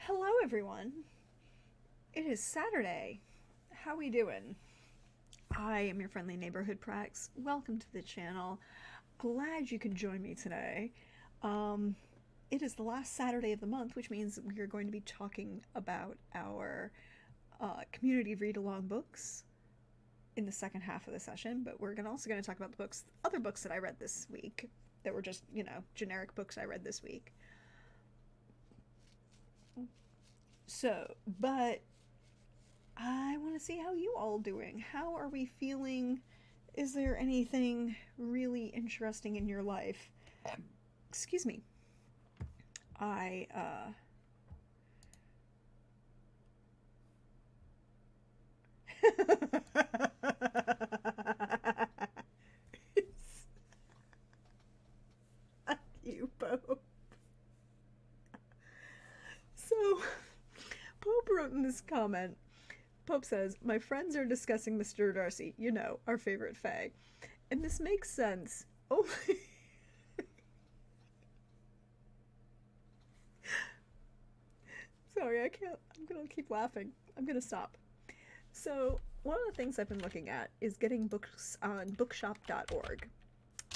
Hello, everyone. It is Saturday. How we doing? I am your friendly neighborhood Prax. Welcome to the channel. Glad you could join me today. Um, it is the last Saturday of the month, which means we are going to be talking about our community read-along books in the second half of the session. But we're also going to talk about the other books that I read this week that were just, generic books I read this week. But I want to see how you all doing. How are we feeling? Is there anything really interesting in your life? Excuse me. I Fuck you, Pope. So, Pope wrote in this comment, Pope says, "My friends are discussing Mr. Darcy, our favorite Fae. And this makes sense. Only..." Sorry, I can't. I'm gonna keep laughing. I'm gonna stop. So, one of the things I've been looking at is getting books on bookshop.org.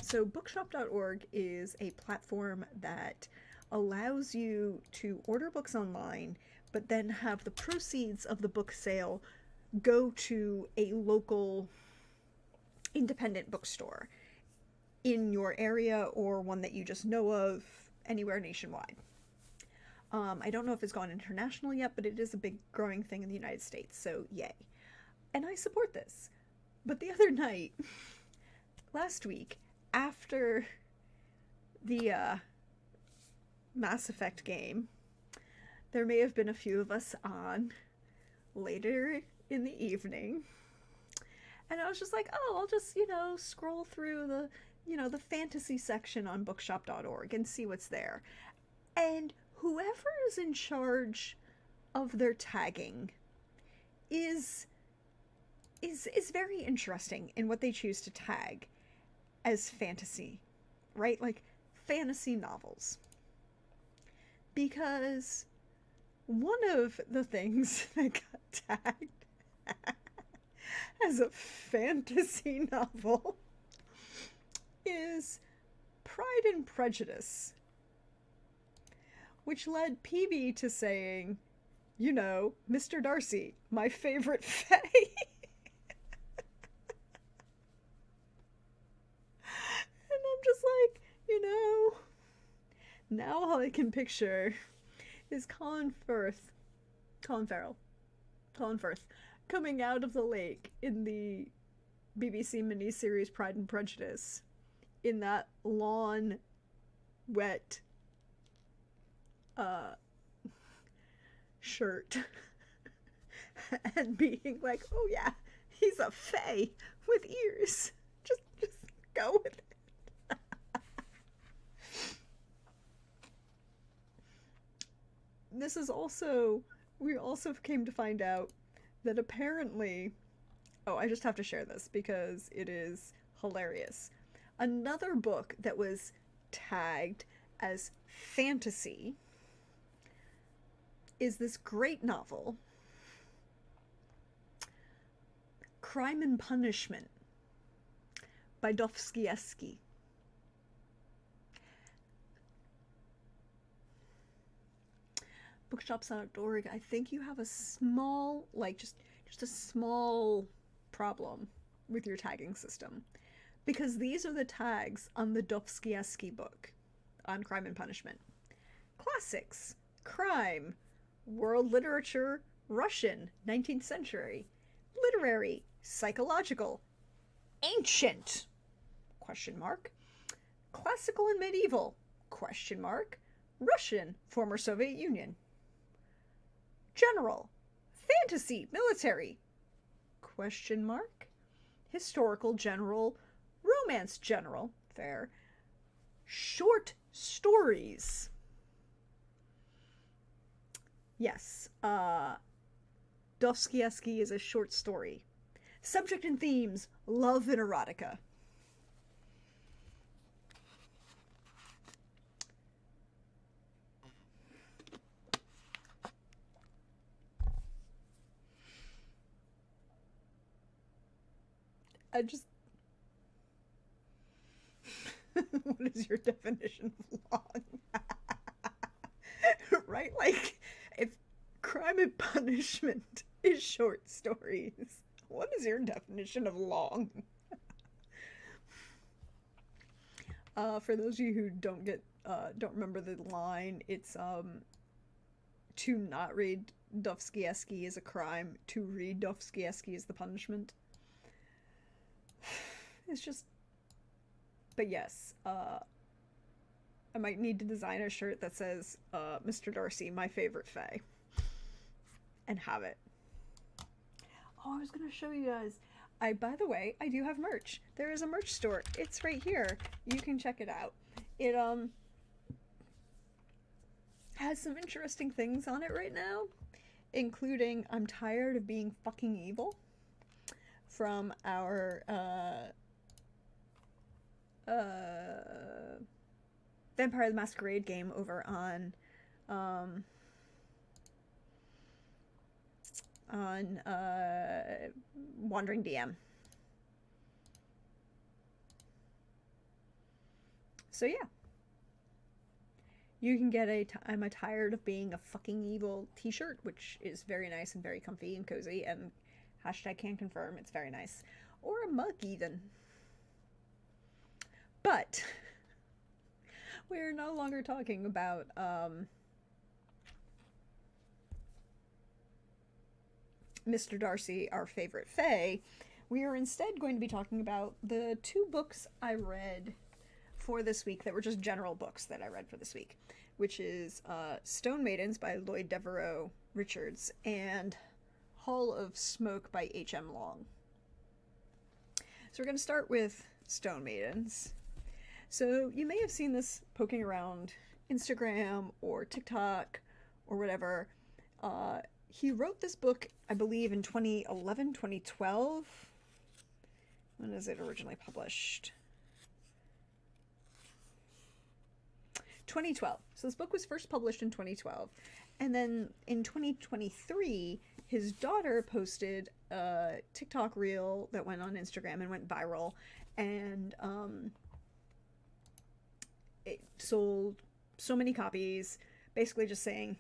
So, bookshop.org is a platform that allows you to order books online, but then have the proceeds of the book sale go to a local independent bookstore in your area or one that you just know of anywhere nationwide. I don't know if it's gone international yet, but it is a big growing thing in the United States, so yay. And I support this. But the other night, last week, after the Mass Effect game, there may have been a few of us on later in the evening, and I was just like, oh, I'll just, scroll through the fantasy section on bookshop.org and see what's there. And whoever is in charge of their tagging is very interesting in what they choose to tag as fantasy, right? Like fantasy novels. Because one of the things that got tagged as a fantasy novel is Pride and Prejudice, which led PB to saying, Mr. Darcy, my favorite Fae. And I'm just like, now all I can picture is Colin Firth coming out of the lake in the BBC miniseries Pride and Prejudice in that lawn, wet shirt and being like, oh yeah, he's a Fae with ears. Just go with it. We also came to find out that apparently, I just have to share this because it is hilarious. Another book that was tagged as fantasy is this great novel, Crime and Punishment by Dostoevsky. Bookshops.org, I think you have a small, just a small problem with your tagging system. Because these are the tags on the Dostoevsky book on Crime and Punishment. Classics, crime, world literature, Russian, 19th century, literary, psychological, ancient, question mark, classical and medieval, question mark, Russian, former Soviet Union, general, fantasy, military, question mark, historical general, romance general, fair, short stories. Yes, Dostoevsky is a short story. Subject and themes, love and erotica. I just what is your definition of long? Right? Like, if Crime and Punishment is short stories, what is your definition of long? For those of you who don't remember the line, it's to not read Dostoevsky is a crime. To read Dostoevsky is the punishment. It's just, but yes, I might need to design a shirt that says, Mr. Darcy, my favorite fae. And have it. Oh, I was gonna show you guys. By the way, I do have merch. There is a merch store. It's right here. You can check it out. It, has some interesting things on it right now, including I'm tired of being fucking evil from our, Vampire the Masquerade game over on Wandering DM. So yeah, you can get a I'm tired of being a fucking evil t-shirt, which is very nice and very comfy and cozy, and hashtag can confirm it's very nice, or a mug even. But we're no longer talking about Mr. Darcy, our favorite fae. We are instead going to be talking about the 2 books I read for this week that were just general books that I read for this week, which is Stone Maidens by Lloyd Devereaux Richards and Hall of Smoke by H.M. Long. So we're going to start with Stone Maidens. So you may have seen this poking around Instagram or TikTok or whatever. He wrote this book, I believe, in 2011, 2012. When is it originally published? 2012. So this book was first published in 2012. And then in 2023, his daughter posted a TikTok reel that went on Instagram and went viral. And it sold so many copies, basically just saying,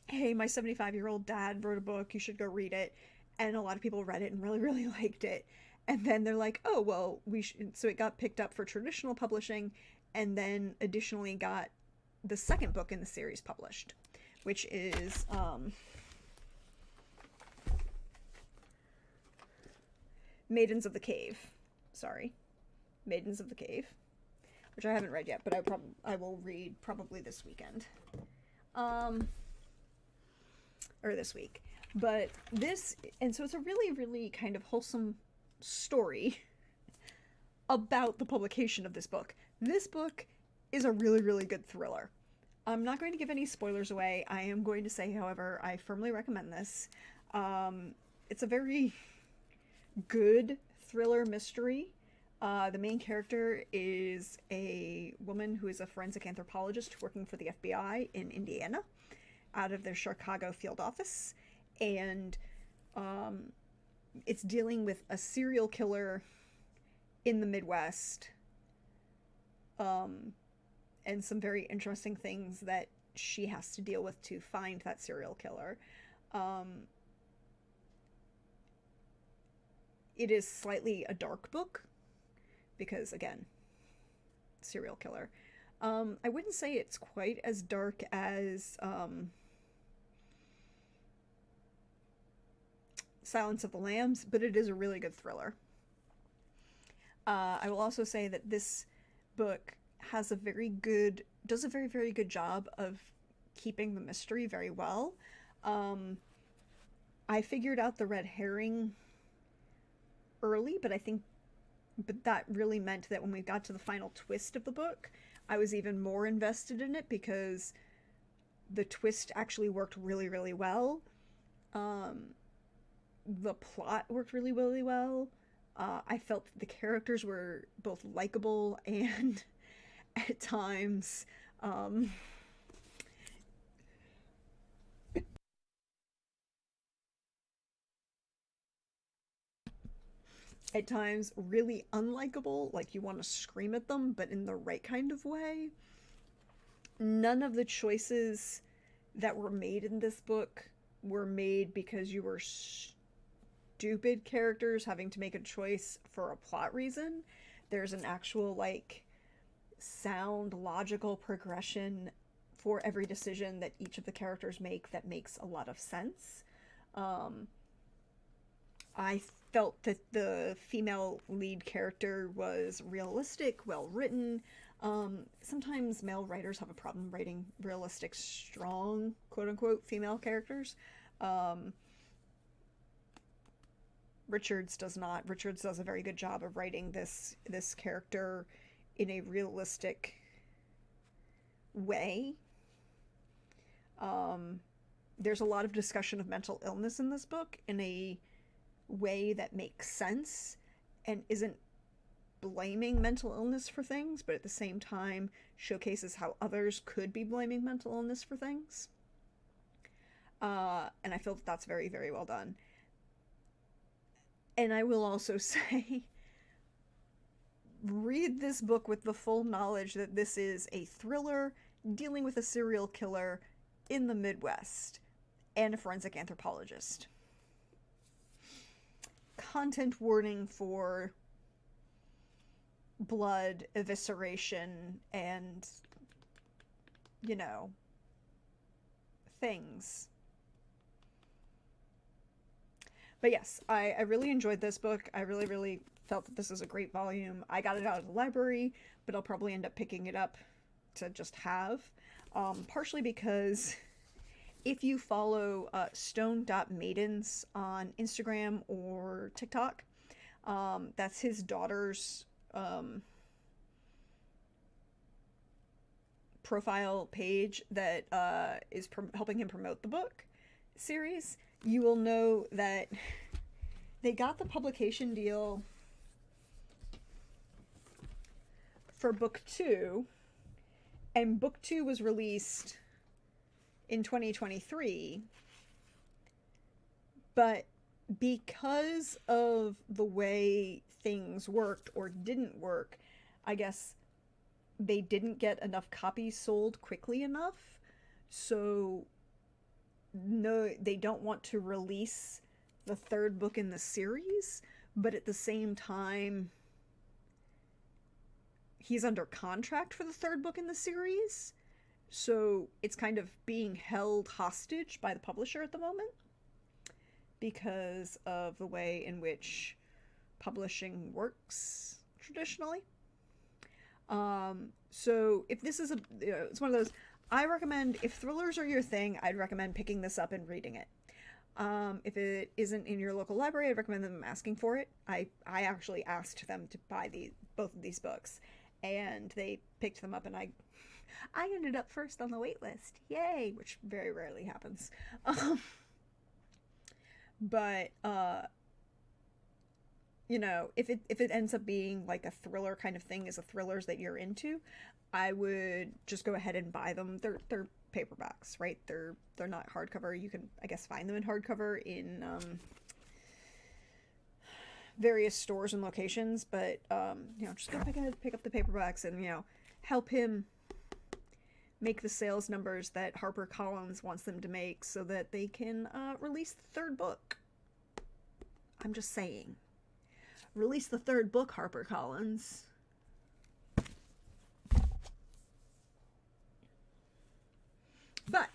hey, my 75-year-old dad wrote a book, you should go read it. And a lot of people read it and really, really liked it. And then they're like, oh, well, we should. So it got picked up for traditional publishing, and then additionally got the second book in the series published, which is Maidens of the Cave. Sorry. Maidens of the Cave, which I haven't read yet, but I will read probably this weekend. Or this week. But this, and so it's a really, really kind of wholesome story about the publication of this book. This book is a really, really good thriller. I'm not going to give any spoilers away. I am going to say, however, I firmly recommend this. It's a very good thriller mystery. The main character is a woman who is a forensic anthropologist working for the FBI in Indiana, out of their Chicago field office, and it's dealing with a serial killer in the Midwest, and some very interesting things that she has to deal with to find that serial killer. It is slightly a dark book, because, again, serial killer. I wouldn't say it's quite as dark as Silence of the Lambs, but it is a really good thriller. I will also say that this book does a very, very good job of keeping the mystery very well. I figured out the red herring early, but that really meant that when we got to the final twist of the book, I was even more invested in it, because the twist actually worked really, really well. The plot worked really, really well. I felt the characters were both likable and at times at times really unlikable, like you want to scream at them, but in the right kind of way. None of the choices that were made in this book were made because you were stupid characters having to make a choice for a plot reason. There's an actual, like, sound, logical progression for every decision that each of the characters make that makes a lot of sense. I felt that the female lead character was realistic, well written. Sometimes male writers have a problem writing realistic, strong, quote unquote, female characters. Richards does not. Richards does a very good job of writing this character in a realistic way. There's a lot of discussion of mental illness in this book in a way that makes sense and isn't blaming mental illness for things, but at the same time showcases how others could be blaming mental illness for things. And I feel that that's very, very well done. And I will also say, read this book with the full knowledge that this is a thriller dealing with a serial killer in the Midwest and a forensic anthropologist. Content warning for blood, evisceration, and, you know, things. But yes, I really enjoyed this book. I really, really felt that this is a great volume. I got it out of the library, but I'll probably end up picking it up to just have. Partially because if you follow stone.maidens on Instagram or TikTok, that's his daughter's profile page that is helping him promote the book series. You will know that they got the publication deal for book 2, and book 2 was released in 2023, but because of the way things worked or didn't work, I guess they didn't get enough copies sold quickly enough, so no, they don't want to release the third book in the series, but at the same time he's under contract for the third book in the series, so it's kind of being held hostage by the publisher at the moment because of the way in which publishing works traditionally. So if this is it's one of those, I recommend, if thrillers are your thing, I'd recommend picking this up and reading it. If it isn't in your local library, I'd recommend them asking for it. I actually asked them to buy both of these books, and they picked them up, and I ended up first on the wait list. Yay! Which very rarely happens. But you know, if it ends up being like a thriller kind of thing, as a thrillers that you're into, I would just go ahead and buy them. They're paperbacks, right? They're not hardcover. You can, I guess, find them in hardcover in various stores and locations, but you know, just go pick up the paperbacks and, you know, help him make the sales numbers that HarperCollins wants them to make so that they can release the third book. I'm just saying. Release the third book, HarperCollins. But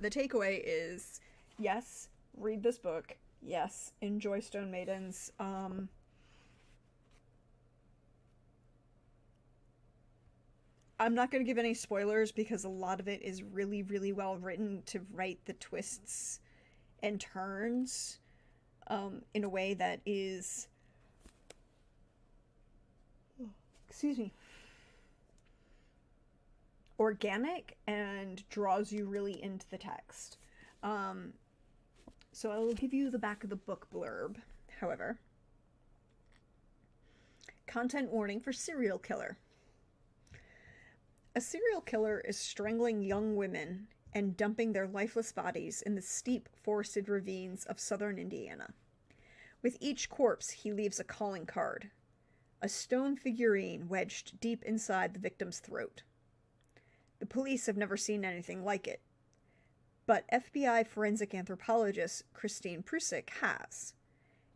the takeaway is, yes, read this book. Yes, enjoy Stone Maidens. I'm not going to give any spoilers because a lot of it is really, really well written to write the twists and turns in a way that is, excuse me, organic and draws you really into the text. So I will give you the back of the book blurb, however. Content warning for serial killer. A serial killer is strangling young women and dumping their lifeless bodies in the steep forested ravines of southern Indiana. With each corpse, he leaves a calling card, a stone figurine wedged deep inside the victim's throat. The police have never seen anything like it, but FBI forensic anthropologist Christine Prusik has.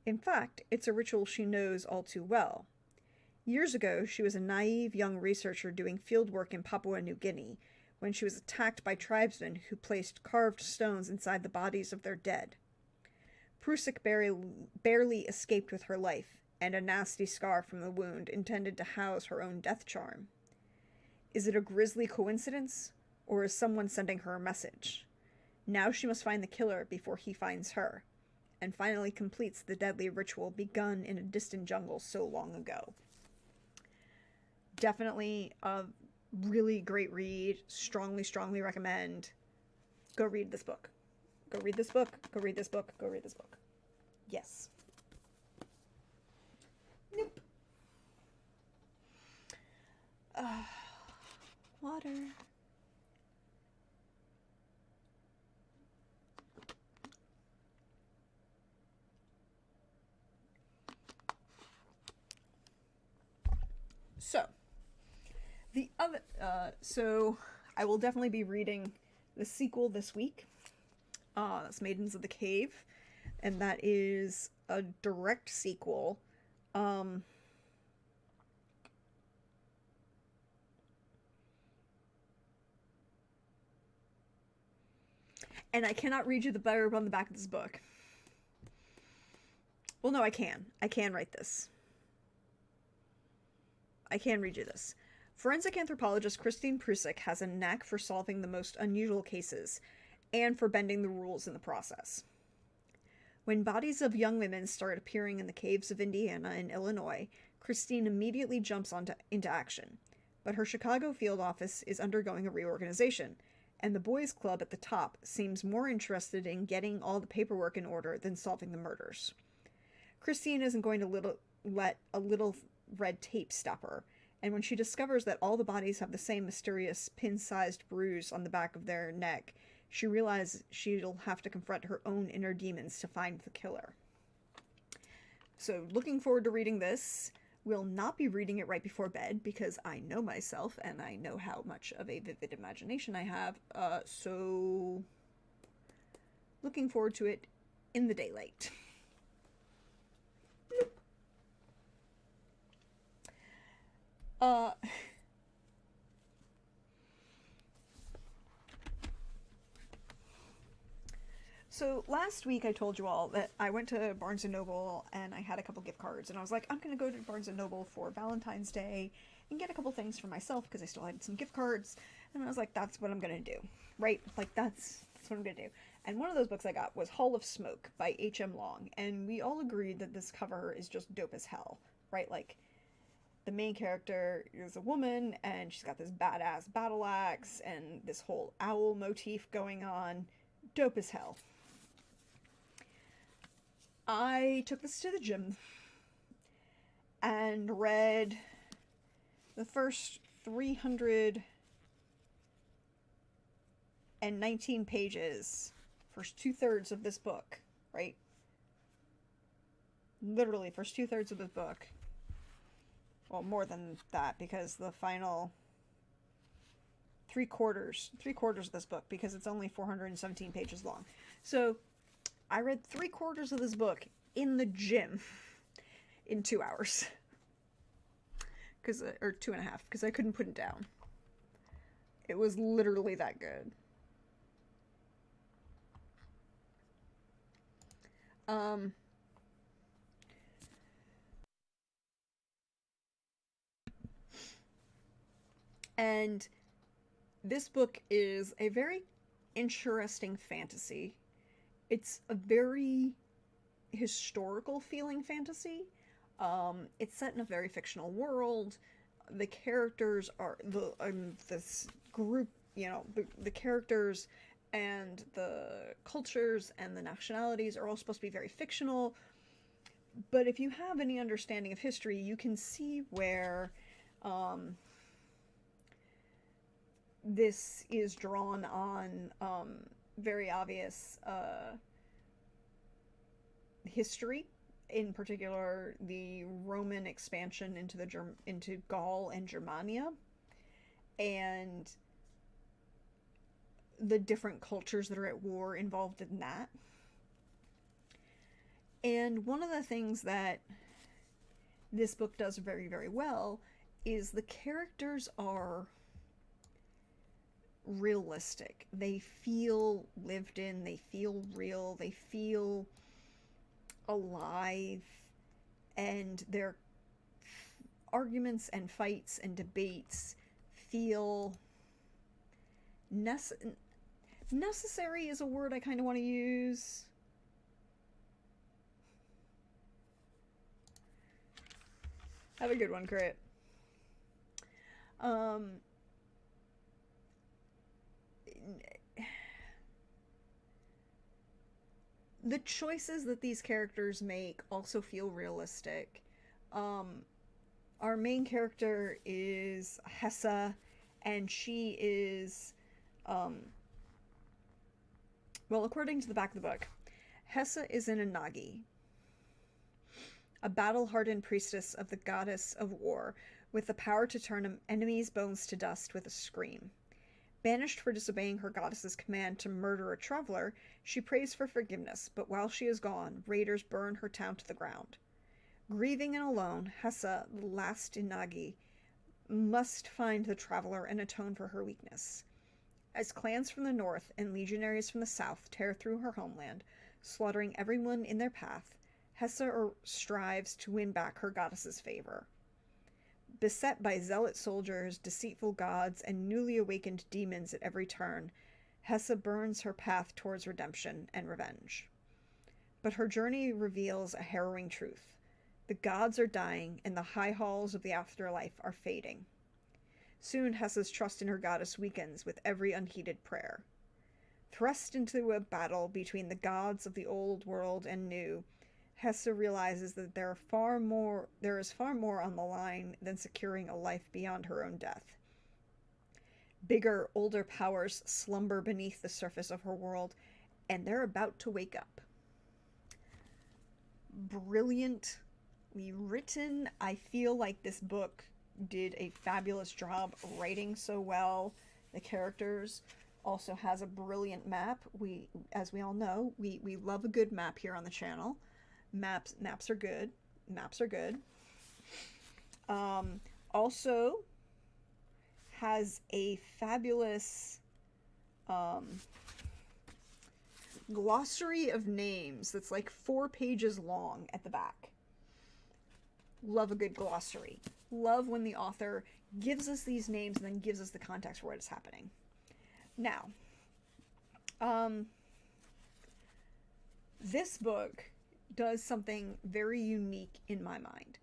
In fact, it's a ritual she knows all too well. Years ago, she was a naive young researcher doing fieldwork in Papua New Guinea when she was attacked by tribesmen who placed carved stones inside the bodies of their dead. Prusik barely escaped with her life, and a nasty scar from the wound intended to house her own death charm. Is it a grisly coincidence, or is someone sending her a message? Now she must find the killer before he finds her, and finally completes the deadly ritual begun in a distant jungle so long ago. Definitely a really great read. Strongly, strongly recommend. Go read this book. Go read this book. Go read this book. Go read this book. Yes. Nope. Water. So I will definitely be reading the sequel this week. That's Maidens of the Cave, and that is a direct sequel. And I cannot read you the blurb on the back of this book. Well, no, I can. I can write this. I can read you this. Forensic anthropologist Christine Prusik has a knack for solving the most unusual cases, and for bending the rules in the process. When bodies of young women start appearing in the caves of Indiana and Illinois, Christine immediately jumps into action. But her Chicago field office is undergoing a reorganization, and the boys' club at the top seems more interested in getting all the paperwork in order than solving the murders. Christine isn't going to let a little red tape stop her, and when she discovers that all the bodies have the same mysterious pin-sized bruise on the back of their neck, she realizes she'll have to confront her own inner demons to find the killer. So, looking forward to reading this. Will not be reading it right before bed because I know myself and I know how much of a vivid imagination I have. So, looking forward to it in the daylight. So last week I told you all that I went to Barnes & Noble and I had a couple gift cards, and I was like, I'm going to go to Barnes & Noble for Valentine's Day and get a couple things for myself because I still had some gift cards, and I was like, that's what I'm going to do, right? Like, that's what I'm going to do. And one of those books I got was Hall of Smoke by H.M. Long, and we all agreed that this cover is just dope as hell, right? Like, the main character is a woman, and she's got this badass battle axe and this whole owl motif going on. Dope as hell. I took this to the gym and read the first 319 pages, first 2/3 of this book, right? Literally, first 2/3 of this book. Well, more than that, because the final three-quarters of this book, because it's only 417 pages long. So, I read 3/4 of this book in the gym in 2 hours. Or 2.5, because I couldn't put it down. It was literally that good. And this book is a very interesting fantasy. It's a very historical feeling fantasy. It's set in a very fictional world. The characters are this group, the characters and the cultures and the nationalities are all supposed to be very fictional. But if you have any understanding of history, you can see where this is drawn on very obvious history in particular the Roman expansion into into Gaul and Germania, and the different cultures that are at war involved in that. And one of the things that this book does very, very well is the characters are realistic. They feel lived in, they feel real, they feel alive, and their arguments and fights and debates feel necessary is a word I kind of want to use. Have a good one, Crit. The choices that these characters make also feel realistic. Our main character is Hessa, and she is, well, according to the back of the book, Hessa is an Anagi, a battle-hardened priestess of the goddess of war, with the power to turn an enemy's bones to dust with a scream. Banished for disobeying her goddess's command to murder a traveler, she prays for forgiveness, but while she is gone, raiders burn her town to the ground. Grieving and alone, Hessa, the last Inagi, must find the traveler and atone for her weakness. As clans from the north and legionaries from the south tear through her homeland, slaughtering everyone in their path, Hessa strives to win back her goddess's favor. Beset by zealot soldiers, deceitful gods, and newly awakened demons at every turn, Hessa burns her path towards redemption and revenge. But her journey reveals a harrowing truth. The gods are dying, and the high halls of the afterlife are fading. Soon Hessa's trust in her goddess weakens with every unheeded prayer. Thrust into a battle between the gods of the old world and new, Hessa realizes that there is far more on the line than securing a life beyond her own death. Bigger, older powers slumber beneath the surface of her world, and they're about to wake up. Brilliantly written. I feel like this book did a fabulous job writing so well. The characters also has a brilliant map. As we all know, we love a good map here on the channel. Maps are good. Maps are good. Also has a fabulous glossary of names that's like 4 pages long at the back. Love a good glossary. Love when the author gives us these names and then gives us the context for what is happening. Now, this book does something very unique in my mind.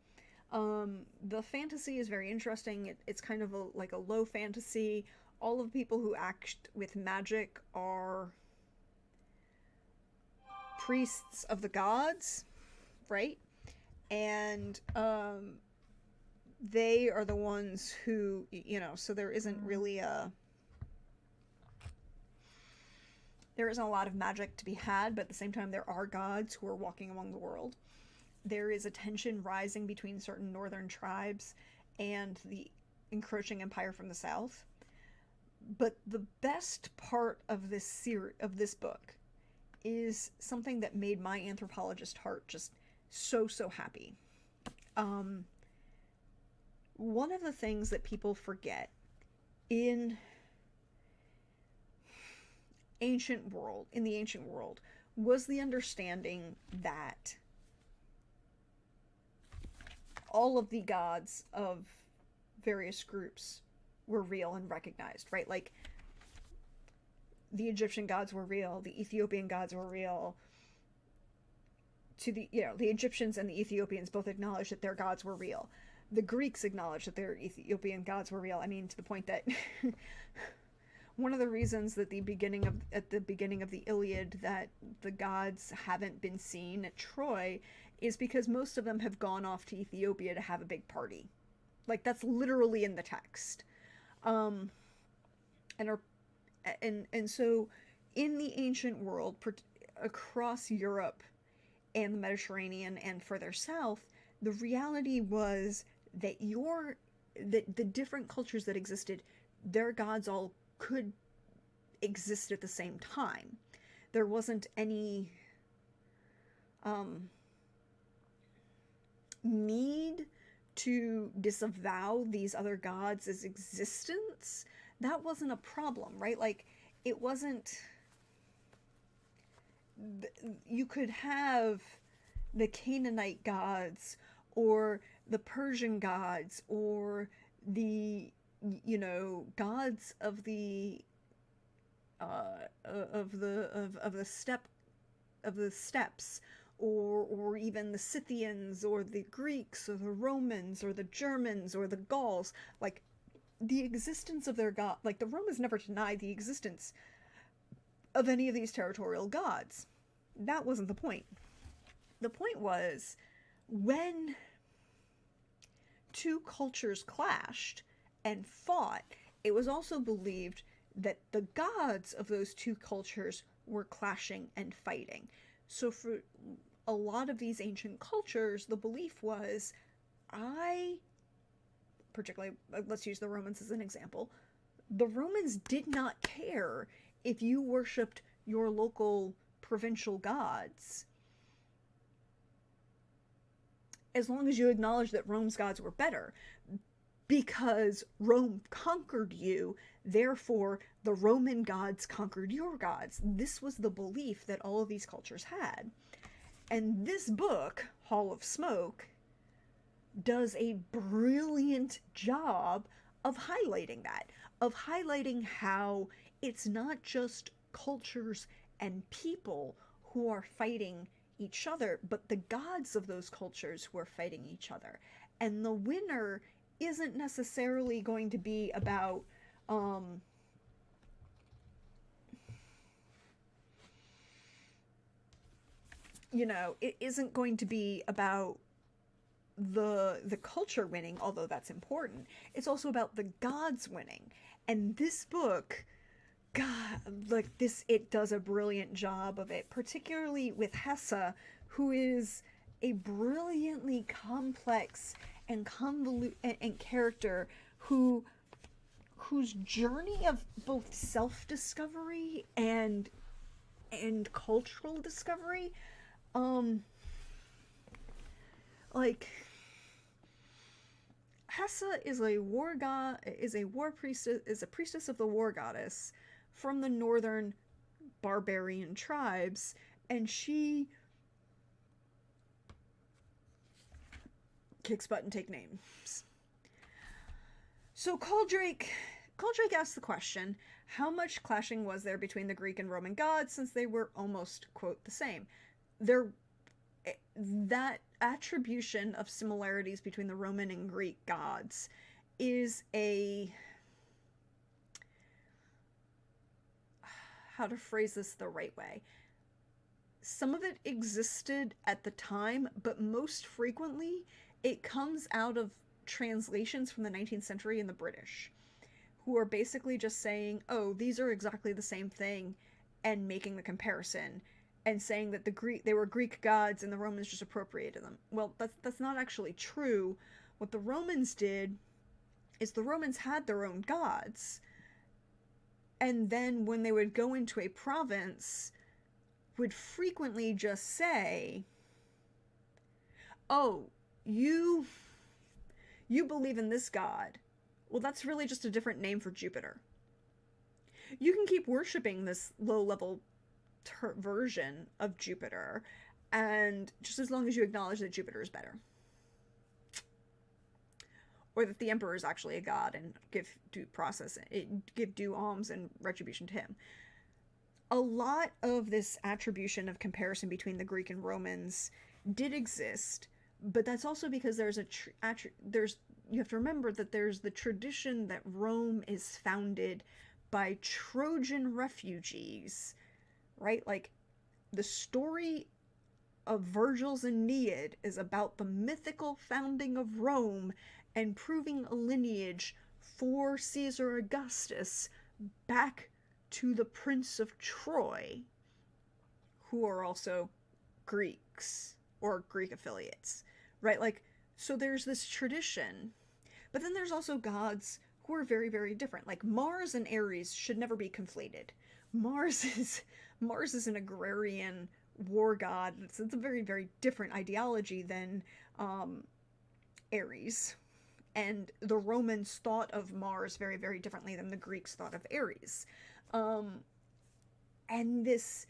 The fantasy is very interesting. It's kind of like a low fantasy. All of the people who act with magic are priests of the gods, right? And they are the ones who, so there isn't really there isn't a lot of magic to be had, but at the same time there are gods who are walking among the world. There is a tension rising between certain northern tribes and the encroaching empire from the south. But the best part of this book is something that made my anthropologist heart just so happy. One of the things that people forget in the ancient world was the understanding that all of the gods of various groups were real and recognized, right? Like, the Egyptian gods were real, the Ethiopian gods were real. The Egyptians and the Ethiopians both acknowledged that their gods were real. The Greeks acknowledged that their Ethiopian gods were real. I mean, to the point that one of the reasons that at the beginning of the Iliad that the gods haven't been seen at Troy is because most of them have gone off to Ethiopia to have a big party. Like, that's literally in the text. And so in the ancient world, across Europe and the Mediterranean and further south, the reality was that the different cultures that existed, their gods all could exist at the same time. There wasn't any need to disavow these other gods' existence. That wasn't a problem, right? Like, it wasn't. You could have the Canaanite gods or the Persian gods or the, you know, gods of the steppes, or even the Scythians or the Greeks or the Romans or the Germans or the Gauls. Like, the existence of their god, like, the Romans never denied the existence of any of these territorial gods. That wasn't the point. The point was, when two cultures clashed and fought, it was also believed that the gods of those two cultures were clashing and fighting. So for a lot of these ancient cultures, the belief was, particularly, let's use the Romans as an example, the Romans did not care if you worshipped your local provincial gods, as long as you acknowledged that Rome's gods were better, because Rome conquered you, therefore the Roman gods conquered your gods. This was the belief that all of these cultures had. And this book, Hall of Smoke, does a brilliant job of highlighting that, of highlighting how it's not just cultures and people who are fighting each other, but the gods of those cultures who are fighting each other. And the winner isn't necessarily going to be about it isn't going to be about the culture winning, although that's important. It's also about the gods winning. And this book, God, like this, it does a brilliant job of it, particularly with Hesse, who is a brilliantly complex and convoluted and character whose journey of both self-discovery and cultural discovery, like, Hesse is a war god, is a priestess of the war goddess from the northern barbarian tribes, and she kicks butt and take names. So Coldrake asked the question, how much clashing was there between the Greek and Roman gods, since they were almost, quote, the same? That attribution of similarities between the Roman and Greek gods is how to phrase this the right way. Some of it existed at the time, but most frequently it comes out of translations from the 19th century and the British, who are basically just saying, oh, these are exactly the same thing, and making the comparison, and saying that they were Greek gods and the Romans just appropriated them. Well, that's not actually true. What the Romans did is the Romans had their own gods, and then when they would go into a province, would frequently just say, oh, you believe in this god. Well, that's really just a different name for Jupiter. You can keep worshipping this low-level version of Jupiter, and just as long as you acknowledge that Jupiter is better. Or that the emperor is actually a god and give due alms and retribution to him. A lot of this attribution of comparison between the Greek and Romans did exist, but that's also because you have to remember that there's the tradition that Rome is founded by Trojan refugees, right? Like, the story of Virgil's Aeneid is about the mythical founding of Rome and proving a lineage for Caesar Augustus back to the Prince of Troy, who are also Greeks or Greek affiliates, right? Like, so there's this tradition, but then there's also gods who are very, very different. Like Mars and Ares should never be conflated. Mars is Mars is an agrarian war god. It's a very, very different ideology than Ares. And the Romans thought of Mars very, very differently than the Greeks thought of Ares. And this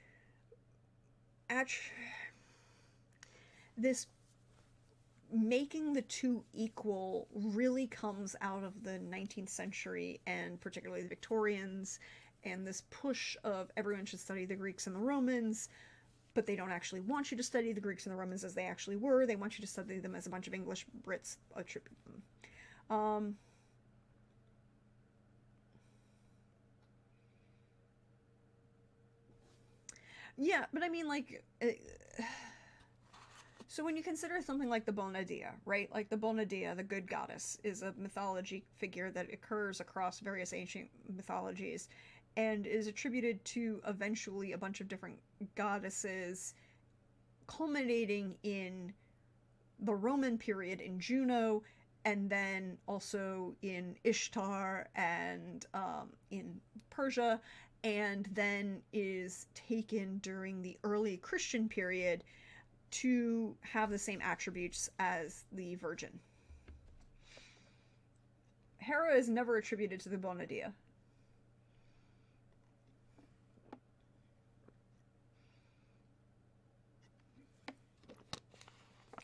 making the two equal really comes out of the 19th century, and particularly the Victorians, and this push of everyone should study the Greeks and the Romans, but they don't actually want you to study the Greeks and the Romans as they actually were. They want you to study them as a bunch of English Brits attribute them. Yeah, but I mean, like, so when you consider something like the Bona Dea, right? Like the Bona Dea, the good goddess, is a mythology figure that occurs across various ancient mythologies and is attributed to eventually a bunch of different goddesses, culminating in the Roman period in Juno, and then also in Ishtar and in Persia, and then is taken during the early Christian period to have the same attributes as the Virgin. Hera is never attributed to the Bona Dea.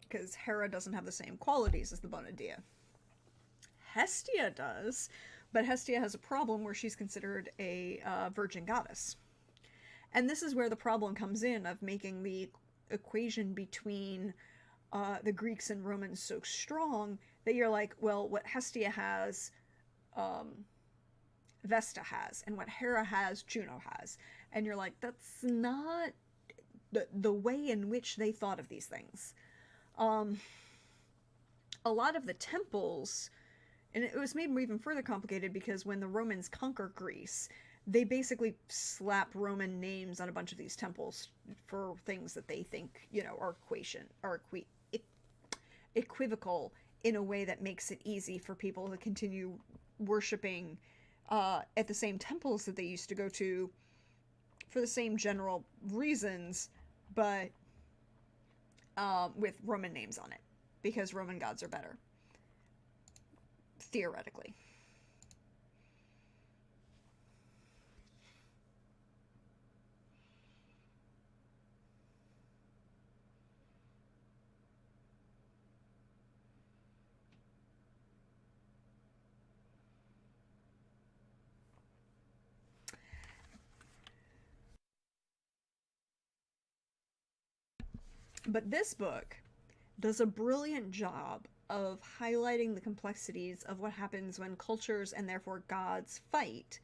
Because Hera doesn't have the same qualities as the Bona Dea. Hestia does, but Hestia has a problem where she's considered a virgin goddess. And this is where the problem comes in of making the equation between the Greeks and Romans so strong that you're like, well, what Hestia has, Vesta has, and what Hera has, Juno has. And you're like, that's not the way in which they thought of these things. A lot of the temples, and it was made even further complicated because when the Romans conquer Greece, they basically slap Roman names on a bunch of these temples for things that they think, are equivocal in a way that makes it easy for people to continue worshiping at the same temples that they used to go to for the same general reasons, but with Roman names on it, because Roman gods are better, theoretically. But this book does a brilliant job of highlighting the complexities of what happens when cultures and therefore gods fight,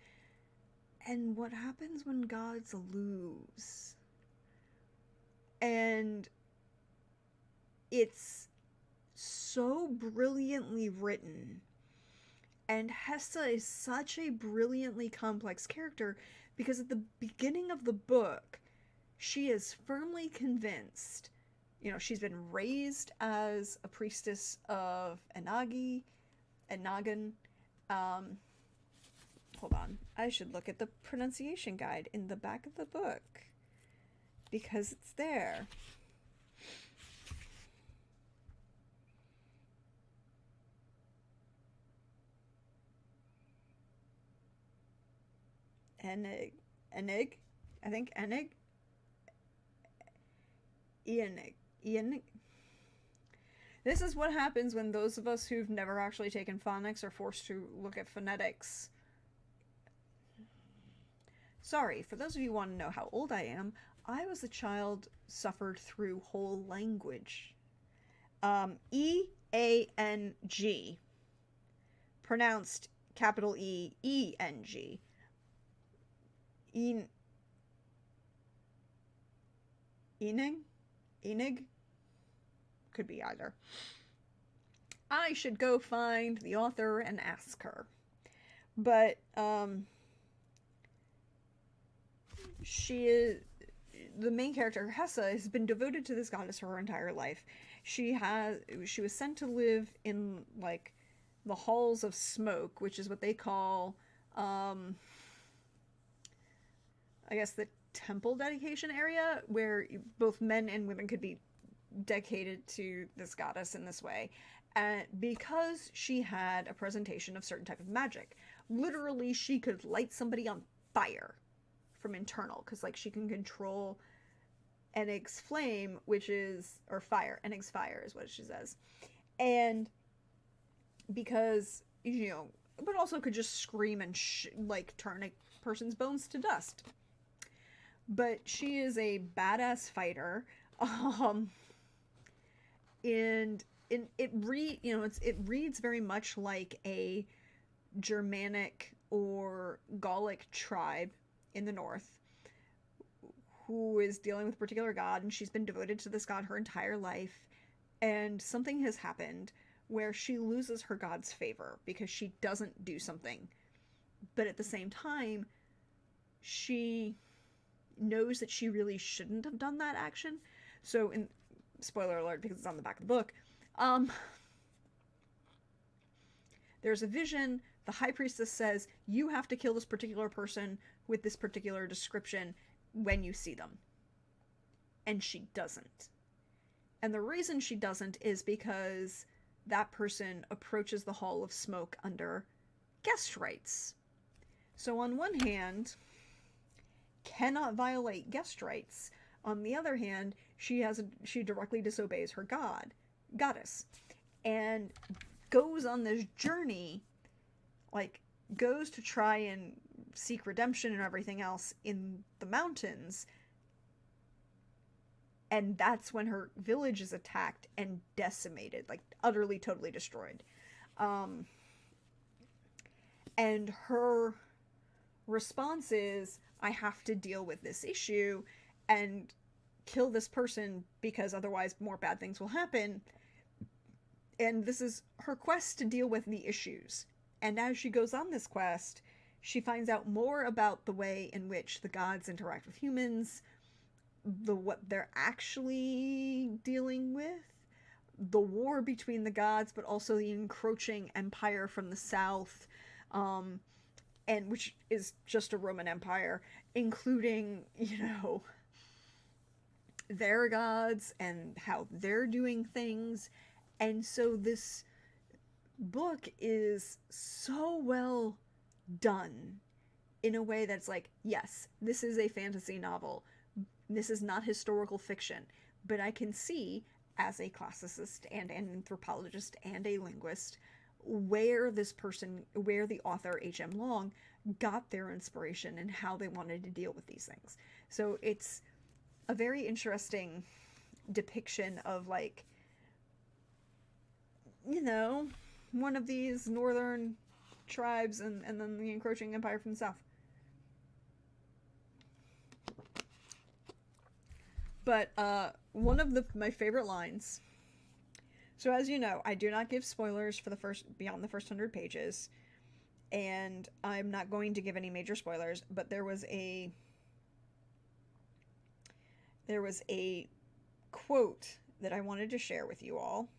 and what happens when gods lose. And it's so brilliantly written. And Hesta is such a brilliantly complex character because at the beginning of the book, she is firmly convinced. She's been raised as a priestess of Ennagan. Hold on. I should look at the pronunciation guide in the back of the book because it's there. Enig. I think Enig. Enig. This is what happens when those of us who've never actually taken phonics are forced to look at phonetics. Sorry, for those of you who want to know how old I am, I was a child suffered through whole language. E-A-N-G. Pronounced capital E-E-N-G. Enig? Could be either. I should go find the author and ask her. But, she is... the main character, Hessa, has been devoted to this goddess her entire life. She was sent to live in, like, the halls of smoke, which is what they call, I guess, the temple dedication area, where both men and women could be dedicated to this goddess in this way. And because she had a presentation of certain type of magic, literally she could light somebody on fire from internal, because, like, she can control Enig's flame, which is, or fire, Enig's fire is what she says. And because, you know, but also could just scream and like turn a person's bones to dust. But she is a badass fighter, and it reads very much like a Germanic or Gallic tribe in the north who is dealing with a particular god, and she's been devoted to this god her entire life, and something has happened where she loses her god's favor because she doesn't do something. But at the same time, she knows that she really shouldn't have done that action. So, in spoiler alert, because it's on the back of the book, there's a vision. The high priestess says, you have to kill this particular person with this particular description when you see them. And she doesn't. And the reason she doesn't is because that person approaches the Hall of Smoke under guest rights. So on one hand, cannot violate guest rights. On the other hand, she directly disobeys her goddess, and goes on this journey, like, goes to try and seek redemption and everything else in the mountains, and that's when her village is attacked and decimated, like, utterly, totally destroyed. And her response is, I have to deal with this issue and kill this person because otherwise more bad things will happen. And this is her quest to deal with the issues. And as she goes on this quest, she finds out more about the way in which the gods interact with humans, what they're actually dealing with, the war between the gods, but also the encroaching empire from the south, and which is just a Roman Empire, including, their gods and how they're doing things. And so this book is so well done in a way that's like, yes, this is a fantasy novel. This is not historical fiction. But I can see, as a classicist and an anthropologist and a linguist, where the author H.M. Long got their inspiration and how they wanted to deal with these things. So it's a very interesting depiction of, like, one of these northern tribes and then the encroaching empire from the south. But one of my favorite lines. So as you know, I do not give spoilers for beyond the first 100 pages, and I'm not going to give any major spoilers, but there was a quote that I wanted to share with you all.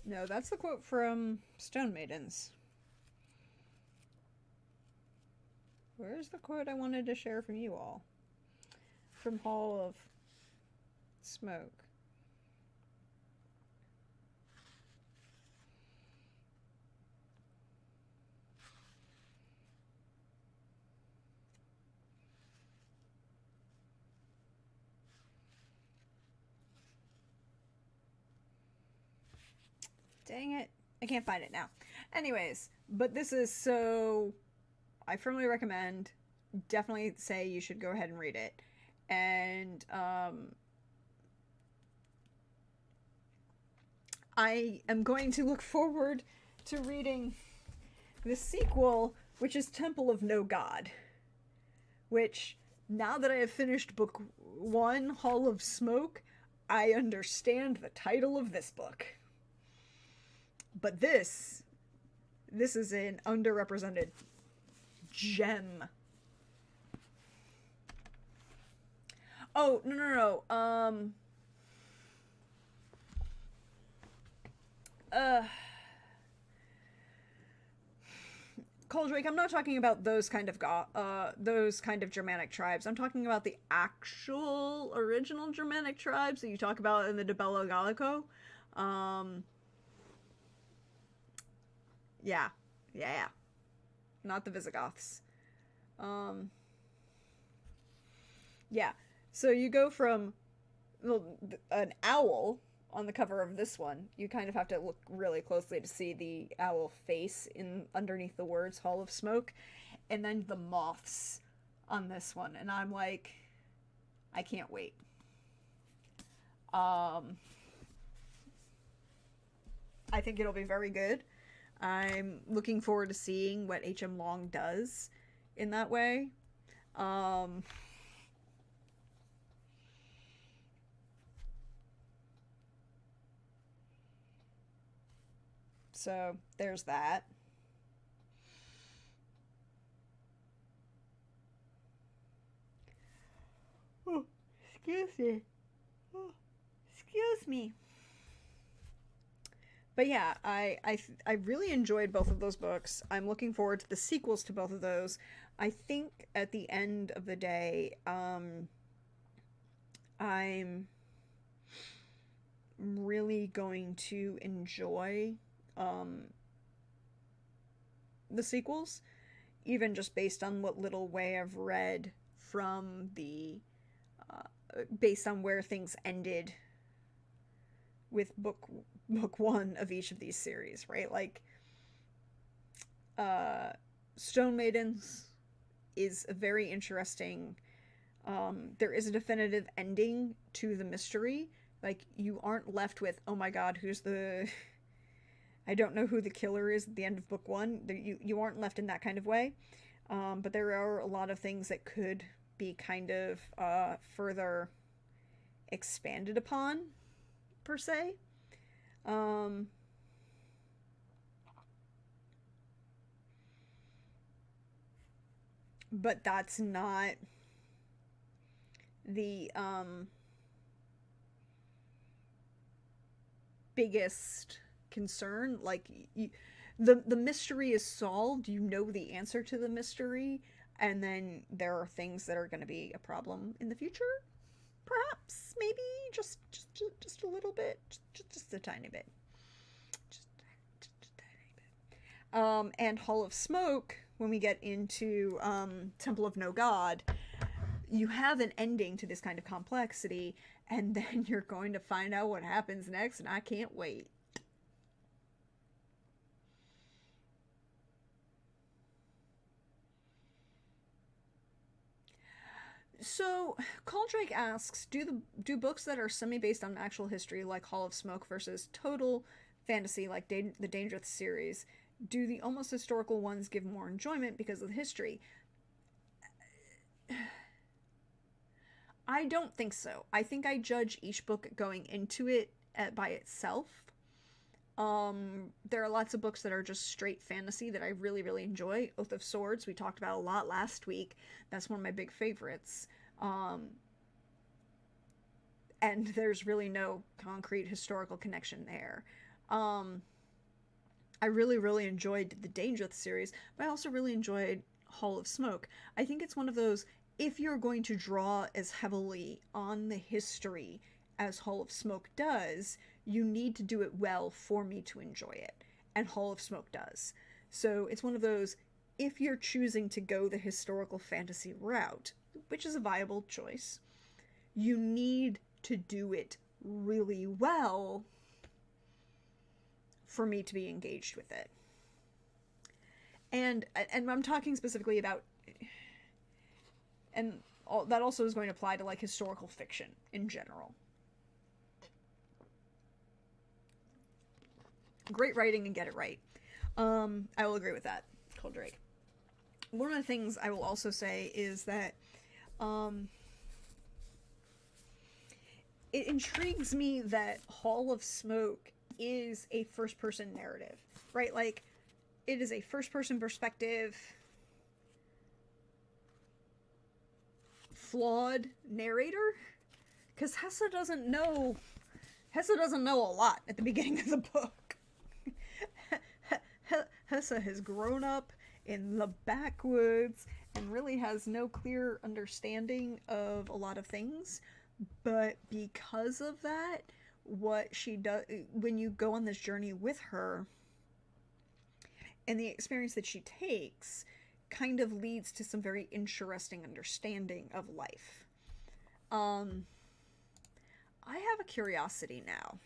No, that's the quote from Stone Maidens. Where's the quote I wanted to share from you all? From Hall of Smoke. Dang it. I can't find it now. Anyways, but this is so... I firmly recommend. Definitely say you should go ahead and read it. And, I am going to look forward to reading the sequel, which is Temple of No God. Which Now that I have finished book 1, Hall of Smoke, I understand the title of this book. But this is an underrepresented gem. Oh, no. Coldrake, I'm not talking about those kind of Germanic tribes. I'm talking about the actual original Germanic tribes that you talk about in the De Bello Gallico. Yeah. Not the Visigoths. Yeah. So you go from an owl on the cover of this one. You kind of have to look really closely to see the owl face in underneath the words Hall of Smoke, and then the moths on this one. And I'm like, I can't wait. I think it'll be very good. I'm looking forward to seeing what H.M. Long does in that way. So there's that. Oh, excuse me. Oh, excuse me. But yeah, I really enjoyed both of those books. I'm looking forward to the sequels to both of those. I think at the end of the day, I'm really going to enjoy the sequels, even just based on what little way I've read from the based on where things ended with book 1 of each of these series, right? Like Stone Maidens is a very interesting there is a definitive ending to the mystery. Like, you aren't left with, oh my god, who's the I don't know who the killer is at the end of book 1. You aren't left in that kind of way. But there are a lot of things that could be kind of further expanded upon, per se. But that's not the biggest concern. Like, the mystery is solved, you know the answer to the mystery, and then there are things that are going to be a problem in the future, perhaps, maybe just a little bit, just a tiny bit, just a tiny bit. And Hall of Smoke, when we get into Temple of No God, you have an ending to this kind of complexity, and then you're going to find out what happens next, and I can't wait. So, Coldrake asks, do books that are semi-based on actual history, like Hall of Smoke, versus total fantasy, like the Dangerous series, do the almost historical ones give more enjoyment because of the history? I don't think so. I think I judge each book going into it by itself. There are lots of books that are just straight fantasy that I really, really enjoy. Oath of Swords, we talked about a lot last week. That's one of my big favorites. And there's really no concrete historical connection there. I really, really enjoyed the Dangerous series, but I also really enjoyed Hall of Smoke. I think it's one of those, if you're going to draw as heavily on the history as Hall of Smoke does, you need to do it well for me to enjoy it. And Hall of Smoke does. So it's one of those, if you're choosing to go the historical fantasy route, which is a viable choice, you need to do it really well for me to be engaged with it. And I'm talking specifically about, and that also is going to apply to like historical fiction in general. Great writing and get it right. I will agree with that, Coldrake. One of the things I will also say is that Um, it intrigues me that Hall of Smoke is a first-person narrative, right? Like, it is a first-person perspective, flawed narrator, because Hessa doesn't know a lot at the beginning of the book. Hessa has grown up in the backwoods and really has no clear understanding of a lot of things. But because of that, what she does, when you go on this journey with her, and the experience that she takes kind of leads to some very interesting understanding of life. I have a curiosity now.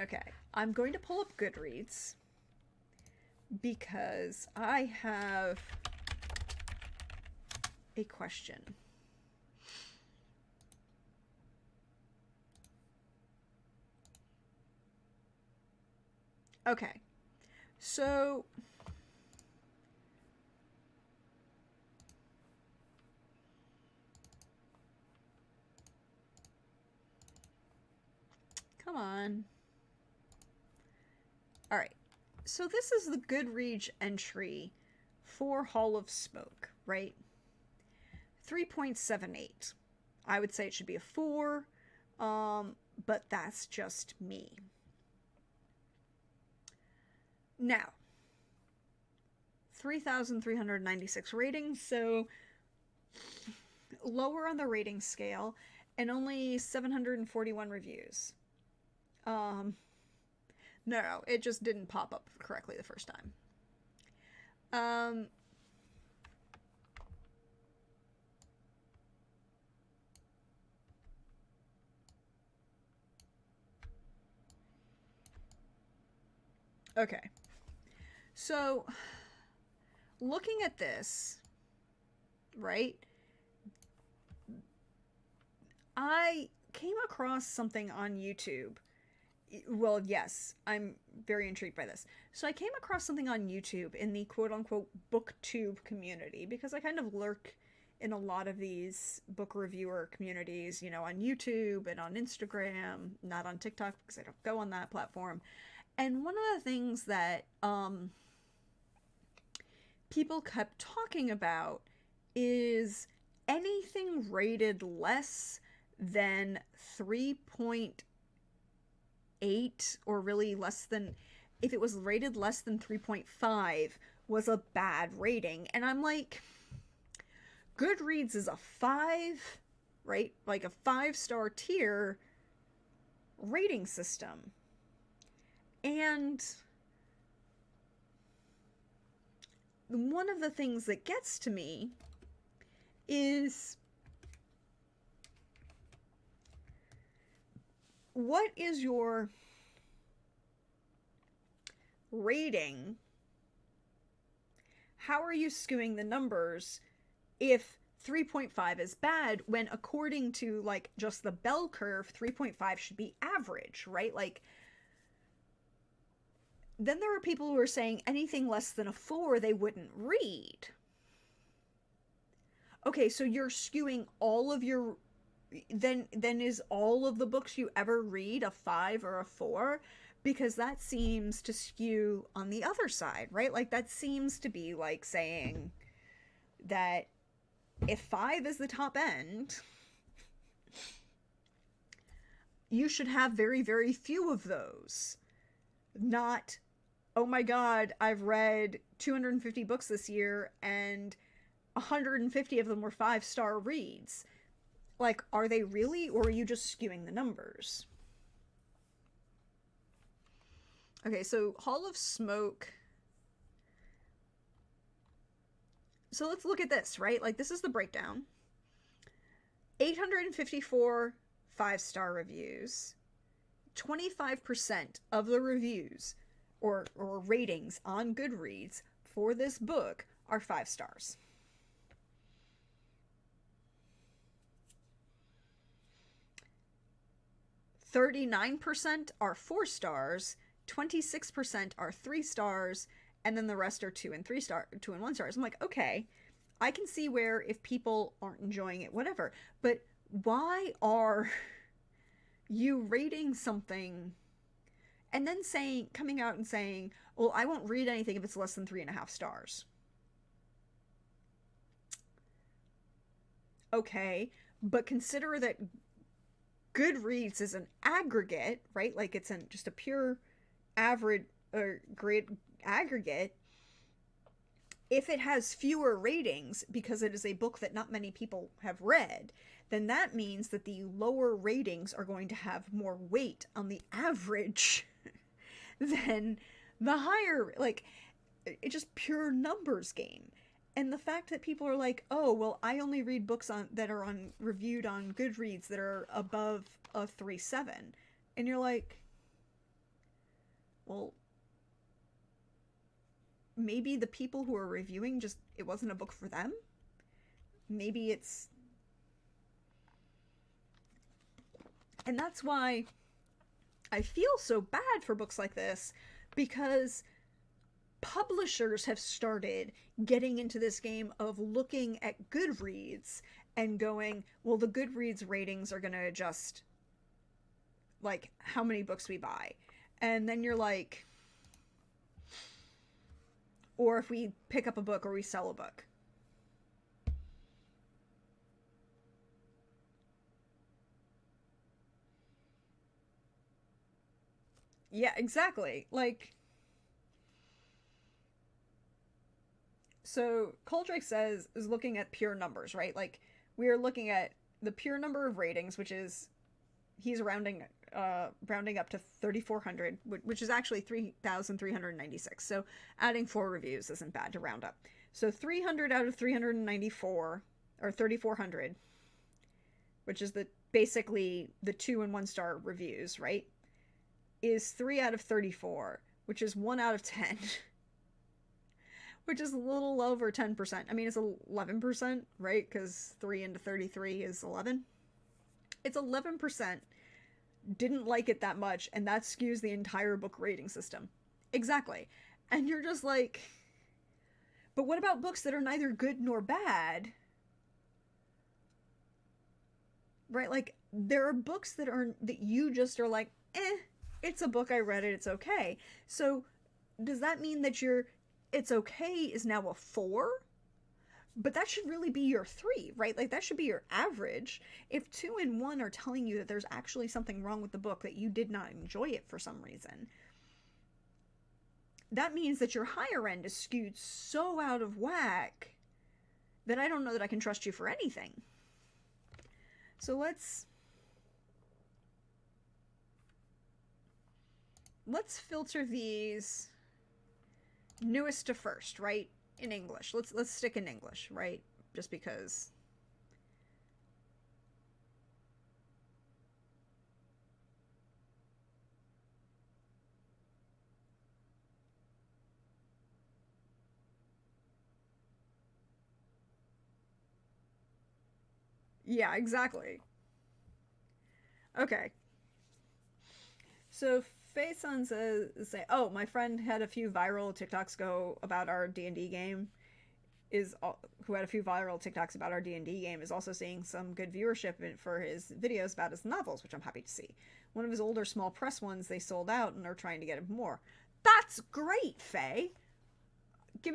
Okay, I'm going to pull up Goodreads because I have a question. Okay, so come on. All right. So this is the Goodreads entry for Hall of Smoke, right? 3.78. I would say it should be a 4, but that's just me. Now, 3,396 ratings, so lower on the rating scale, and only 741 reviews. No, it just didn't pop up correctly the first time. Okay. So, looking at this, right, I came across something on YouTube. Well, yes, I'm very intrigued by this. So I came across something on YouTube in the quote-unquote booktube community, because I kind of lurk in a lot of these book reviewer communities, you know, on YouTube and on Instagram, not on TikTok because I don't go on that platform. And one of the things that people kept talking about is anything rated less than 3.8, or really less than, if it was rated less than 3.5, was a bad rating. And I'm like, Goodreads is a 5, right? Like a 5-star tier rating system. And one of the things that gets to me is, what is your rating? How are you skewing the numbers if 3.5 is bad, when according to like just the bell curve, 3.5 should be average, right? Like, then there are people who are saying anything less than a 4 they wouldn't read. Okay, so you're skewing all of your, then is all of the books you ever read a 5 or a 4? Because that seems to skew on the other side, right? Like, that seems to be like saying that if 5 is the top end, you should have very, very few of those. Not, oh my god, I've read 250 books this year and 150 of them were 5-star reads. Like, are they really, or are you just skewing the numbers? Okay, so Hall of Smoke. So let's look at this, right? Like, this is the breakdown. 854 5-star reviews. 25% of the reviews or ratings on Goodreads for this book are 5 stars. 39% are 4 stars, 26% are 3 stars, and then the rest are 2 and 1 stars. I'm like, okay, I can see where if people aren't enjoying it, whatever. But why are you rating something and then coming out and saying, well, I won't read anything if it's less than 3.5 stars? Okay, but consider that Goodreads is an aggregate, right? Like it's just a pure average or grade aggregate. If it has fewer ratings because it is a book that not many people have read, then that means that the lower ratings are going to have more weight on the average than the higher. Like, it's just pure numbers game. And the fact that people are like, oh, well, I only read books that are reviewed on Goodreads that are above a 3.7. And you're like, well, maybe the people who are reviewing it wasn't a book for them. Maybe it's... And that's why I feel so bad for books like this, because publishers have started getting into this game of looking at Goodreads and going, well, the Goodreads ratings are going to adjust, like, how many books we buy. And then you're like, or if we pick up a book or we sell a book. Yeah, exactly. Like, so Coldrake is looking at pure numbers, right? Like, we are looking at the pure number of ratings, which is, he's rounding up to 3,400, which is actually 3,396. So adding 4 reviews isn't bad to round up. So 300 out of 394, or 3,400, which is basically the 2 and 1 star reviews, right? Is 3 out of 34, which is 1 out of 10. Which is a little over 10%. I mean, it's 11%, right? Because 3 into 33 is 11. It's 11%. Didn't like it that much, and that skews the entire book rating system. Exactly. And you're just like, but what about books that are neither good nor bad? Right? Like, there are books that you just are like, it's a book, I read it, it's okay. So does that mean that it's okay is now a 4? But that should really be your 3, right? Like, that should be your average. If 2 and 1 are telling you that there's actually something wrong with the book, that you did not enjoy it for some reason, that means that your higher end is skewed so out of whack that I don't know that I can trust you for anything. So let's filter these newest to first, right? In English. Let's stick in English, right? Just because. Yeah, exactly. Okay. So Faison says, oh, my friend had a few viral TikToks go about our D&D game. Who had a few viral TikToks about our D&D game is also seeing some good viewership for his videos about his novels, which I'm happy to see. One of his older small press ones, they sold out and are trying to get him more. That's great, Faye. Give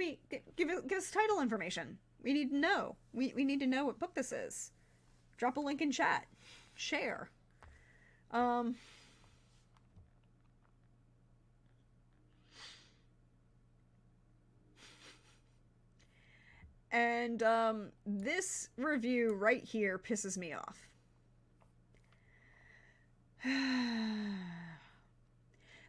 us title information. We need to know. We need to know what book this is. Drop a link in chat. Share. And this review right here pisses me off.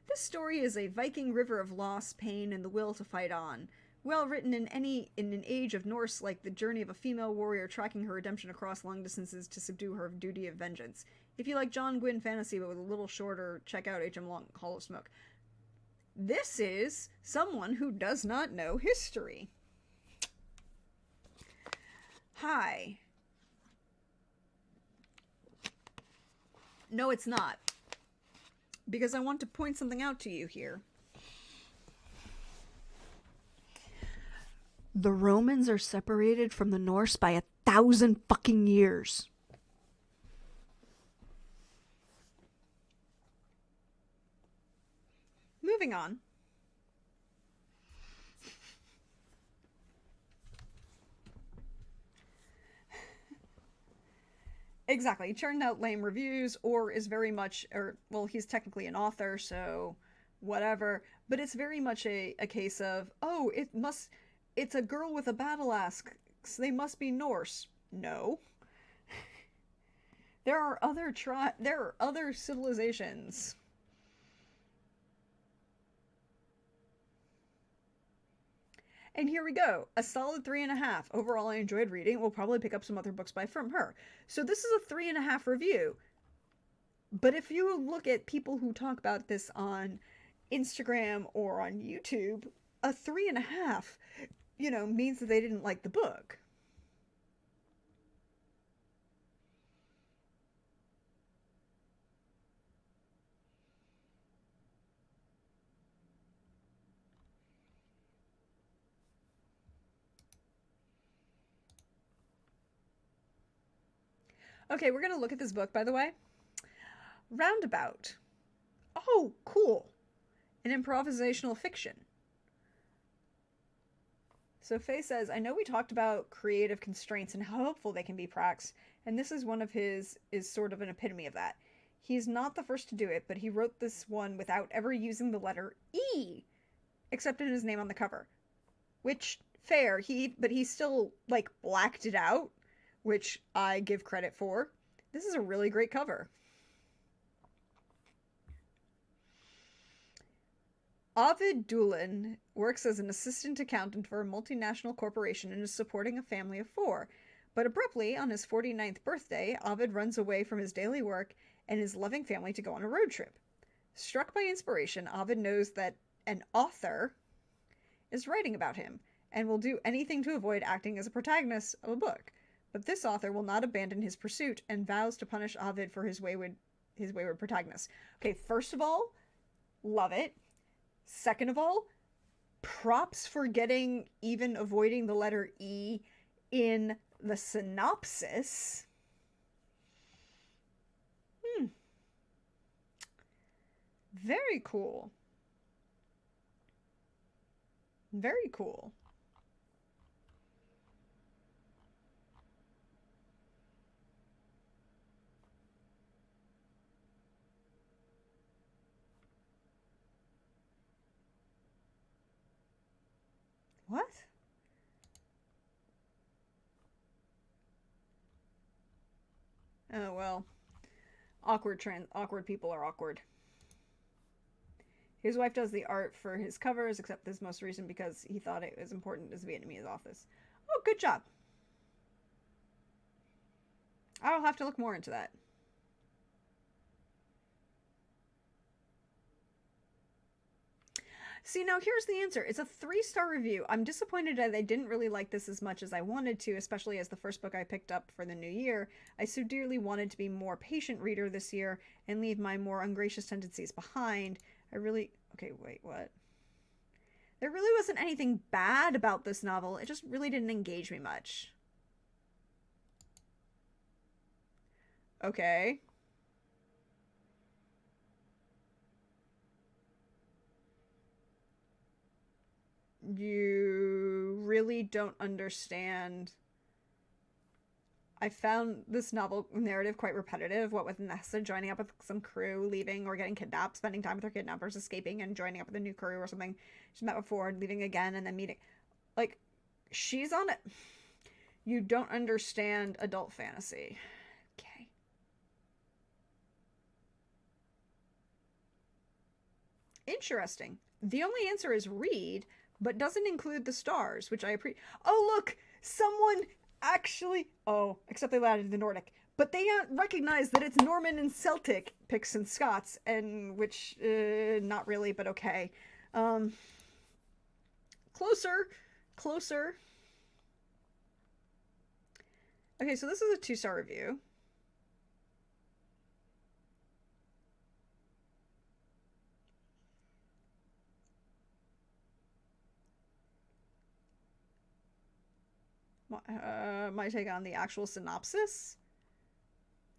This story is a Viking river of loss, pain, and the will to fight on. Well written in an age of Norse, like the journey of a female warrior tracking her redemption across long distances to subdue her duty of vengeance. If you like John Gwynne fantasy but with a little shorter, check out H.M. Long, Hall of Smoke. This is someone who does not know history. Hi. No, it's not. Because I want to point something out to you here. The Romans are separated from the Norse by 1,000 fucking years. Moving on. Exactly. He churned out lame reviews, or is very much, or, well, he's technically an author, so whatever. But it's very much a case of, oh, it's a girl with a battle axe, so they must be Norse. No. There are other civilizations. And here we go. A solid 3.5. Overall, I enjoyed reading. We'll probably pick up some other books from her. So this is a 3.5 review. But if you look at people who talk about this on Instagram or on YouTube, a 3.5, means that they didn't like the book. Okay, we're going to look at this book, by the way. Roundabout. Oh, cool. An improvisational fiction. So Faye says, I know we talked about creative constraints and how helpful they can be, Prax, and this is one of his, is sort of an epitome of that. He's not the first to do it, but he wrote this one without ever using the letter E, except in his name on the cover. Which, fair, but he still, blacked it out, which I give credit for. This is a really great cover. Ovid Doolin works as an assistant accountant for a multinational corporation and is supporting a family of 4. But abruptly, on his 49th birthday, Ovid runs away from his daily work and his loving family to go on a road trip. Struck by inspiration, Ovid knows that an author is writing about him and will do anything to avoid acting as a protagonist of a book. But this author will not abandon his pursuit and vows to punish Ovid for his wayward protagonist. Okay, first of all, love it. Second of all, props for even avoiding the letter E in the synopsis. Very cool. Very cool. What? Oh, well. Awkward people are awkward. His wife does the art for his covers, except this most recent because he thought it was important as Vietnamese office. Oh, good job. I'll have to look more into that. See, now here's the answer. It's a 3-star review. I'm disappointed that I didn't really like this as much as I wanted to, especially as the first book I picked up for the new year. I so dearly wanted to be a more patient reader this year and leave my more ungracious tendencies behind. Okay, wait, what? There really wasn't anything bad about this novel. It just really didn't engage me much. Okay. You really don't understand. I found this novel narrative quite repetitive, what with Nessa joining up with some crew, leaving or getting kidnapped, spending time with her kidnappers, escaping and joining up with a new crew or something she's met before, and leaving again and then meeting. Like, she's on it. You don't understand adult fantasy. Okay. Interesting. The only answer is read, but doesn't include the stars, which I appreciate. Oh, look! Someone actually... Oh, except they added the Nordic. But they recognize that it's Norman and Celtic, Picts and Scots, and which, not really, but okay. Closer. Okay, so this is a 2-star review. My take on the actual synopsis.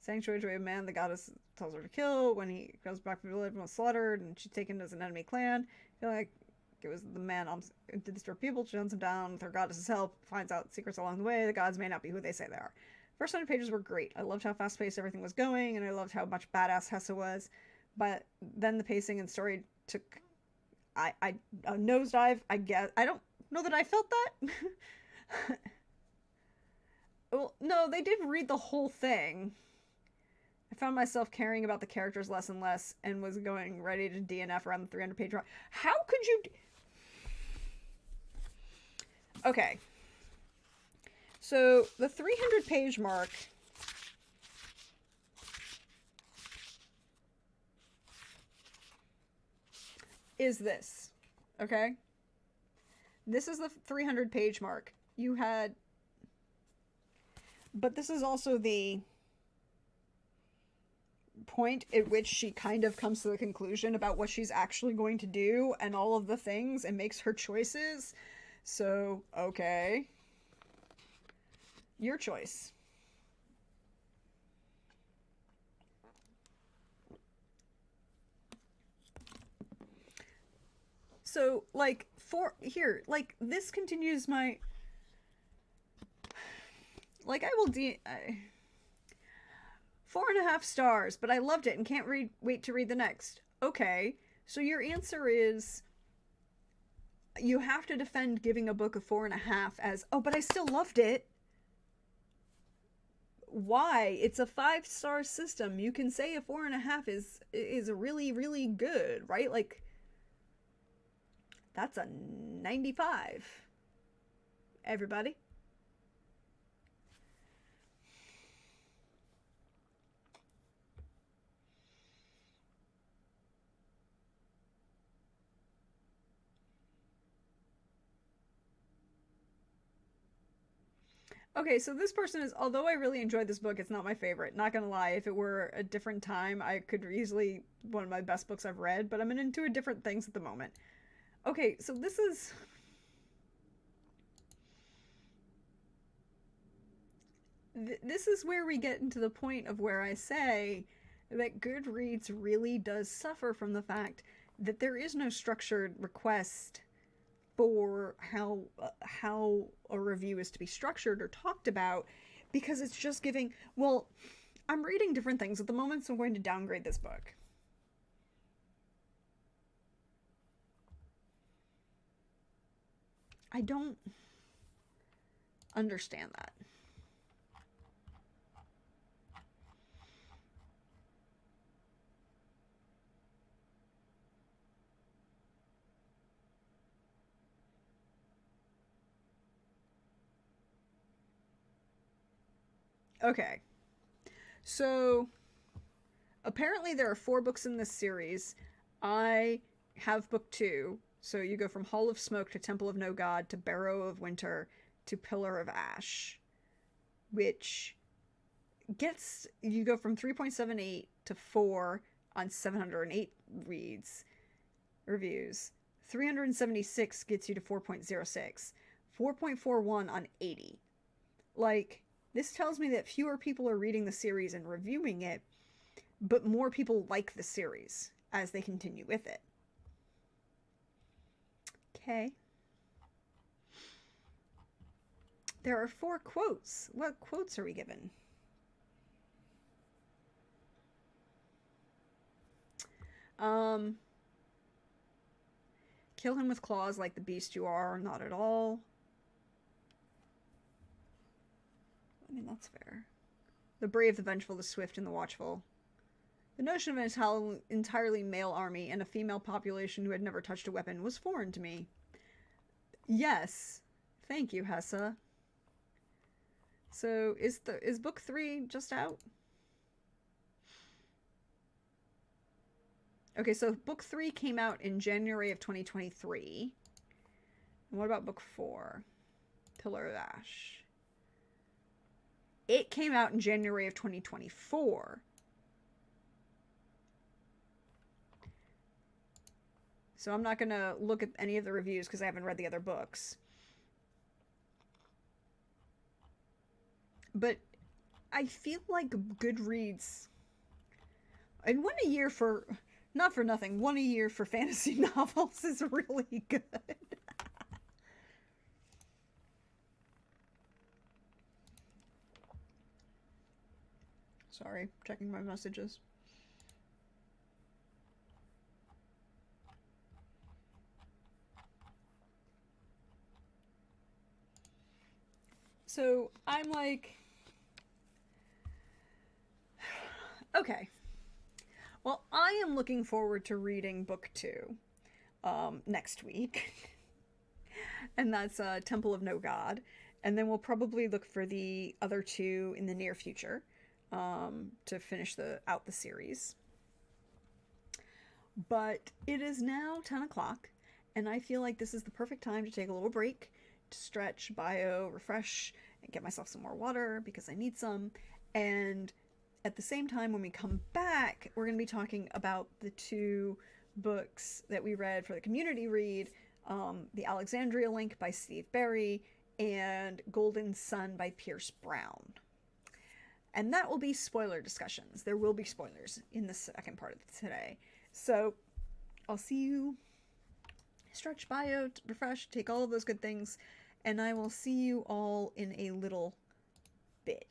Sanctuary to a man the goddess tells her to kill. When he goes back from the village, was slaughtered, and she's taken as an enemy clan. I feel like it was the man did this to her people. She hunts him down with her goddess's help, finds out secrets along the way. The gods may not be who they say they are. First 100 pages were great. I loved how fast-paced everything was going, and I loved how much badass Hessa was. But then the pacing and story took a nosedive, I guess. I don't know that I felt that. Well, no, they did read the whole thing. I found myself caring about the characters less and less and was going ready to DNF around the 300-page mark. How could you... Okay. So, the 300-page mark is this. Okay? This is the 300-page mark. You had... But this is also the point at which she kind of comes to the conclusion about what she's actually going to do and all of the things and makes her choices. So, okay. Your choice. So, like, this continues my... Like, I will 4.5 stars, but I loved it and can't wait to read the next. Okay, so your answer is you have to defend giving a book a 4.5 as, oh, but I still loved it. Why? It's a 5-star system. You can say a 4.5 is really, really good, right? Like, that's a 95. Everybody. Okay, so this person is, although I really enjoyed this book, it's not my favorite. Not gonna lie, if it were a different time, I could easily, one of my best books I've read, but I'm into different things at the moment. Okay, so this is... This is where we get into the point of where I say that Goodreads really does suffer from the fact that there is no structured request for how a review is to be structured or talked about, because it's just giving, well, I'm reading different things at the moment, so I'm going to downgrade this book. I don't understand that. Okay, so apparently there are 4 books in this series. I have book 2, so you go from Hall of Smoke to Temple of No God to Barrow of Winter to Pillar of Ash, which gets, you go from 3.78 to 4 on 708 reviews. 376 gets you to 4.06. 4.41 on 80. Like, this tells me that fewer people are reading the series and reviewing it, but more people like the series as they continue with it. Okay. There are 4 quotes. What quotes are we given? Kill him with claws like the beast you are, not at all. I mean, that's fair. The brave, the vengeful, the swift, and the watchful. The notion of an entirely male army and a female population who had never touched a weapon was foreign to me. Yes. Thank you, Hessa. So, is book 3 just out? Okay, so book 3 came out in January of 2023. And what about book 4? Pillar of Ash. It came out in January of 2024. So I'm not going to look at any of the reviews because I haven't read the other books. but I feel like Goodreads, and one a year for, not for nothing, one a year for fantasy novels is really good. Sorry, checking my messages. So I'm like, okay. Well, I am looking forward to reading book two next week, and that's Temple of No God. And then we'll probably look for the other two in the near future to finish the series. But it is now 10 o'clock, and I feel like this is the perfect time to take a little break, to stretch, bio, refresh, and get myself some more water because I need some. And at the same time, when we come back, we're going to be talking about the two books that we read for the community read, The Alexandria Link by Steve Berry and Golden Sun by Pierce Brown. And that will be spoiler discussions. There will be spoilers in the second part of today. So I'll see you. Stretch, bio, refresh, take all of those good things, and I will see you all in a little bit.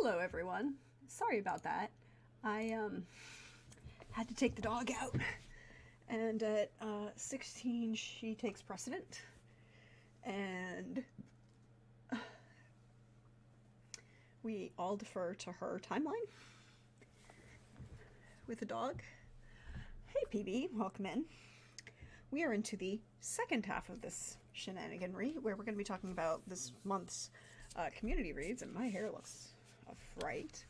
Hello, everyone. Sorry about that. I had to take the dog out, and at 16 she takes precedent, and we all defer to her timeline with the dog. Hey, PB, welcome in. We are into the second half of this shenaniganry, where we're going to be talking about this month's community reads, and my hair looks a fright.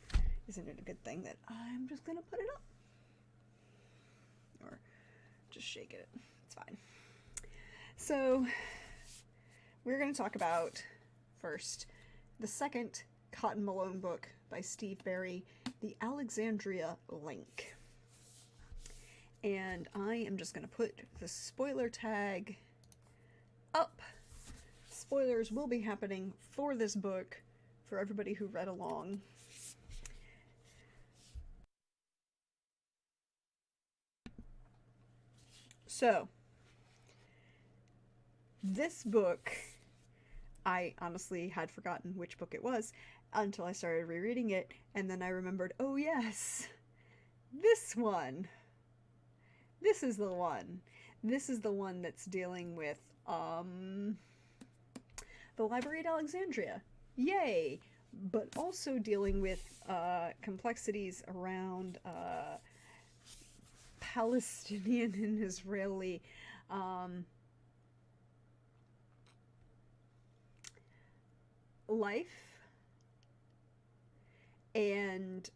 Isn't it a good thing that I'm just going to put it up? Or just shake it. It's fine. So, we're going to talk about, first, the second Cotton Malone book by Steve Berry, The Alexandria Link. And I am just going to put the spoiler tag up. Spoilers will be happening for this book for everybody who read along. So, this book, I honestly had forgotten which book it was until I started rereading it, and then I remembered, oh yes, this one. This is the one. This is the one that's dealing with, the Library at Alexandria. Yay! But also dealing with, complexities around, Palestinian and Israeli, life, and,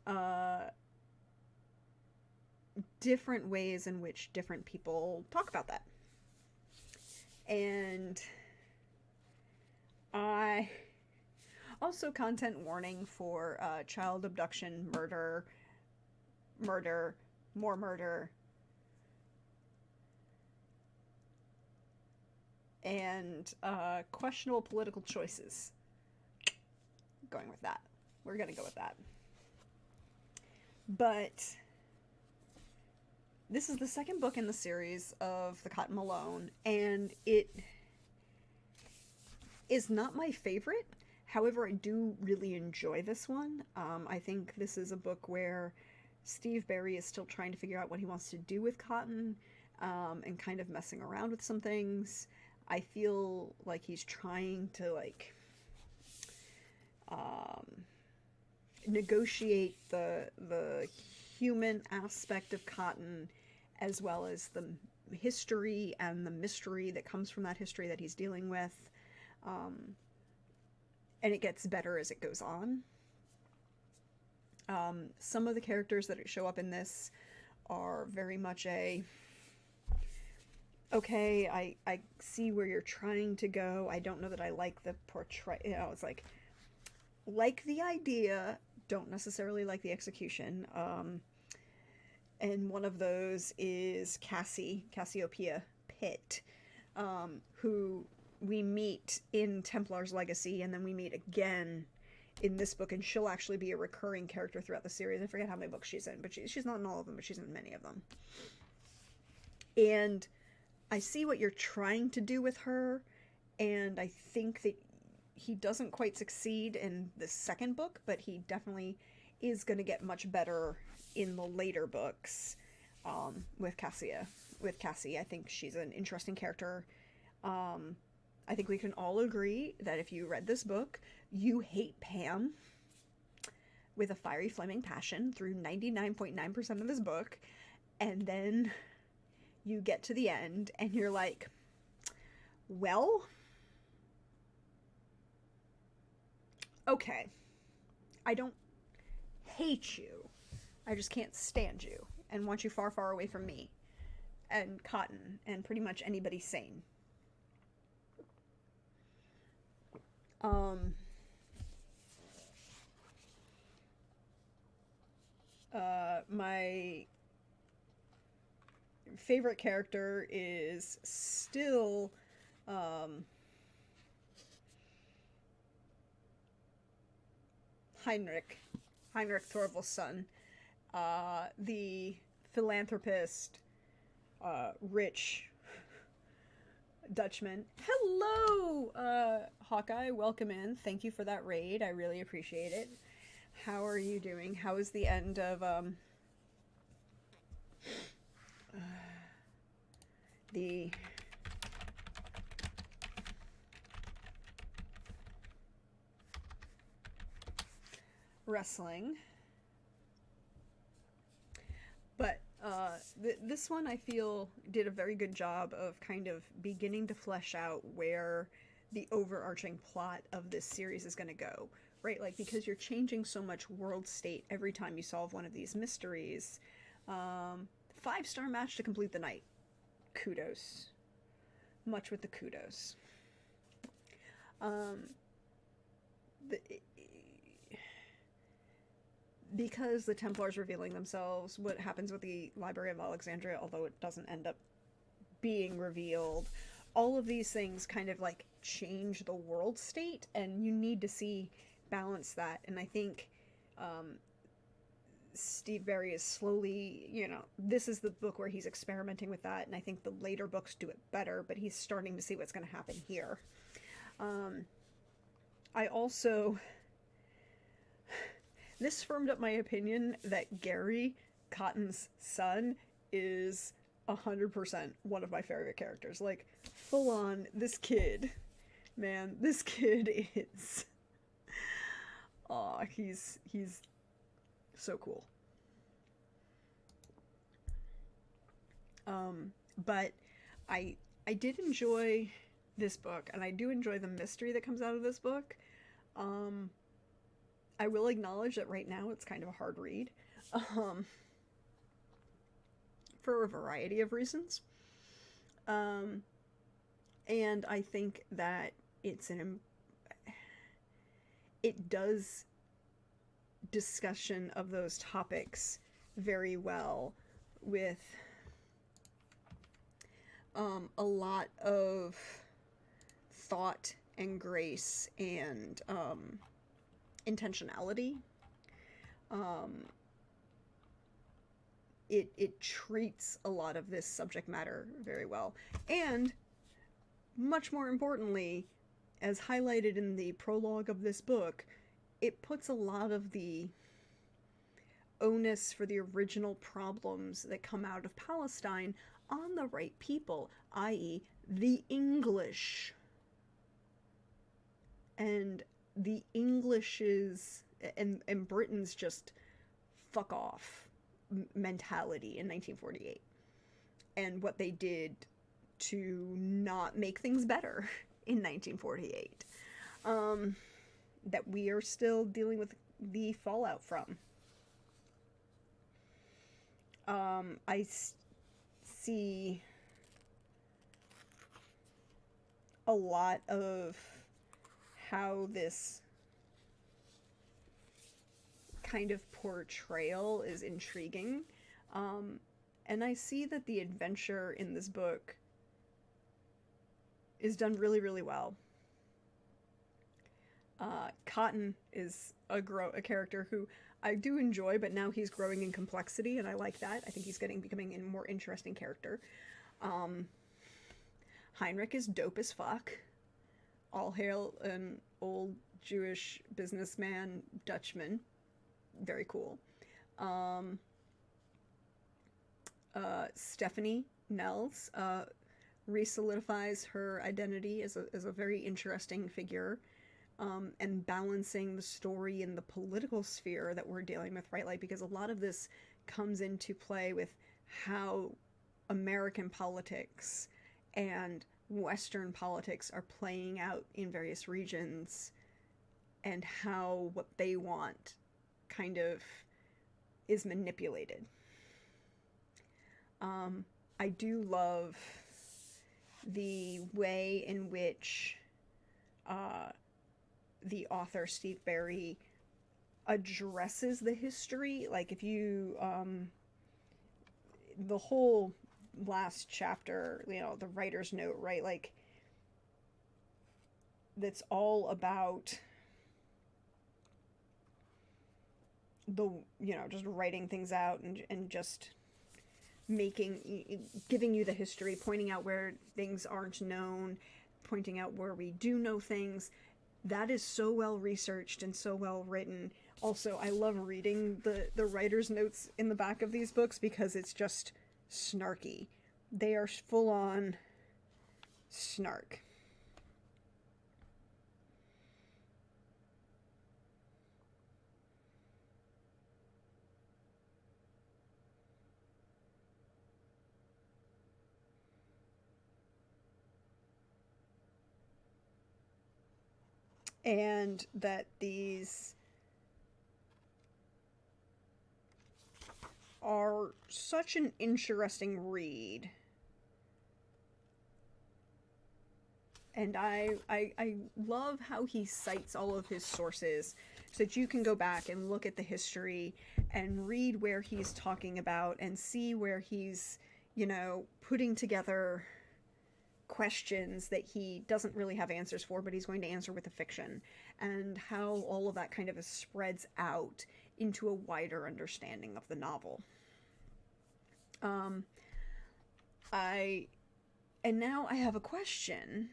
different ways in which different people talk about that. And I also, content warning for child abduction, murder, more murder, and questionable political choices. Going with that. We're gonna go with that. But this is the second book in the series of the Cotton Malone, and it is not my favorite. However, I do really enjoy this one. I think this is a book where Steve Berry is still trying to figure out what he wants to do with Cotton, and kind of messing around with some things. I feel like he's trying to, like, negotiate the human aspect of Cotton, as well as the history and the mystery that comes from that history that he's dealing with. And it gets better as it goes on. Some of the characters that show up in this are very much okay, I see where you're trying to go. I don't know that I like the portray, it's like the idea, don't necessarily like the execution. And one of those is Cassiopeia Pitt, who we meet in Templar's Legacy, and then we meet again in this book, and she'll actually be a recurring character throughout the series. I forget how many books she's in, but she's not in all of them, but she's in many of them. And I see what you're trying to do with her, and I think that he doesn't quite succeed in the second book, but he definitely is going to get much better in the later books, with Cassie. I think she's an interesting character. I think we can all agree that if you read this book, you hate Pam with a fiery flaming passion through 99.9% of this book, and then you get to the end and you're like, well, okay, I don't hate you, I just can't stand you and want you far, far away from me and Cotton and pretty much anybody sane. My favorite character is still, Heinrich Thorvald's son, the philanthropist, rich Dutchman. Hello, Hawkeye, welcome in. Thank you for that raid. I really appreciate it. How are you doing? How is the end of the wrestling? But this one I feel did a very good job of kind of beginning to flesh out where the overarching plot of this series is going to go, right? Like, because you're changing so much world state every time you solve one of these mysteries. 5-star match to complete the night. Kudos. Much with the kudos. The, because the Templars revealing themselves, what happens with the Library of Alexandria, although it doesn't end up being revealed, all of these things kind of like change the world state, and you need to see balance that. And I think Steve Berry is slowly, this is the book where he's experimenting with that, and I think the later books do it better, but he's starting to see what's going to happen here. I also... This firmed up my opinion that Gary, Cotton's son, is 100% one of my favorite characters. Like, full on, this kid, man, this kid is... Aw, he's so cool. But I did enjoy this book, and I do enjoy the mystery that comes out of this book. I will acknowledge that right now it's kind of a hard read, for a variety of reasons. And I think that it does discussion of those topics very well, with a lot of thought and grace and intentionality. It treats a lot of this subject matter very well, and much more importantly, as highlighted in the prologue of this book, it puts a lot of the onus for the original problems that come out of Palestine on the right people, i.e. the English. And the English's and Britain's just fuck off mentality in 1948, and what they did to not make things better in 1948, that we are still dealing with the fallout from. I see a lot of how this kind of portrayal is intriguing, and I see that the adventure in this book is done really, really well. Cotton is a character who I do enjoy, but now he's growing in complexity, and I like that. I think he's becoming a more interesting character. Heinrich is dope as fuck. All hail an old Jewish businessman, Dutchman. Very cool. Stephanie Nels re-solidifies her identity as a very interesting figure, and balancing the story in the political sphere that we're dealing with, right? Like, because a lot of this comes into play with how American politics and Western politics are playing out in various regions, and how what they want kind of is manipulated. I do love the way in which the author Steve Berry addresses the history. Like, if you the whole last chapter, the writer's note, right? Like, that's all about the, just writing things out and just giving you the history, pointing out where things aren't known, pointing out where we do know things. That is so well researched and so well written. Also, I love reading the writer's notes in the back of these books because it's just snarky. They are full on snark. And that these are such an interesting read. And I love how he cites all of his sources so that you can go back and look at the history and read where he's talking about and see where he's, you know, putting together questions that he doesn't really have answers for, but he's going to answer with a fiction, and how all of that kind of spreads out into a wider understanding of the novel. And now I have a question,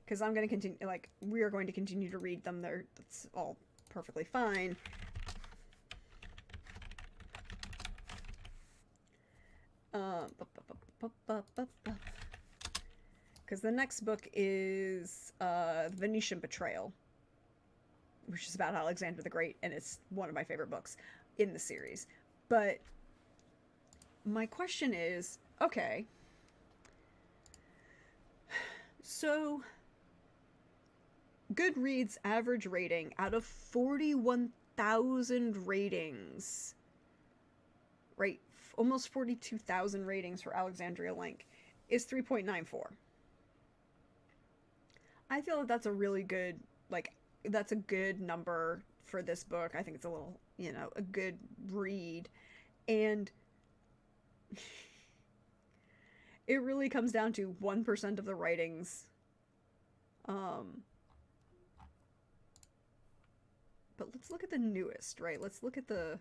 because I'm going to continue, like, we are going to continue to read them. That's all perfectly fine. Because the next book is Venetian Betrayal, which is about Alexander the Great, and it's one of my favorite books in the series. But my question is, okay, so Goodreads average rating out of 41,000 ratings, right? Almost 42,000 ratings for Alexandria Link is 3.94. I feel that that's a really good, like, that's a good number for this book. I think it's a little, you know, a good read. And it really comes down to 1% of the writings. But let's look at the newest, right? Let's look at the...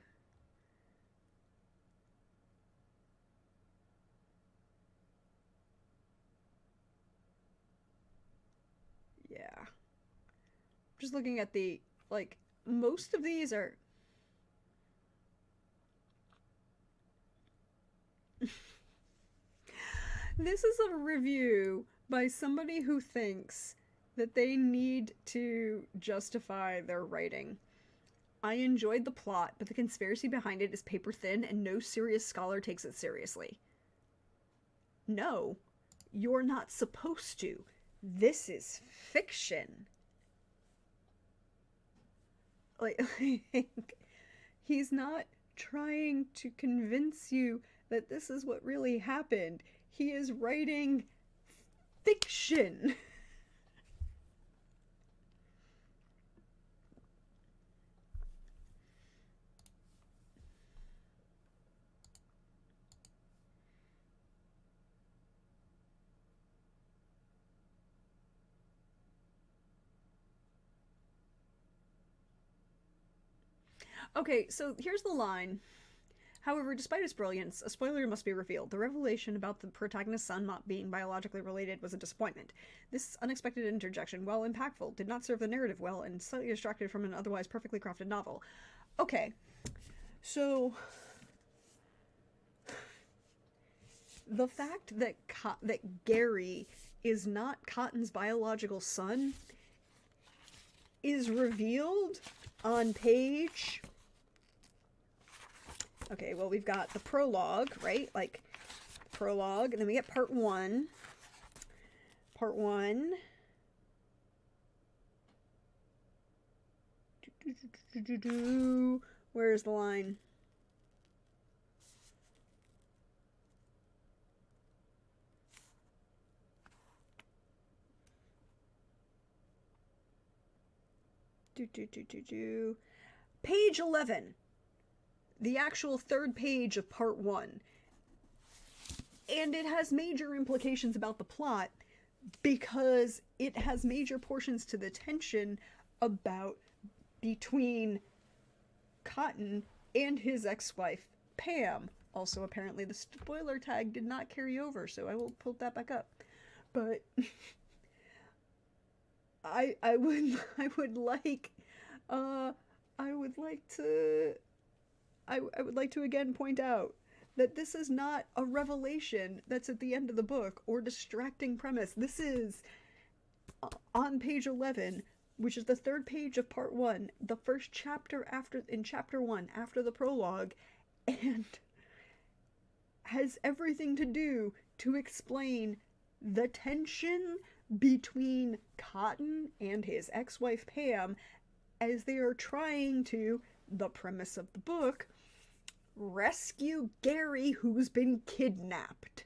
Yeah. Just looking at the, like, most of these are... This is a review by somebody who thinks that they need to justify their writing. I enjoyed the plot, but the conspiracy behind it is paper thin and no serious scholar takes it seriously. No, you're not supposed to. This is fiction. Like, he's not trying to convince you that this is what really happened. He is writing fiction. Okay, so here's the line. However, despite its brilliance, a spoiler must be revealed. The revelation about the protagonist's son not being biologically related was a disappointment. This unexpected interjection, while impactful, did not serve the narrative well and slightly distracted from an otherwise perfectly crafted novel. Okay, so the fact that Gary is not Cotton's biological son is revealed on page... Okay, well, we've got the prologue, right? Like, prologue, and then we get part one. Part one. Where's the line? Page 11. The actual third page of part one. And it has major implications about the plot because it has major portions to the tension about between Cotton and his ex-wife, Pam. Also, apparently the spoiler tag did not carry over, so I will pull that back up. But I would like I would like to I would like to again point out that this is not a revelation that's at the end of the book or distracting premise. This is on page 11, which is the third page of part 1, the first chapter after in chapter 1 after the prologue, and has everything to do to explain the tension between Cotton and his ex-wife Pam as they are trying to, the premise of the book, rescue Gary, who's been kidnapped.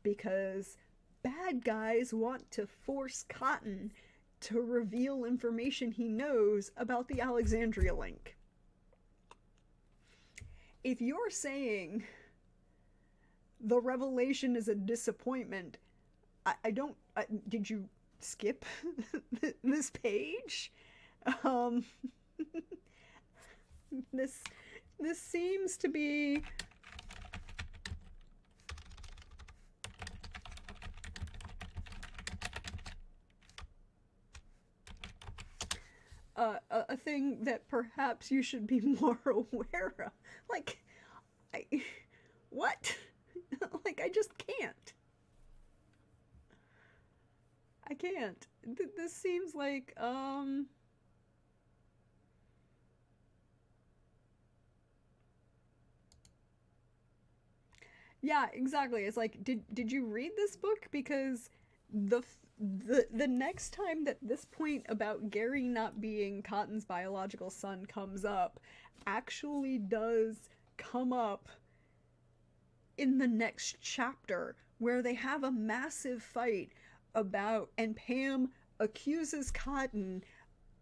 Because bad guys want to force Cotton to reveal information he knows about the Alexandria link. If you're saying the revelation is a disappointment, I don't... did you skip this page? This seems to be... a thing that perhaps you should be more aware of. Like, what? Like, I just can't. I can't. This seems like, yeah, exactly. It's like, did you read this book? Because the next time that this point about Gary not being Cotton's biological son comes up actually does come up in the next chapter, where they have a massive fight about, and Pam accuses Cotton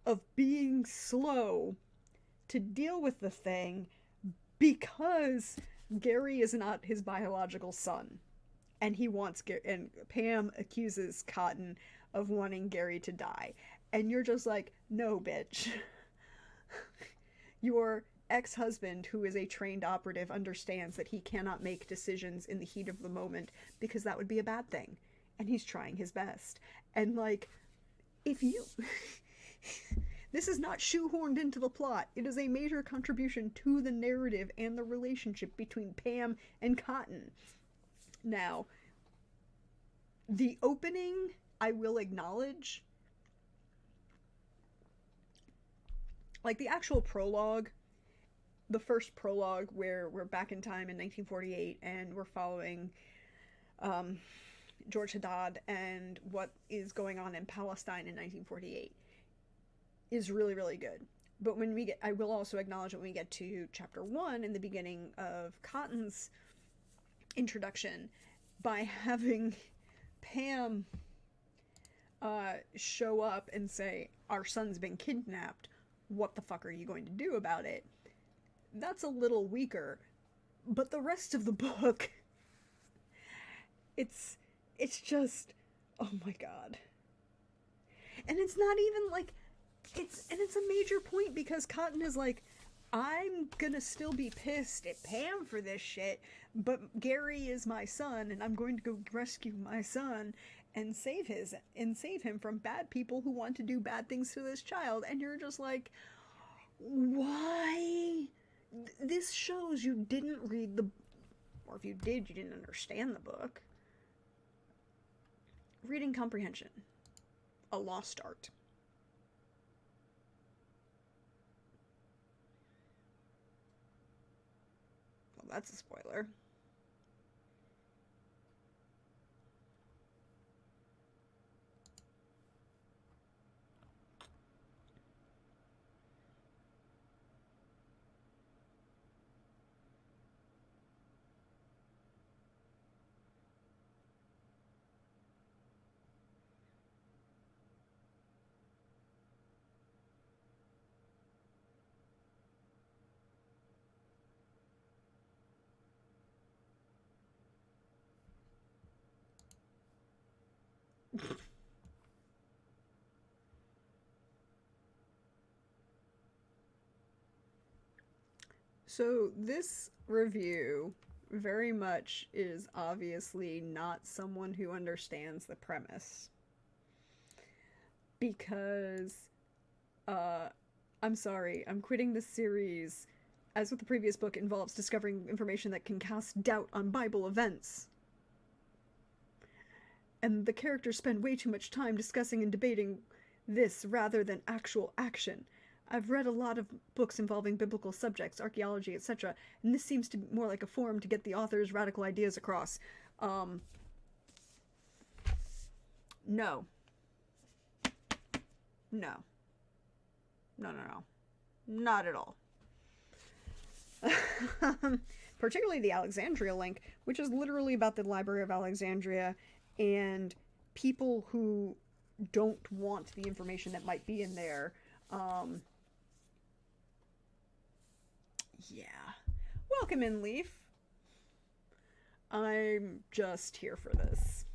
of being slow to deal with the thing because Gary is not his biological son. And he wants and Pam accuses Cotton of wanting Gary to die. And you're just like, no, bitch. Your ex-husband, who is a trained operative, understands that he cannot make decisions in the heat of the moment because that would be a bad thing. And he's trying his best. And, like, if you... This is not shoehorned into the plot. It is a major contribution to the narrative and the relationship between Pam and Cotton. Now, the opening, I will acknowledge, like the actual prologue, the first prologue where we're back in time in 1948 and we're following George Haddad and what is going on in Palestine in 1948 is really, really good. But when we get, I will also acknowledge that when we get to chapter 1 in the beginning of Cotton's introduction, by having Pam show up and say, our son's been kidnapped, what the fuck are you going to do about it? That's a little weaker. But the rest of the book, it's just, oh my god. And it's not even like, it's a major point because Cotton is like, I'm gonna still be pissed at Pam for this shit, but Gary is my son, and I'm going to go rescue my son and save him from bad people who want to do bad things to this child. And you're just like, why? This shows you didn't read the, or if you did, you didn't understand the book. Reading comprehension, a lost art. That's a spoiler. So this review very much is obviously not someone who understands the premise. Because I'm sorry, I'm quitting this series. As with the previous book, involves discovering information that can cast doubt on Bible events. And the characters spend way too much time discussing and debating this rather than actual action. I've read a lot of books involving biblical subjects, archaeology, etc., and this seems to be more like a forum to get the author's radical ideas across. No. No. No, no, no. Not at all. Particularly the Alexandria link, which is literally about the Library of Alexandria and people who don't want the information that might be in there. Yeah. Welcome in, Leaf. I'm just here for this.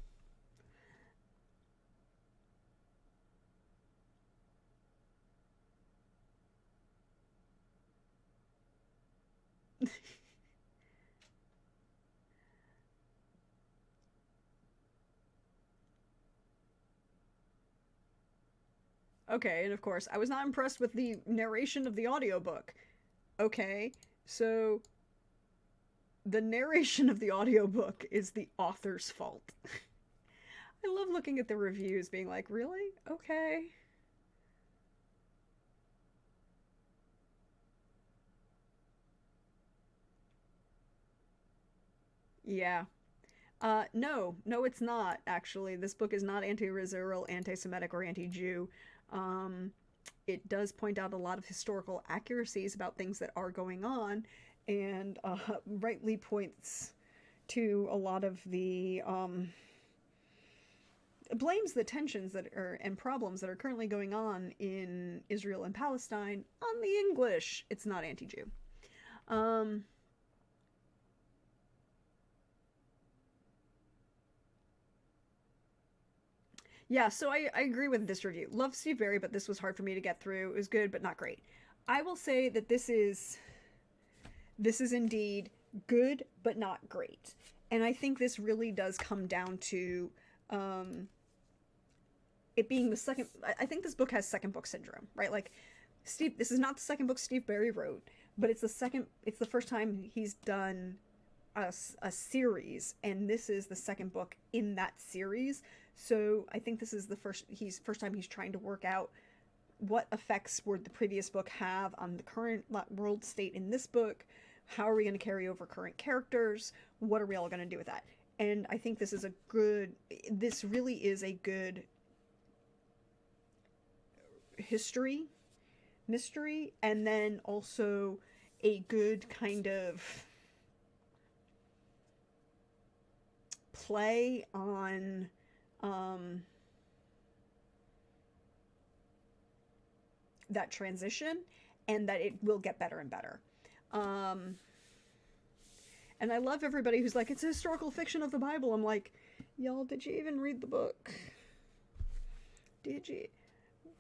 Okay, and of course, I was not impressed with the narration of the audiobook. Okay, so the narration of the audiobook is the author's fault. I love looking at the reviews being like, really? Okay. Yeah. No, it's not, actually. This book is not anti-Israel, anti-Semitic, or anti-Jew. Um, it does point out a lot of historical accuracies about things that are going on, and rightly points to a lot of the blames the tensions that are and problems that are currently going on in Israel and Palestine on the English. It's not anti-Jew. Um, yeah, so I agree with this review. Love Steve Berry, but this was hard for me to get through. It was good, but not great. I will say that this is indeed good, but not great. And I think this really does come down to it being the second. I think this book has second book syndrome, right? Like, this is not the second book Steve Berry wrote, but it's the second. It's the first time he's done a series, and this is the second book in that series. So I think this is the first time he's trying to work out what effects would the previous book have on the current world state in this book. How are we going to carry over current characters? What are we all going to do with that? And I think this really is a good history mystery, and then also a good kind of play on that transition, and that it will get better and better. And I love everybody who's like, it's a historical fiction of the Bible. I'm like, y'all, did you even read the book? Did you?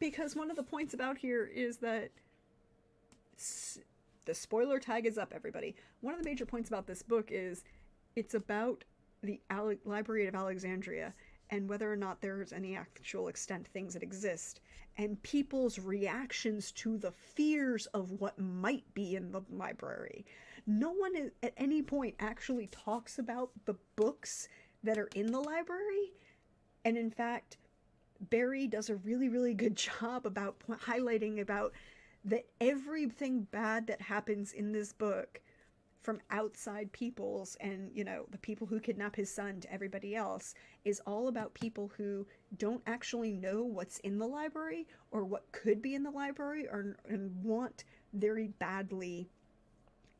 Because one of the points about here is that the spoiler tag is up, everybody. One of the major points about this book is it's about the Library of Alexandria and whether or not there's any actual extant things that exist, and people's reactions to the fears of what might be in the library. No one at any point actually talks about the books that are in the library, and in fact, Barry does a really, really good job about highlighting about that everything bad that happens in this book, from outside peoples and, the people who kidnap his son to everybody else, is all about people who don't actually know what's in the library or what could be in the library, and want very badly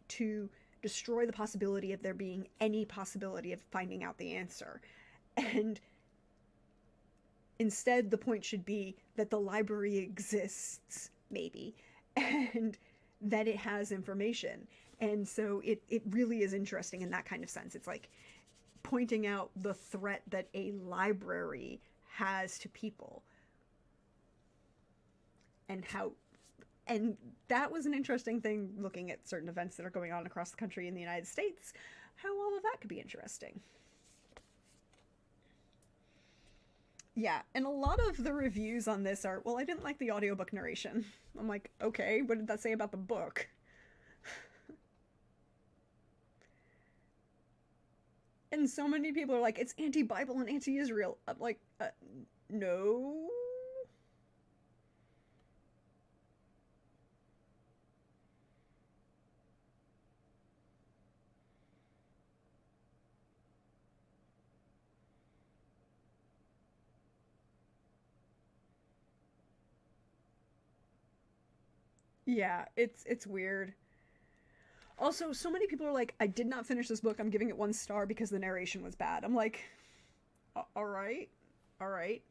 to destroy the possibility of there being any possibility of finding out the answer. And instead, the point should be that the library exists, maybe, and that it has information. And so it really is interesting in that kind of sense. It's like pointing out the threat that a library has to people. And that was an interesting thing, looking at certain events that are going on across the country in the United States, how all of that could be interesting. Yeah, and a lot of the reviews on this are, well, I didn't like the audiobook narration. I'm like, okay, what did that say about the book? And so many people are like, it's anti-Bible and anti-Israel. I'm like, no. Yeah, it's weird. Also, so many people are like, I did not finish this book. I'm giving it 1 star because the narration was bad. I'm like, all right, all right.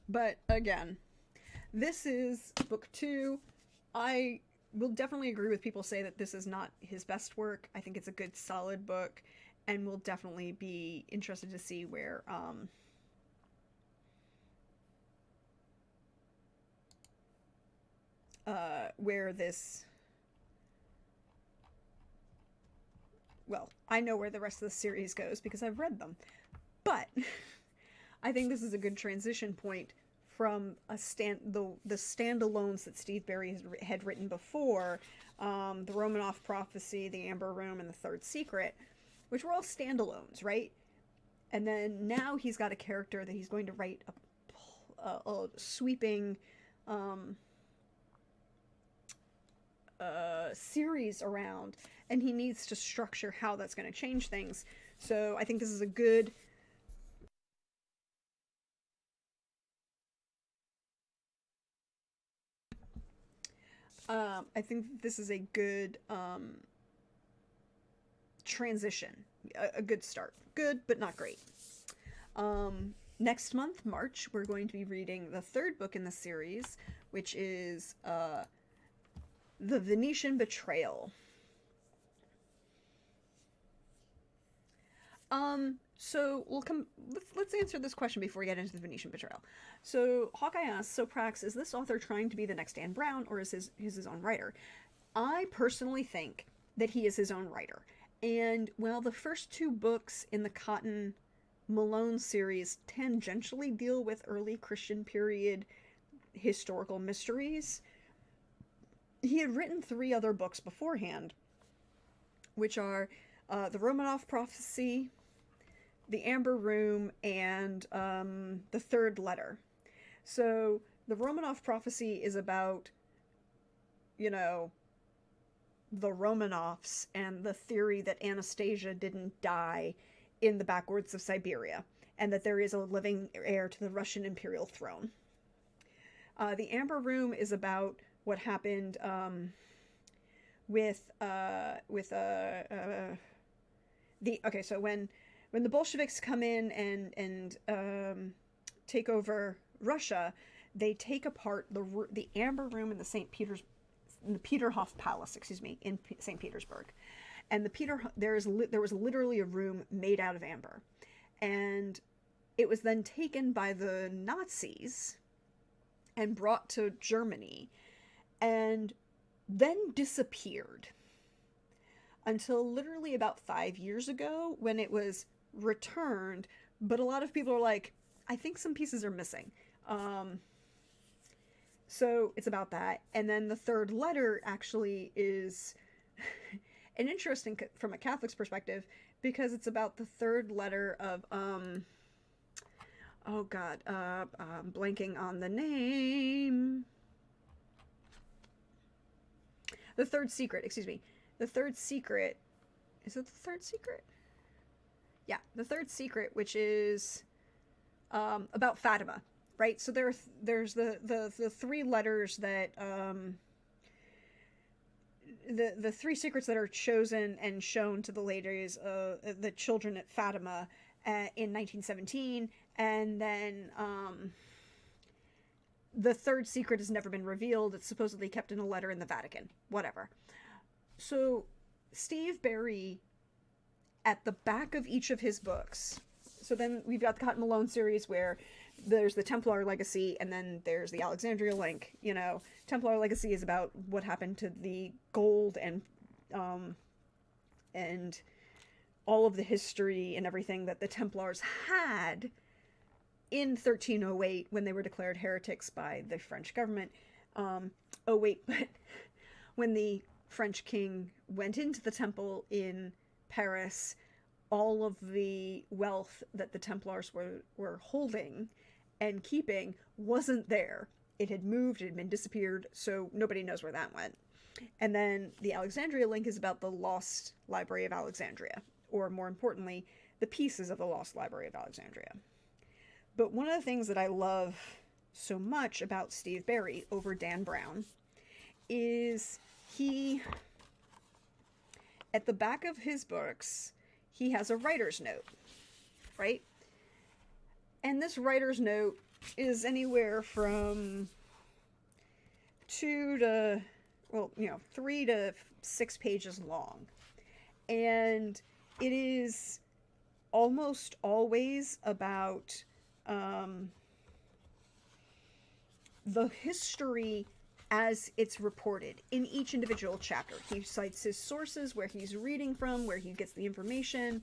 But again, this is book 2. I will definitely agree with people say that this is not his best work. I think it's a good, solid book, and we'll definitely be interested to see where this. Well, I know where the rest of the series goes because I've read them, but I think this is a good transition point from the standalones that Steve Berry had written before, the Romanoff Prophecy, the Amber Room, and the Third Secret, which were all standalones, right? And then now he's got a character that he's going to write a sweeping um, series around, and he needs to structure how that's going to change things. So I think this is a good. I think this is a good transition, a good start. Good, but not great. Next month, March, we're going to be reading the 3rd book in the series, which is The Venetian Betrayal. So we'll come. Let's answer this question before we get into the Venetian Betrayal. So Hawkeye asks, so Prax, is this author trying to be the next Dan Brown, or is his own writer? I personally think that he is his own writer. And while the first 2 books in the Cotton Malone series tangentially deal with early Christian period historical mysteries, he had written 3 other books beforehand, which are the Romanoff Prophecy, the Amber Room, and the Third Letter. So the Romanoff Prophecy is about, you know, the Romanovs and the theory that Anastasia didn't die in the backwoods of Siberia, and that there is a living heir to the Russian imperial throne. The Amber Room is about what happened with the okay. So when the Bolsheviks come in and take over Russia, they take apart the Amber Room in the Peterhof Palace, in St. Petersburg, and there was literally a room made out of amber, and it was then taken by the Nazis and brought to Germany, and then disappeared until literally about 5 years ago when it was returned. But a lot of people are like, I think some pieces are missing. So it's about that. And then the Third Letter actually is an interesting from a Catholic's perspective, because it's about the third letter of oh god, I'm blanking on the name. The Third Secret, excuse me. The Third Secret. Is it the Third Secret? Yeah, the Third Secret, which is about Fatima, right? So there's the 3 letters that the 3 secrets that are chosen and shown to the ladies, the children at Fatima in 1917, and then the 3rd secret has never been revealed. It's supposedly kept in a letter in the Vatican. Whatever. So Steve Berry, at the back of each of his books, so then we've got the Cotton Malone series where there's the Templar Legacy, and then there's the Alexandria Link. You know, Templar Legacy is about what happened to the gold and and all of the history and everything that the Templars had in 1308 when they were declared heretics by the French government. Oh wait, but when the French king went into the temple in Paris, all of the wealth that the Templars were holding and keeping wasn't there. It had moved, it had been disappeared, so nobody knows where that went. And then the Alexandria link is about the lost Library of Alexandria, or more importantly, the pieces of the lost Library of Alexandria. But one of the things that I love so much about Steve Berry over Dan Brown is at the back of his books, he has a writer's note, right? And this writer's note is anywhere from 3 to 6 pages long. And it is almost always about the history as it's reported in each individual chapter. He cites his sources, where he's reading from, where he gets the information,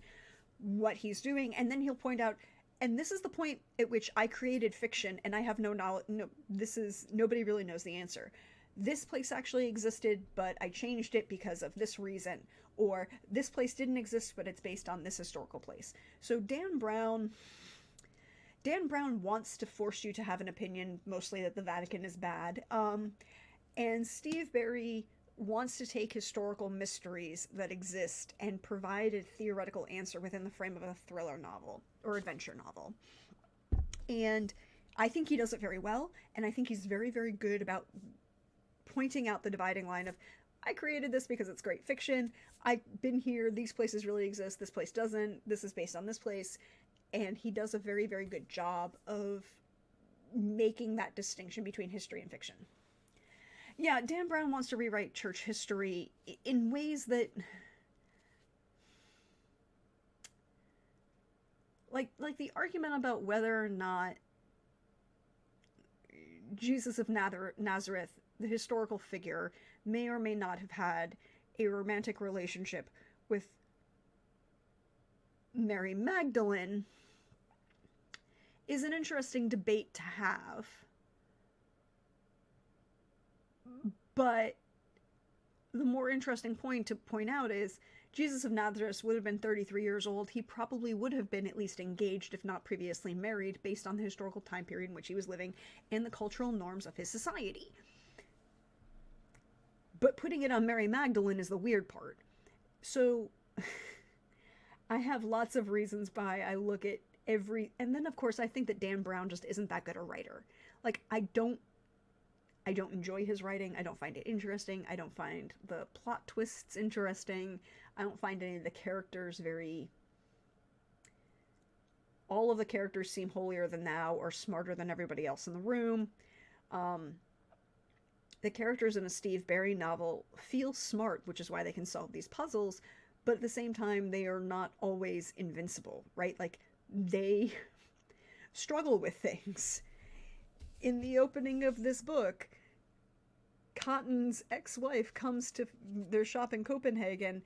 what he's doing, and then he'll point out, and this is the point at which I created fiction and I have no knowledge, nobody really knows the answer. This place actually existed, but I changed it because of this reason. Or this place didn't exist, but it's based on this historical place. So Dan Brown wants to force you to have an opinion, mostly that the Vatican is bad. And Steve Berry wants to take historical mysteries that exist and provide a theoretical answer within the frame of a thriller novel or adventure novel. And I think he does it very well, and I think he's very, very good about pointing out the dividing line of, I created this because it's great fiction, I've been here, these places really exist, this place doesn't, this is based on this place, and he does a very, very good job of making that distinction between history and fiction. Yeah, Dan Brown wants to rewrite church history in ways that, like the argument about whether or not Jesus of Nazareth, the historical figure, may or may not have had a romantic relationship with Mary Magdalene, is an interesting debate to have. But the more interesting point to point out is Jesus of Nazareth would have been 33 years old. He probably would have been at least engaged, if not previously married, based on the historical time period in which he was living and the cultural norms of his society. But putting it on Mary Magdalene is the weird part. So I have lots of reasons why I look at every... And then, of course, I think that Dan Brown just isn't that good a writer. Like, I don't enjoy his writing. I don't find it interesting. I don't find the plot twists interesting. I don't find any of the characters very... All of the characters seem holier than thou or smarter than everybody else in the room. The characters in a Steve Berry novel feel smart, which is why they can solve these puzzles, but at the same time, they are not always invincible, right? Like, they struggle with things. In the opening of this book, Cotton's ex-wife comes to their shop in Copenhagen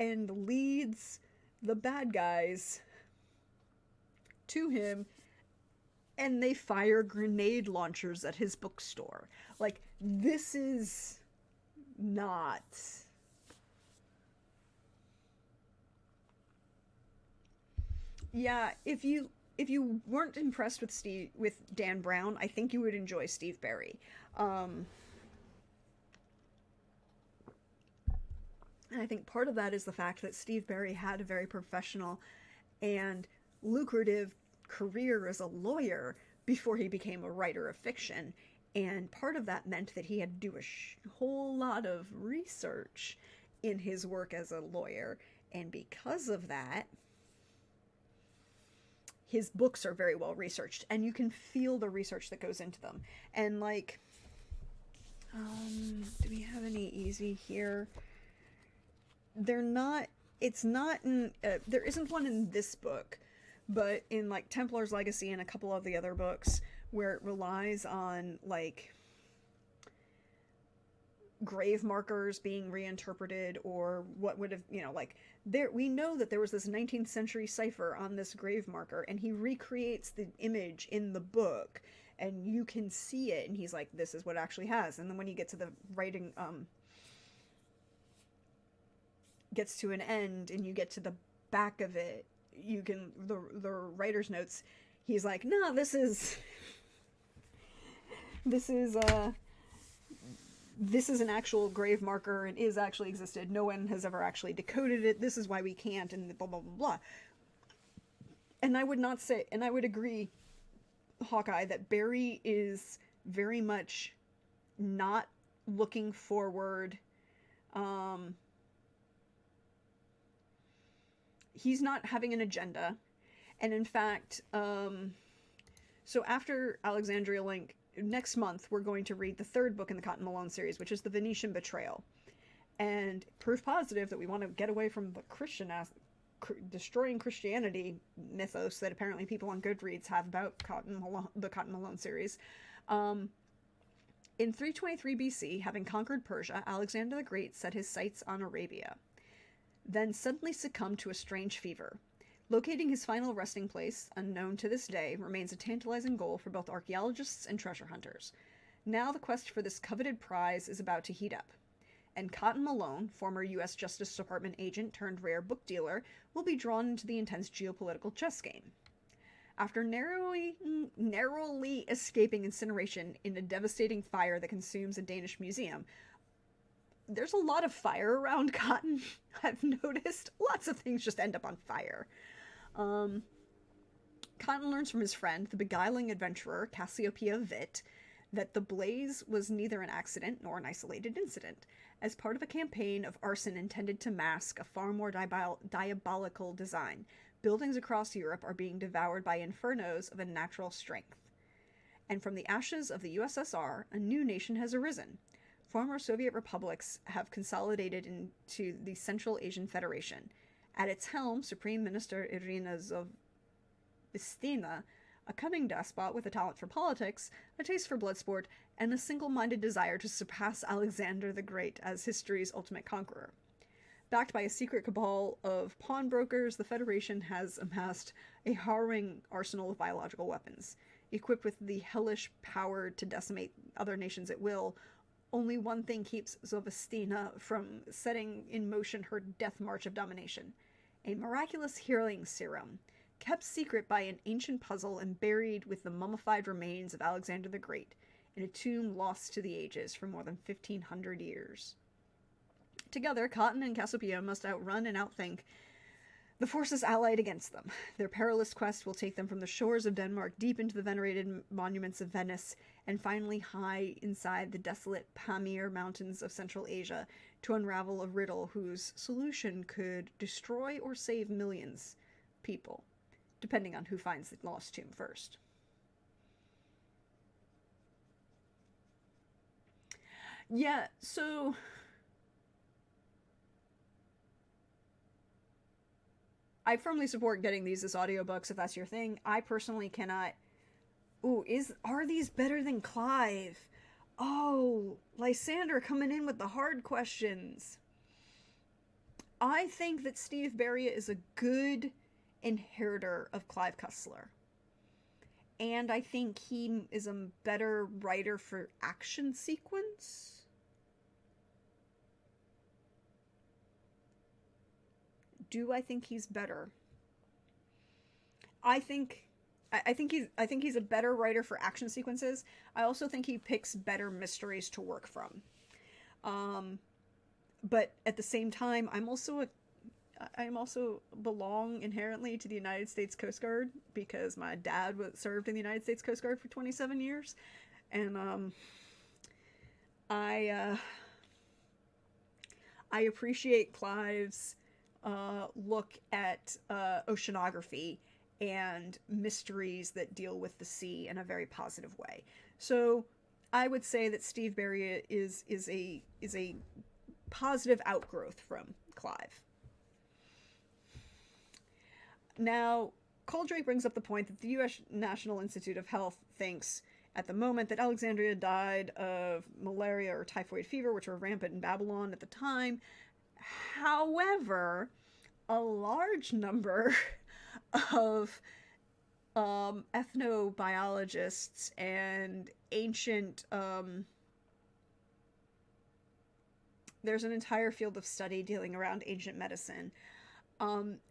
and leads the bad guys to him, and they fire grenade launchers at his bookstore. Like, this is not... Yeah, if you weren't impressed with Dan Brown, I think you would enjoy Steve Berry. And I think part of that is the fact that Steve Berry had a very professional and lucrative career as a lawyer before he became a writer of fiction. And part of that meant that he had to do a whole lot of research in his work as a lawyer. And because of that, his books are very well researched, and you can feel the research that goes into them. And like, do we have any easy here? They're not, it's not in, there isn't one in this book, but in like Templar's Legacy and a couple of the other books where it relies on like grave markers being reinterpreted, or what would have, like, there, we know that there was this 19th century cipher on this grave marker, and he recreates the image in the book, and you can see it, and he's like, this is what it actually has. And then when you get to the writing, gets to an end, and you get to the back of it, you can, the writer's notes, he's like, no, this is an actual grave marker and is actually existed. No one has ever actually decoded it. This is why we can't, and blah, blah, blah, blah. And I would not say, and I would agree, Hawkeye, that Barry is very much not looking forward. He's not having an agenda. And in fact, so after Alexandria Link, next month we're going to read the third book in the Cotton Malone series, which is The Venetian Betrayal. And proof positive that we want to get away from the destroying Christianity mythos that apparently people on Goodreads have about the Cotton Malone series. In 323 BC, having conquered Persia, Alexander the Great set his sights on Arabia, then suddenly succumbed to a strange fever. Locating his final resting place, unknown to this day, remains a tantalizing goal for both archaeologists and treasure hunters. Now the quest for this coveted prize is about to heat up, and Cotton Malone, former U.S. Justice Department agent turned rare book dealer, will be drawn into the intense geopolitical chess game. After narrowly escaping incineration in a devastating fire that consumes a Danish museum, there's a lot of fire around Cotton, I've noticed. Lots of things just end up on fire. Cotton learns from his friend, the beguiling adventurer Cassiopeia Vitt, that the blaze was neither an accident nor an isolated incident, as part of a campaign of arson intended to mask a far more diabolical design. Buildings across Europe are being devoured by infernos of unnatural strength. And from the ashes of the USSR, a new nation has arisen. Former Soviet republics have consolidated into the Central Asian Federation. At its helm, Supreme Minister Irina Zhovstina, a cunning despot with a talent for politics, a taste for bloodsport, and a single-minded desire to surpass Alexander the Great as history's ultimate conqueror. Backed by a secret cabal of pawnbrokers, the Federation has amassed a harrowing arsenal of biological weapons. Equipped with the hellish power to decimate other nations at will, only one thing keeps Zhovstina from setting in motion her death march of domination: a miraculous healing serum, kept secret by an ancient puzzle and buried with the mummified remains of Alexander the Great, in a tomb lost to the ages for more than 1,500 years. Together, Cotton and Cassiopeia must outrun and outthink the forces allied against them. Their perilous quest will take them from the shores of Denmark deep into the venerated monuments of Venice, and finally high inside the desolate Pamir Mountains of Central Asia to unravel a riddle whose solution could destroy or save millions of people, depending on who finds the lost tomb first. Yeah, so I firmly support getting these as audiobooks if that's your thing. I personally cannot. Ooh, are these better than Clive? Oh, Lysander coming in with the hard questions. I think that Steve Berria is a good inheritor of Clive Cussler. And I think he is a better writer for action sequence. Do I think he's better? I think he's a better writer for action sequences. I also think he picks better mysteries to work from. But at the same time, I'm also belong inherently to the United States Coast Guard because my dad served in the United States Coast Guard for 27 years, and I appreciate Clive's look at oceanography and mysteries that deal with the sea in a very positive way. So I would say that Steve Berria is a positive outgrowth from Clive. Now, Coldrake brings up the point that the U.S. National Institute of Health thinks at the moment that Alexandria died of malaria or typhoid fever, which were rampant in Babylon at the time. However, a large number of ethnobiologists and ancient there's an entire field of study dealing around ancient medicine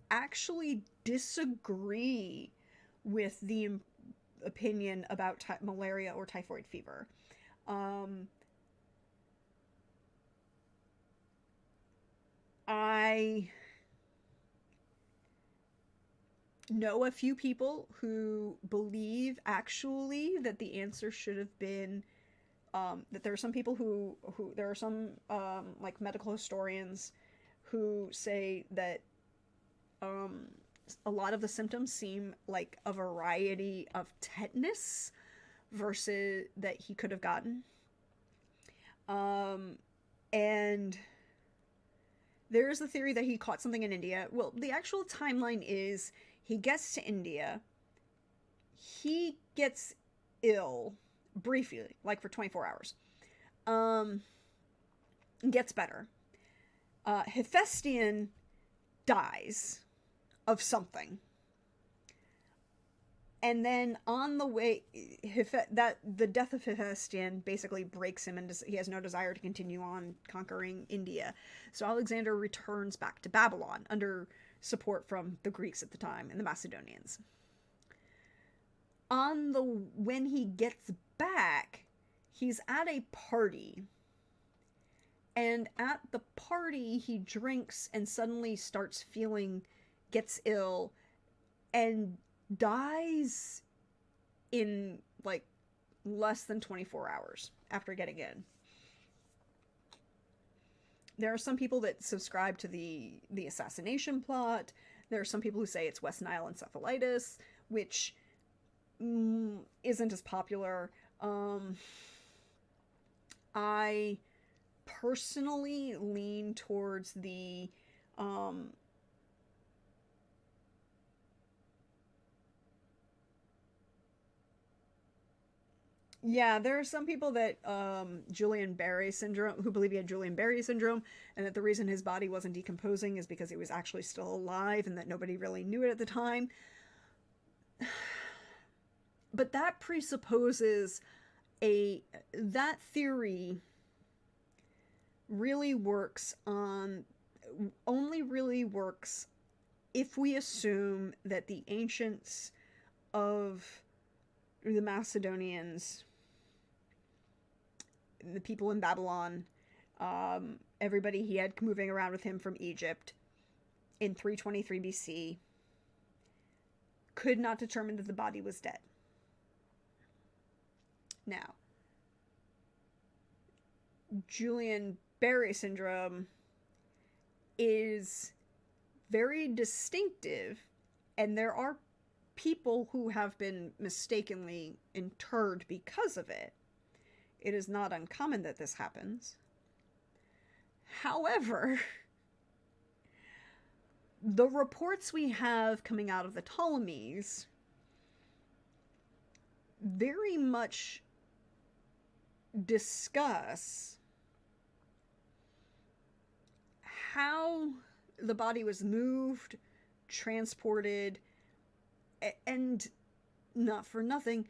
actually disagree with the opinion about malaria or typhoid fever. I know a few people who believe actually that the answer should have been that there are some people who there are some like medical historians who say that a lot of the symptoms seem like a variety of tetanus versus that he could have gotten. And there's the theory that he caught something in India. Well, the actual timeline is he gets to India, he gets ill briefly, like for 24 hours, gets better. Hephaestion dies of something. And then on the way, the death of Hephaestion basically breaks him, and he has no desire to continue on conquering India. So Alexander returns back to Babylon under support from the Greeks at the time and the Macedonians. When he gets back, he's at a party. And at the party, he drinks and suddenly gets ill, and dies in like less than 24 hours after getting in. There are some people that subscribe to the assassination plot. There are some people who say it's West Nile encephalitis, which isn't as popular. I personally lean towards the yeah, there are some people that Julian-Barré syndrome, who believe he had Julian-Barré syndrome, and that the reason his body wasn't decomposing is because he was actually still alive and that nobody really knew it at the time. But that presupposes that theory really only really works if we assume that the ancients of the Macedonians, the people in Babylon, everybody he had moving around with him from Egypt in 323 BC, could not determine that the body was dead. Now, Julian-Barré syndrome is very distinctive, and there are people who have been mistakenly interred because of it. It is not uncommon that this happens. However, the reports we have coming out of the Ptolemies very much discuss how the body was moved, transported, and not for nothing,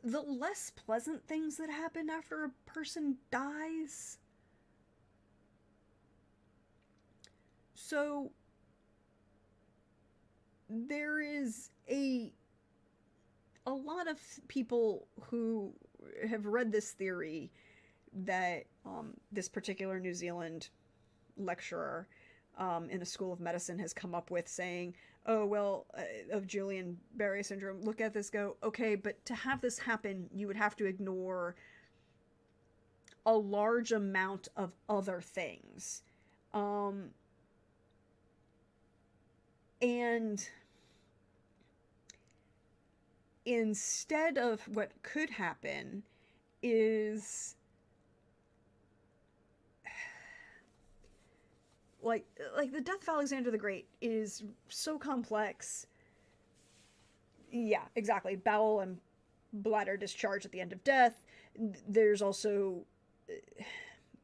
the less pleasant things that happen after a person dies. So there is a lot of people who have read this theory that this particular New Zealand lecturer in the School of Medicine has come up with, saying, oh, well, of Julian-Barré syndrome, look at this, go, okay, but to have this happen, you would have to ignore a large amount of other things. And instead of what could happen is like the death of Alexander the Great is so complex. Yeah, exactly. Bowel and bladder discharge at the end of death. There's also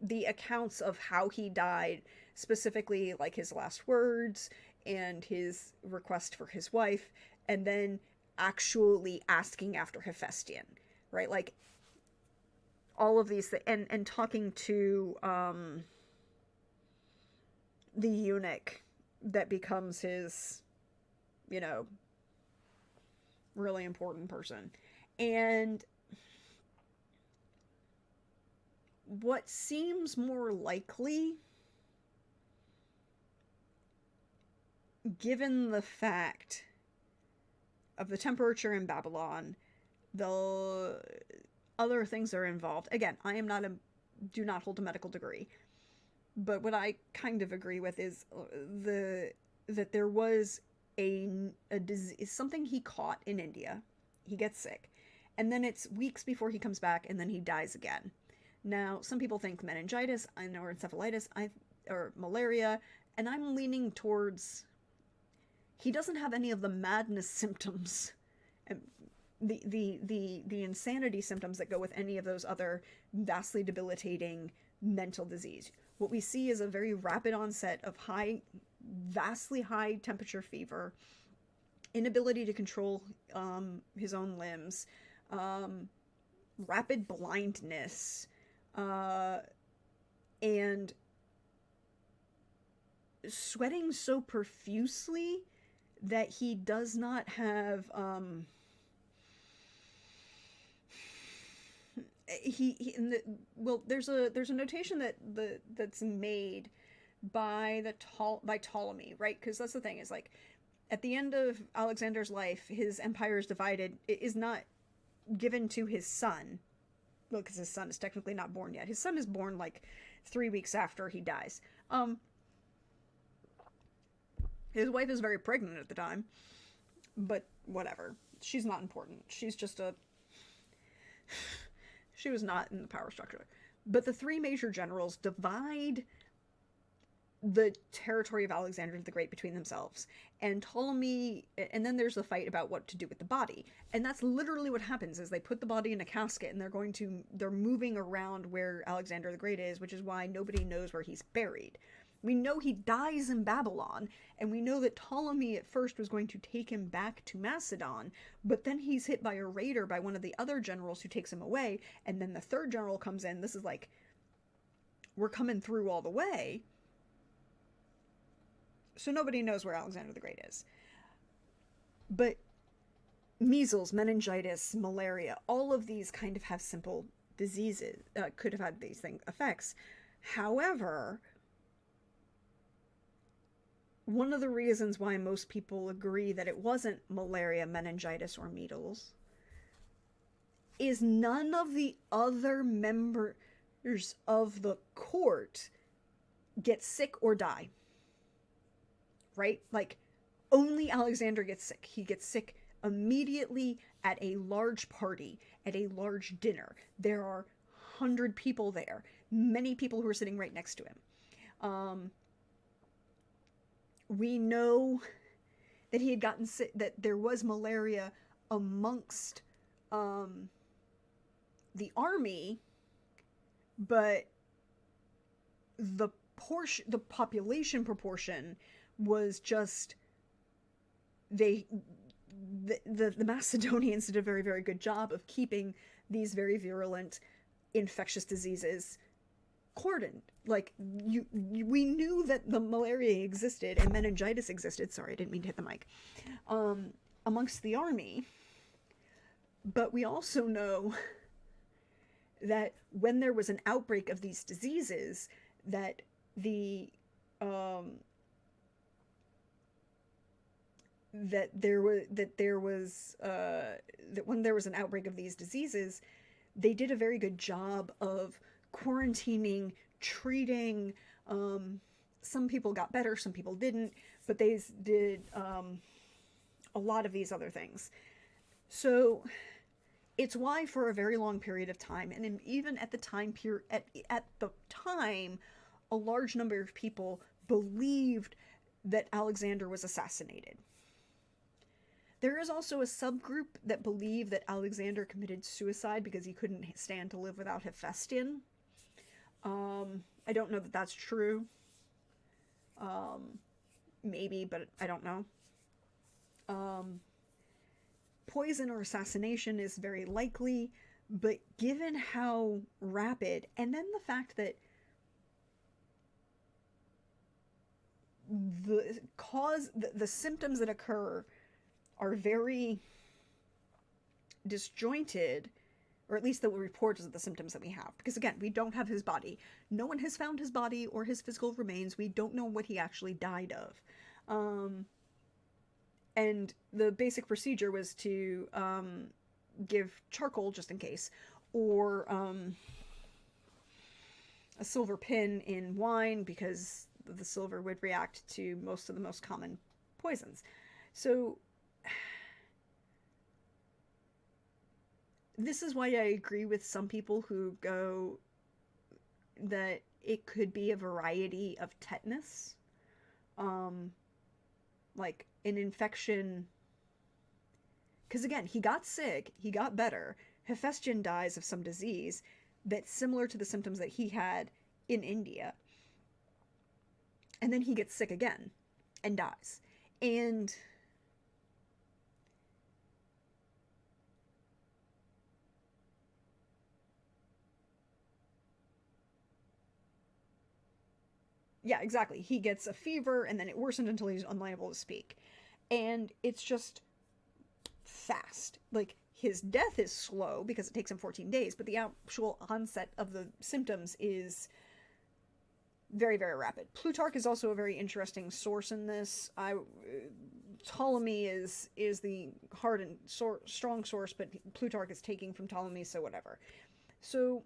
the accounts of how he died, specifically like his last words and his request for his wife, and then actually asking after Hephaestion, right? Like all of these things, and talking to the eunuch that becomes his, you know, really important person. And what seems more likely, given the fact of the temperature in Babylon, the other things that are involved. Again, I am not a, do not hold a medical degree, but what I kind of agree with is that there was a disease, something he caught in India. He gets sick, and then it's weeks before he comes back, and then he dies again. Now, some people think meningitis, or encephalitis, or malaria, and I'm leaning towards he doesn't have any of the madness symptoms, the insanity symptoms that go with any of those other vastly debilitating mental disease. What we see is a very rapid onset of vastly high temperature fever, inability to control his own limbs, rapid blindness, and sweating so profusely that he does not have there's a notation that's made by Ptolemy, right? Because that's the thing, is like at the end of Alexander's life, his empire is divided. It is not given to his son, well, because his son is technically not born yet. His son is born like 3 weeks after he dies. His wife is very pregnant at the time, but whatever. She's not important. She's just she was not in the power structure. But the three major generals divide the territory of Alexander the Great between themselves. And Ptolemy, and then there's the fight about what to do with the body. And that's literally what happens, is they put the body in a casket and they're moving around where Alexander the Great is, which is why nobody knows where he's buried. We know he dies in Babylon, and we know that Ptolemy at first was going to take him back to Macedon, but then he's hit by a raider by one of the other generals who takes him away, and then the third general comes in. This is like, we're coming through all the way. So nobody knows where Alexander the Great is. But measles, meningitis, malaria, all of these kind of have simple diseases, could have had these effects. However, one of the reasons why most people agree that it wasn't malaria, meningitis, or measles is none of the other members of the court get sick or die. Right? Like, only Alexander gets sick. He gets sick immediately at a large party, at a large dinner. There are 100 people there. Many people who are sitting right next to him. We know that he had gotten sick, that there was malaria amongst the army, but the population proportion was just the Macedonians did a very, very good job of keeping these very virulent infectious diseases cordoned. Like, we knew that the malaria existed and meningitis existed. Sorry, I didn't mean to hit the mic. Amongst the army. But we also know that when there was an outbreak of these diseases, that when there was an outbreak of these diseases, they did a very good job of quarantining, treating. Some people got better, some people didn't, but they did a lot of these other things. So it's why for a very long period of time, and even at the time at the time, a large number of people believed that Alexander was assassinated. There is also a subgroup that believe that Alexander committed suicide because he couldn't stand to live without Hephaestion. I don't know that that's true. Maybe, but I don't know. Poison or assassination is very likely, but given how rapid, and then the fact that the symptoms that occur are very disjointed, or at least the reports of the symptoms that we have. Because again, we don't have his body. No one has found his body or his physical remains. We don't know what he actually died of. And the basic procedure was to give charcoal just in case, or a silver pin in wine because the silver would react to most of the most common poisons. So this is why I agree with some people who go that it could be a variety of tetanus. Like an infection. Because again, he got sick, he got better. Hephaestion dies of some disease that's similar to the symptoms that he had in India. And then he gets sick again and dies. And yeah, exactly. He gets a fever and then it worsened until he's unable to speak. And it's just fast. Like, his death is slow because it takes him 14 days, but the actual onset of the symptoms is very, very rapid. Plutarch is also a very interesting source in this. Ptolemy is the hard and strong source, but Plutarch is taking from Ptolemy, so whatever. So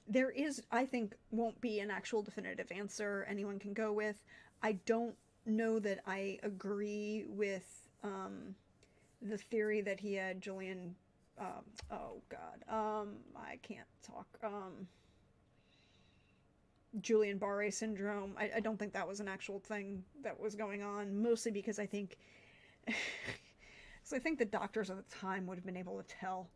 there is, I think, won't be an actual definitive answer anyone can go with. I don't know that I agree with the theory that he had Julian, oh god, I can't talk, Guillain-Barré syndrome. I don't think that was an actual thing that was going on, mostly because I think, so I think the doctors at the time would have been able to tell.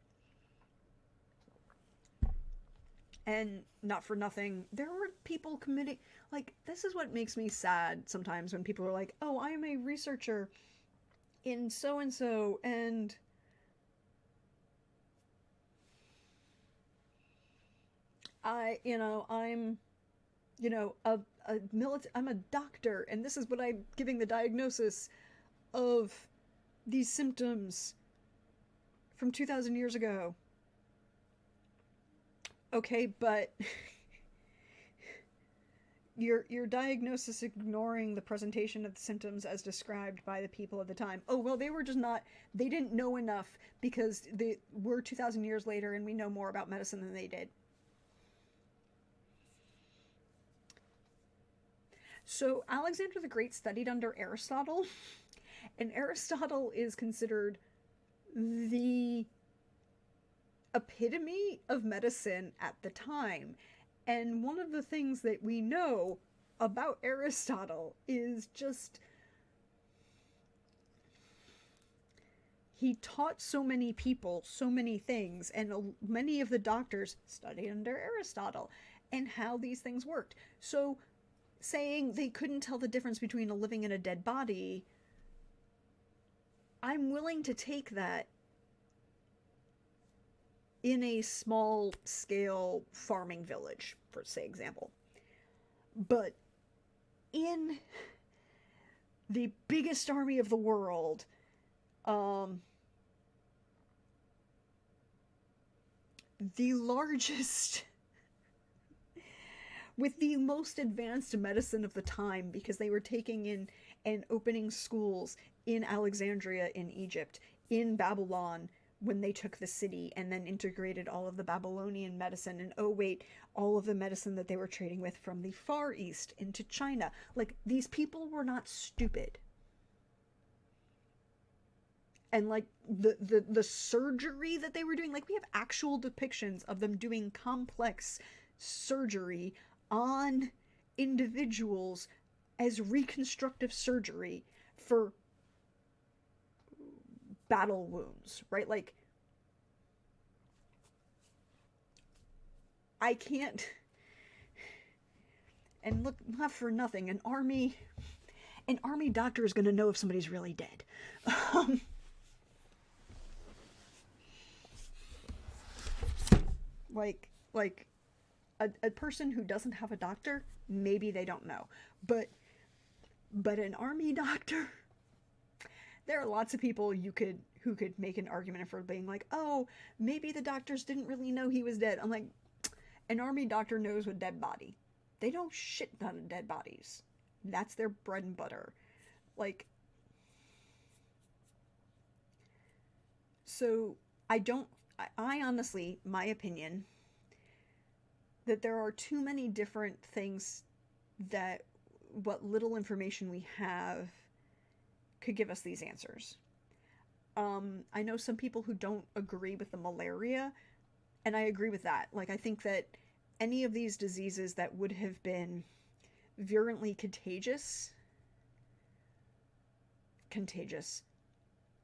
And not for nothing, there were people committing, like, this is what makes me sad sometimes when people are like, oh, I am a researcher in so-and-so, and I'm, I'm a doctor, and this is what I'm giving the diagnosis of these symptoms from 2,000 years ago. Okay, but your diagnosis ignoring the presentation of the symptoms as described by the people of the time. Oh, well, they didn't know enough because we're 2,000 years later and we know more about medicine than they did. So Alexander the Great studied under Aristotle, and Aristotle is considered the epitome of medicine at the time. And one of the things that we know about Aristotle is just he taught so many people so many things, and many of the doctors studied under Aristotle and how these things worked. So saying they couldn't tell the difference between a living and a dead body, I'm willing to take that in a small scale farming village, for say example. But in the biggest army of the world, the largest, with the most advanced medicine of the time, because they were taking in and opening schools in Alexandria in Egypt, in Babylon, when they took the city, and then integrated all of the Babylonian medicine, and oh wait, all of the medicine that they were trading with from the Far East into China. Like, these people were not stupid. And like the surgery that they were doing, like, we have actual depictions of them doing complex surgery on individuals as reconstructive surgery for battle wounds, right? Like, I can't, and look, not for nothing, an army doctor is going to know if somebody's really dead. Like a person who doesn't have a doctor, maybe they don't know, but an army doctor, there are lots of people who could make an argument for being like, oh, maybe the doctors didn't really know he was dead. I'm like, an army doctor knows a dead body. They don't shit ton of dead bodies. That's their bread and butter. Like, so I honestly, my opinion, that there are too many different things that what little information we have could give us these answers. I know some people who don't agree with the malaria, and I agree with that. Like, I think that any of these diseases that would have been virulently contagious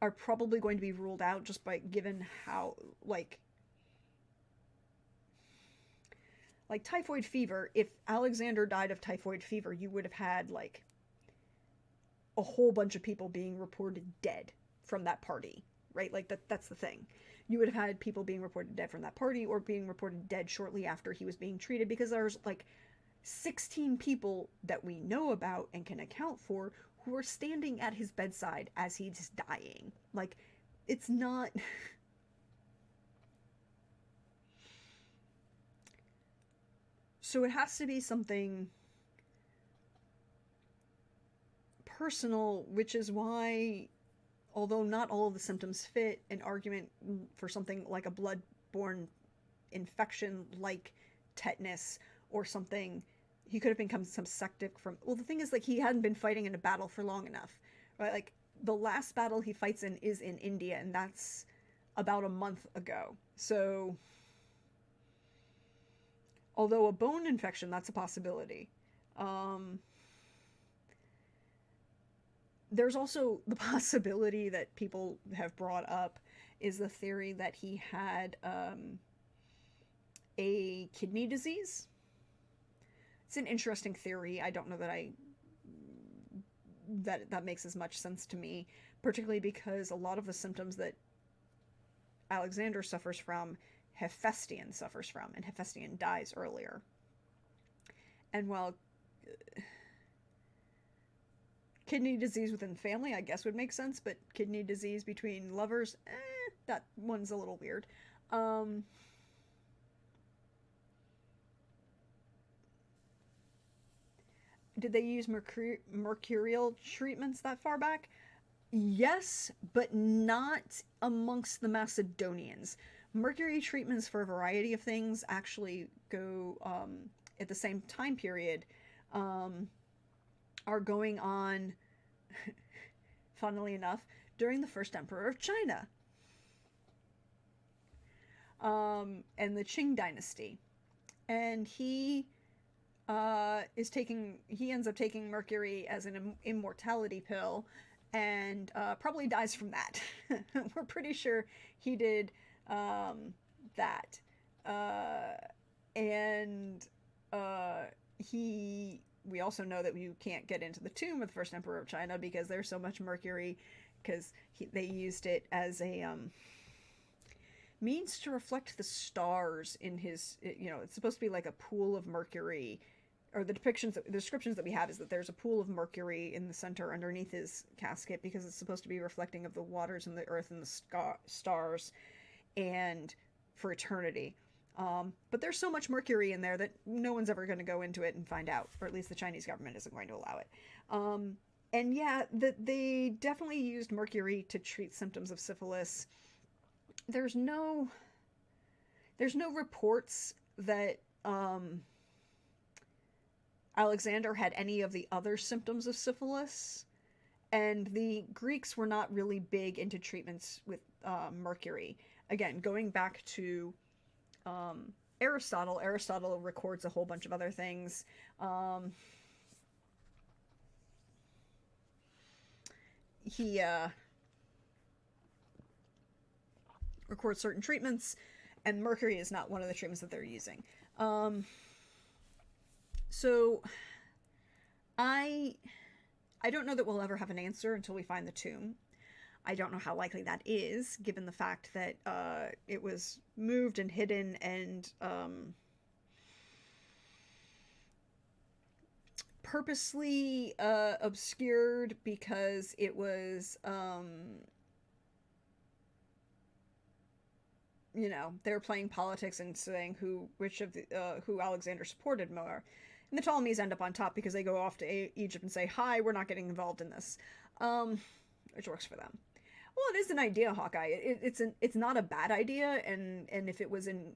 are probably going to be ruled out just by given how like typhoid fever. If Alexander died of typhoid fever, you would have had like a whole bunch of people being reported dead from that party, right? Like that's the thing. You would have had people being reported dead from that party or being reported dead shortly after he was being treated, because there's like 16 people that we know about and can account for who are standing at his bedside as he's dying. Like, it's not so it has to be something personal, which is why, although not all of the symptoms fit, an argument for something like a blood-borne infection like tetanus or something, he could have become some septic from, well, the thing is, like, he hadn't been fighting in a battle for long enough, right? Like, the last battle he fights in is in India, and that's about a month ago. So, although a bone infection, that's a possibility. There's also the possibility that people have brought up is the theory that he had a kidney disease. It's an interesting theory. I don't know that that makes as much sense to me, particularly because a lot of the symptoms that Alexander suffers from, Hephaestion suffers from, and Hephaestion dies earlier. And while kidney disease within family, I guess, would make sense, but kidney disease between lovers, that one's a little weird. Did they use mercurial treatments that far back? Yes, but not amongst the Macedonians. Mercury treatments for a variety of things actually go at the same time period, are going on, funnily enough, during the first emperor of China, and the Qing dynasty. And he ends up taking mercury as an immortality pill, and probably dies from that. We're pretty sure he did that. We also know that you can't get into the tomb of the first emperor of China because there's so much mercury, because they used it as a means to reflect the stars in his, it's supposed to be like a pool of mercury, or the descriptions that we have is that there's a pool of mercury in the center underneath his casket, because it's supposed to be reflecting of the waters and the earth and the stars, and for eternity. But there's so much mercury in there that no one's ever going to go into it and find out, or at least the Chinese government isn't going to allow it. And yeah, they definitely used mercury to treat symptoms of syphilis. There's no reports that Alexander had any of the other symptoms of syphilis, and the Greeks were not really big into treatments with mercury. Again, going back to Aristotle records a whole bunch of other things. record certain treatments, and mercury is not one of the treatments that they're using. So I don't know that we'll ever have an answer until we find the tomb. I don't know how likely that is, given the fact that it was moved and hidden and purposely obscured because it was, you know, they were playing politics and saying who Alexander supported more. And the Ptolemies end up on top because they go off to Egypt and say, hi, we're not getting involved in this, which works for them. Well, it is an idea, Hawkeye. It's not a bad idea, and if it was in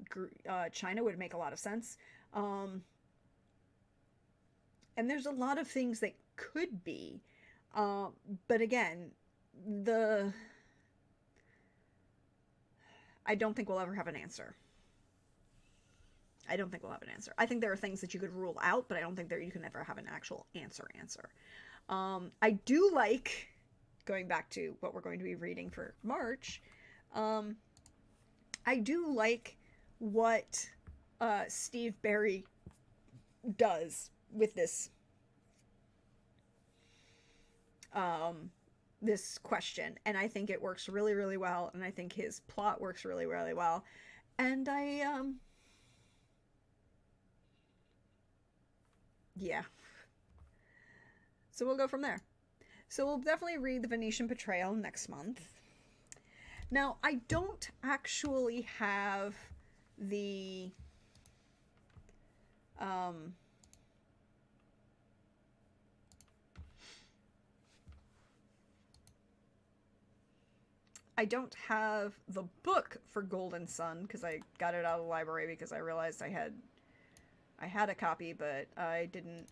China, it would make a lot of sense. And there's a lot of things that could be, but again, I don't think we'll ever have an answer. I don't think we'll have an answer. I think there are things that you could rule out, but I don't think that you can ever have an actual answer. I do like, going back to what we're going to be reading for March, I do like what Steve Berry does with this this question, and I think it works really, really well, and I think his plot works really, really well, and yeah. So we'll go from there. So we'll definitely read The Venetian Betrayal next month. Now, I don't actually have the I don't have the book for Golden Sun because I got it out of the library because I realized I had a copy, but I didn't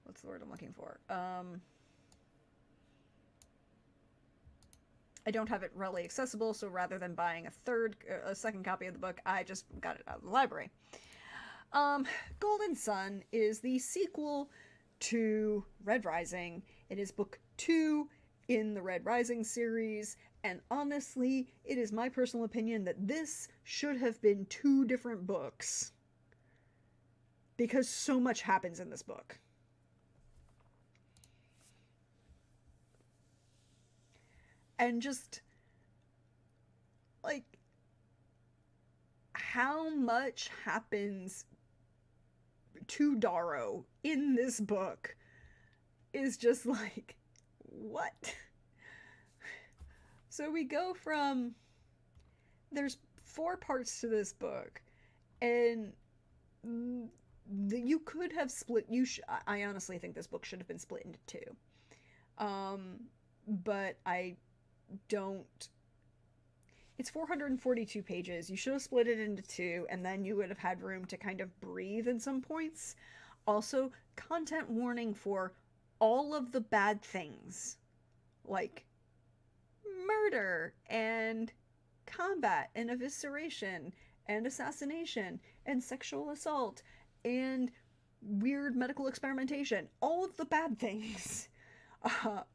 what's the word I'm looking for? I don't have it readily accessible, so rather than buying a second copy of the book, I just got it out of the library. Golden Sun is the sequel to Red Rising. It is book 2 in the Red Rising series, and honestly, it is my personal opinion that this should have been 2 different books, because so much happens in this book. And just, like, how much happens to Darrow in this book is just like, what? So we go from, there's 4 parts to this book, and you could have split, I honestly think this book should have been split into 2. But I don't, it's 442 pages. You should have split it into 2, and then you would have had room to kind of breathe in some points. Also, content warning for all of the bad things, like murder and combat and evisceration and assassination and sexual assault and weird medical experimentation. All of the bad things.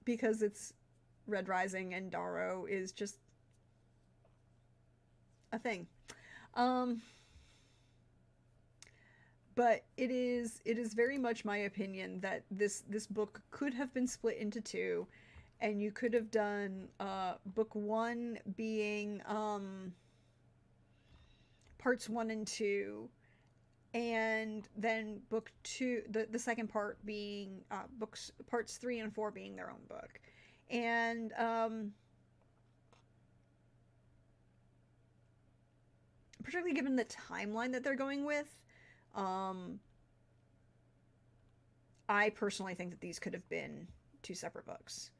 Because it's Red Rising and Darrow is just a thing. But it is very much my opinion that this book could have been split into 2, and you could have done book 1 being parts 1 and 2, and then book 2, the second part being parts 3 and 4 being their own book. And particularly given the timeline that they're going with, I personally think that these could have been 2 separate books.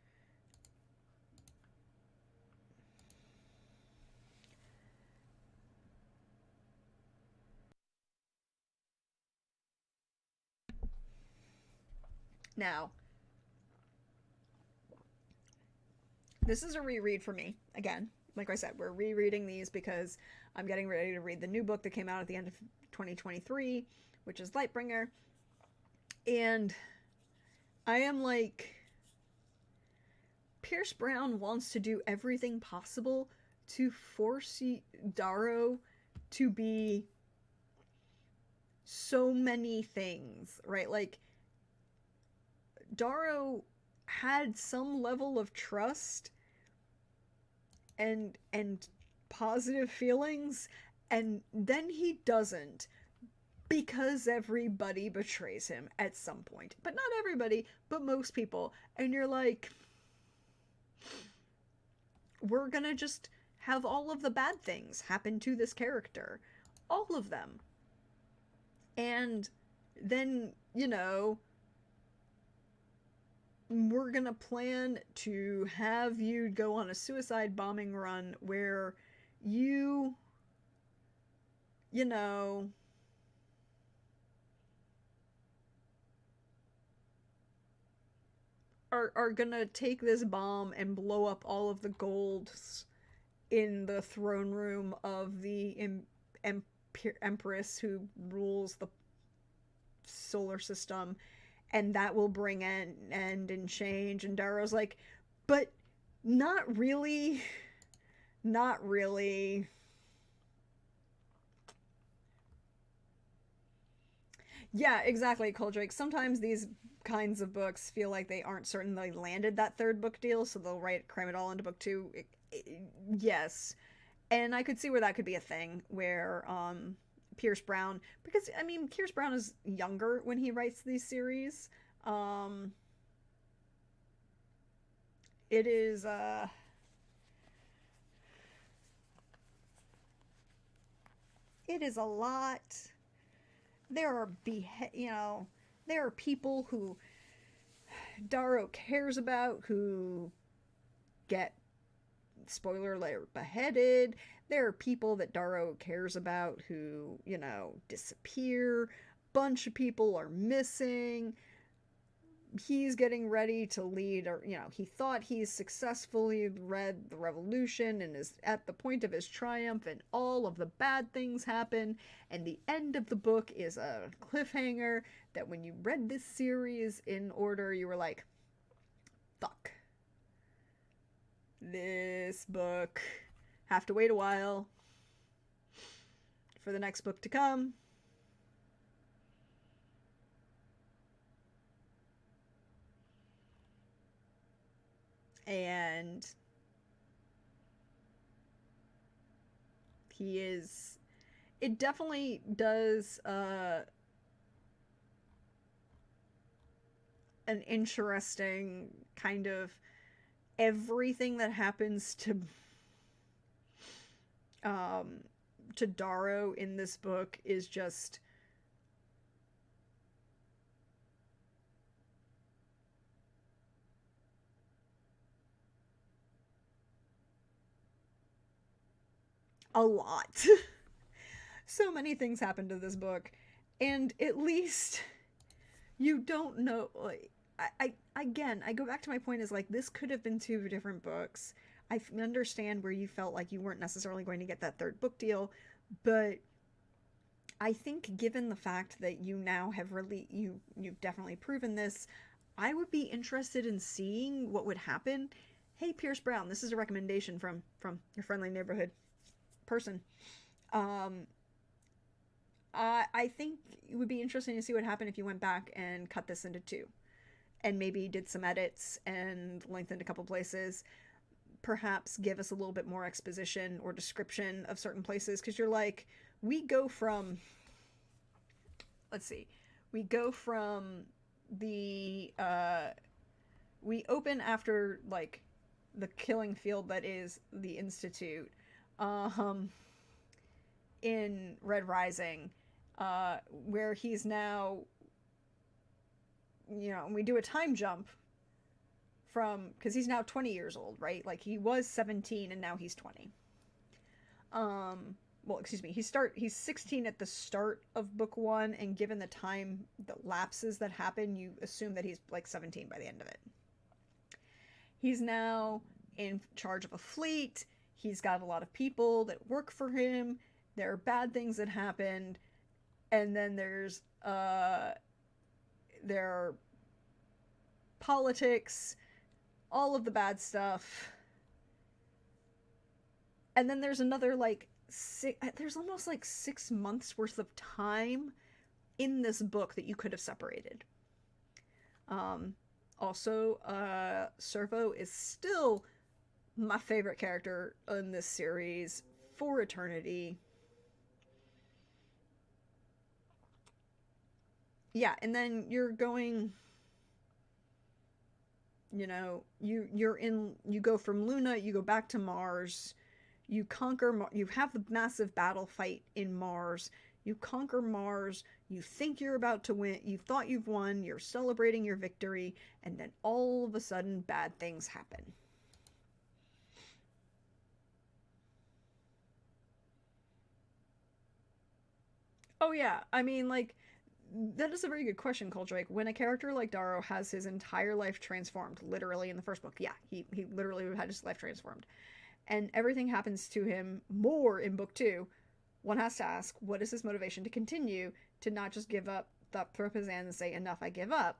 Now, this is a reread for me. Again, like I said, we're rereading these because I'm getting ready to read the new book that came out at the end of 2023, which is Lightbringer. And I am like, Pierce Brown wants to do everything possible to force Darrow to be so many things, right? Like, Darrow had some level of trust and positive feelings, and then he doesn't, because everybody betrays him at some point. But not everybody, but most people. And you're like, we're gonna just have all of the bad things happen to this character. All of them. And then, you know, we're gonna plan to have you go on a suicide bombing run where you know, are gonna take this bomb and blow up all of the golds in the throne room of the empress who rules the solar system, and that will bring an end and change. And Darrow's like, but not really, not really. Yeah, exactly, Coldrake. Sometimes these kinds of books feel like they aren't certain they landed that third book deal, so they'll cram it all into book two. Yes, and I could see where that could be a thing where Pierce Brown, because I mean Pierce Brown is younger when he writes these series. Um, it is it is a lot. There are there are people who Darrow cares about who get, spoiler alert, beheaded. There are people that Darrow cares about who, disappear. Bunch of people are missing. He's getting ready to lead, or, he thought he's successfully led the revolution and is at the point of his triumph, and all of the bad things happen. And the end of the book is a cliffhanger that when you read this series in order, you were like, fuck. This book. Have to wait a while for the next book to come. And he is, it definitely does an interesting kind of, everything that happens to Darrow in this book is just a lot. So many things happen to this book, and at least you don't know, like, I go back to my point, is like, this could have been two different books. I understand where you felt like you weren't necessarily going to get that third book deal, but I think given the fact that you now have really, you've definitely proven this, I would be interested in seeing what would happen. Hey, Pierce Brown, this is a recommendation from your friendly neighborhood person. Um, I think it would be interesting to see what happened if you went back and cut this into two, and maybe did some edits and lengthened a couple places. Perhaps give us a little bit more exposition or description of certain places, because you're like, we go from, let's see, we go from the we open after, like, the killing field that is the Institute, um in Red Rising, where he's now, we do a time jump from, because he's now 20 years old, right? Like, he was 17 and now he's 20. Well, excuse me, he's 16 at the start of book one, and given the time, the lapses that happen, you assume that he's like 17 by the end of it. He's now in charge of a fleet. He's got a lot of people that work for him. There are bad things that happened, and then there's there are politics, all of the bad stuff. And then there's another like there's almost like 6 months worth of time in this book that you could have separated. Also, Servo is still my favorite character in this series for eternity. Yeah, and then you're going, you know, you go from Luna, you go back to Mars, you conquer you have the massive battle fight in Mars, you conquer Mars, you think you're about to win, you thought you've won, you're celebrating your victory, and then all of a sudden bad things happen. Oh yeah, I mean, like, that is a very good question, Coldrake. When a character like Darrow has his entire life transformed, literally in the first book, yeah, he literally had his life transformed, and everything happens to him more in book two, one has to ask, what is his motivation to continue, to not just give up, throw up his hand and say, enough, I give up.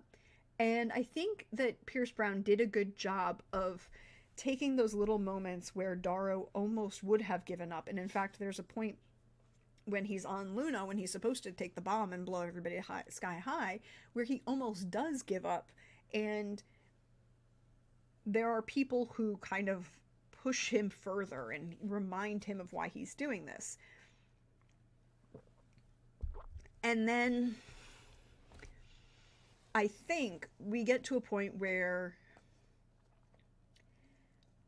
And I think that Pierce Brown did a good job of taking those little moments where Darrow almost would have given up. And in fact, there's a point when he's on Luna, when he's supposed to take the bomb and blow everybody sky high, where he almost does give up. And there are people who kind of push him further and remind him of why he's doing this. And then I think we get to a point where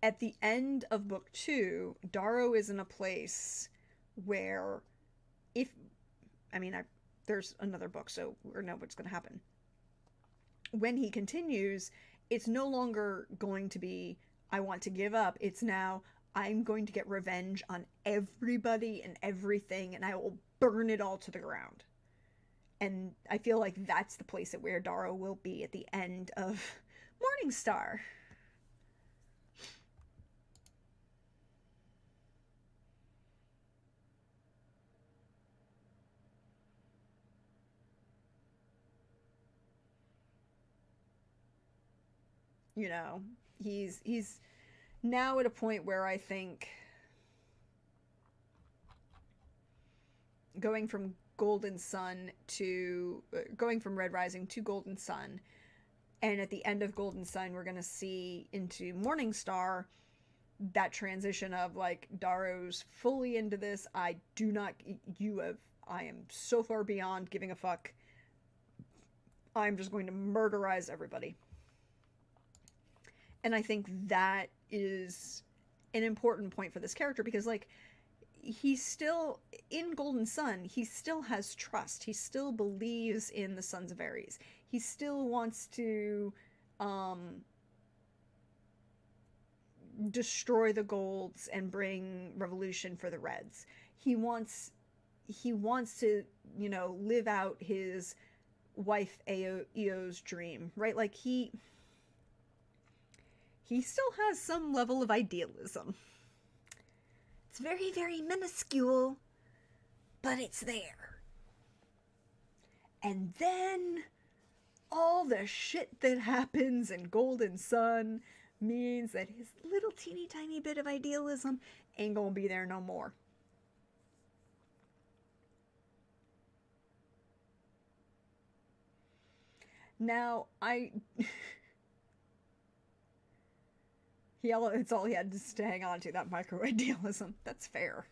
at the end of book two, Darrow is in a place where there's another book, so we know what's going to happen. When he continues, it's no longer going to be, I want to give up. It's now, I'm going to get revenge on everybody and everything, and I will burn it all to the ground. And I feel like that's the place at where Darrow will be at the end of Morningstar. You know, he's now at a point where I think going from Golden Sun to going from Red Rising to Golden Sun, and at the end of Golden Sun we're going to see into Morningstar that transition of like, Darrow's fully into this, I am so far beyond giving a fuck, I'm just going to murderize everybody. And I think that is an important point for this character, because like, he's still in Golden Sun, he still has trust, he still believes in the Sons of Ares, he still wants to destroy the Golds and bring revolution for the Reds. He wants to, you know, live out his wife Eo's dream, right? Like, he still has some level of idealism. It's very, very minuscule, but it's there. And then all the shit that happens in Golden Sun means that his little teeny tiny bit of idealism ain't gonna be there no more. Now, it's all he had to hang on to, that micro-idealism. That's fair.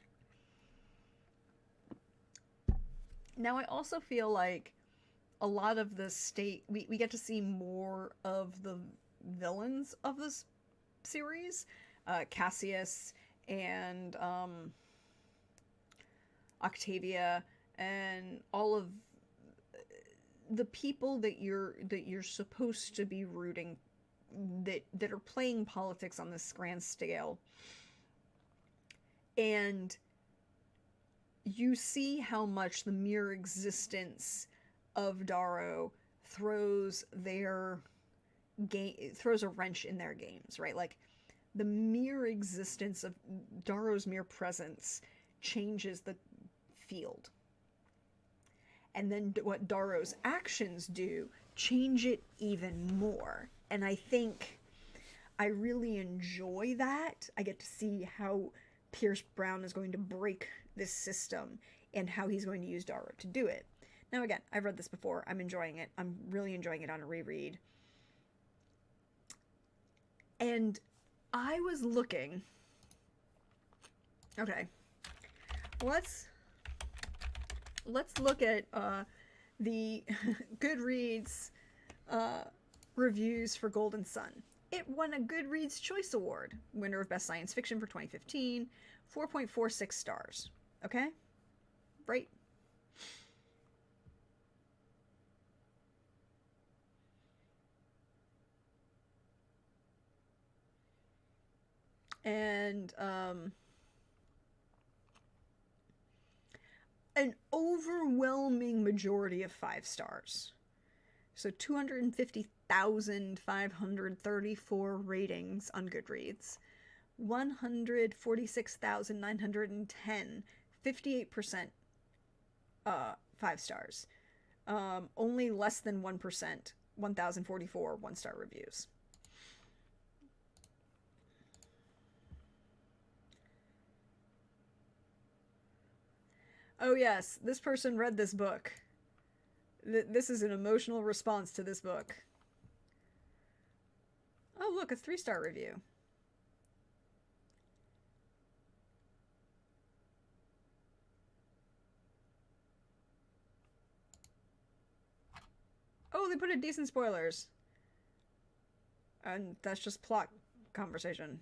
Now, I also feel like a lot of the we get to see more of the villains of this series. Cassius and Octavia and all of the people that you're supposed to be rooting, that are playing politics on this grand scale. And you see how much the mere existence of Darrow throws a wrench in their games, right? Like, the mere existence of Darrow's mere presence changes the field. And then what Darrow's actions do change it even more. And I think I really enjoy that. I get to see how Pierce Brown is going to break this system and how he's going to use Darrow to do it. Now, again, I've read this before. I'm enjoying it. I'm really enjoying it on a reread. And I was looking... Okay. Let's look at the Goodreads reviews for Golden Sun. It won a Goodreads Choice Award, winner of Best Science Fiction for 2015, 4.46 stars. Okay? Right? And an overwhelming majority of 5 stars. So 250,534 ratings on Goodreads. 146,910. 58% 5 stars. Only less than 1%. 1,044 1-star reviews. Oh yes, this person read this book. This is an emotional response to this book. Oh look, a 3-star review. Oh, they put in decent spoilers. And that's just plot conversation.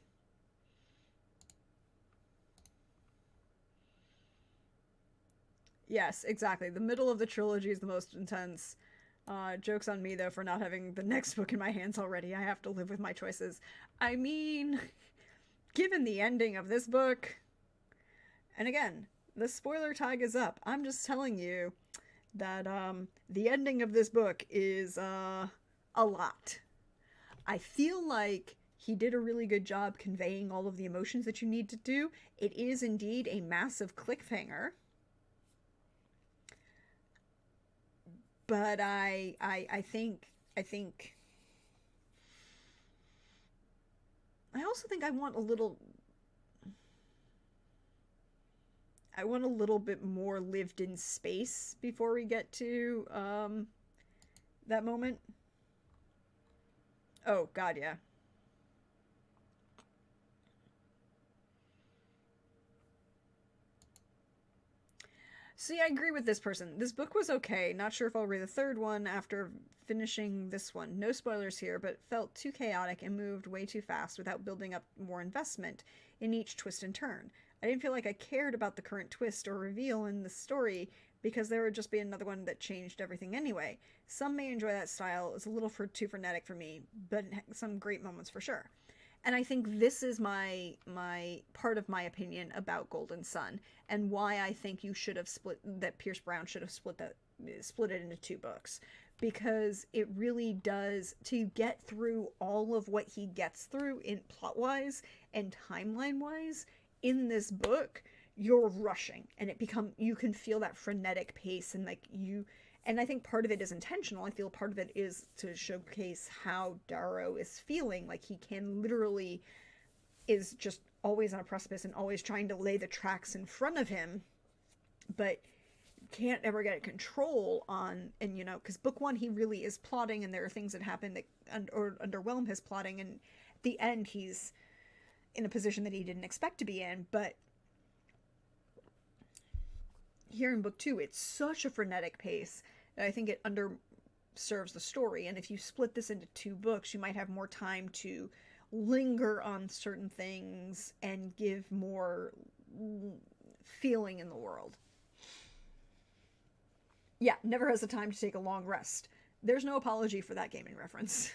Yes, exactly. The middle of the trilogy is the most intense. Joke's on me, though, for not having the next book in my hands already. I have to live with my choices. I mean, given the ending of this book... And again, the spoiler tag is up. I'm just telling you that the ending of this book is a lot. I feel like he did a really good job conveying all of the emotions that you need to do. It is indeed a massive cliffhanger. But I think I also think I want a little bit more lived in space before we get to that moment. Oh god, yeah. See, I agree with this person. This book was okay. Not sure if I'll read the third one after finishing this one. No spoilers here, but felt too chaotic and moved way too fast without building up more investment in each twist and turn. I didn't feel like I cared about the current twist or reveal in the story because there would just be another one that changed everything anyway. Some may enjoy that style. It's a little too frenetic for me, but some great moments for sure. And I think this is my part of my opinion about Golden Sun and why I think you should have that Pierce Brown should have split it into 2 books, because it really does, to get through all of what he gets through in plot-wise and timeline-wise in this book, you're rushing, and you can feel that frenetic pace, and and I think part of it is intentional. I feel part of it is to showcase how Darrow is feeling. Like, he is just always on a precipice and always trying to lay the tracks in front of him, but can't ever get control on, and because book 1, he really is plotting, and there are things that happen that underwhelm his plotting, and at the end, he's in a position that he didn't expect to be in, but here in book 2, it's such a frenetic pace that I think it underserves the story. And if you split this into 2 books, you might have more time to linger on certain things and give more feeling in the world. Yeah, never has the time to take a long rest. There's no apology for that gaming reference.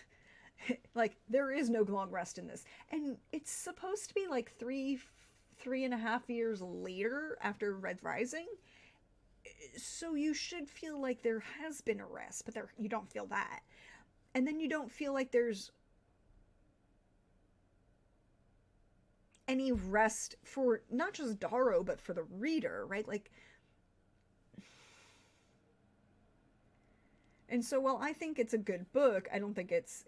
Like, there is no long rest in this. And it's supposed to be like 3.5 years later after Red Rising. So you should feel like there has been a rest, but you don't feel that. And then you don't feel like there's any rest for not just Darrow, but for the reader, right? Like, And so while I think it's a good book, I don't think it's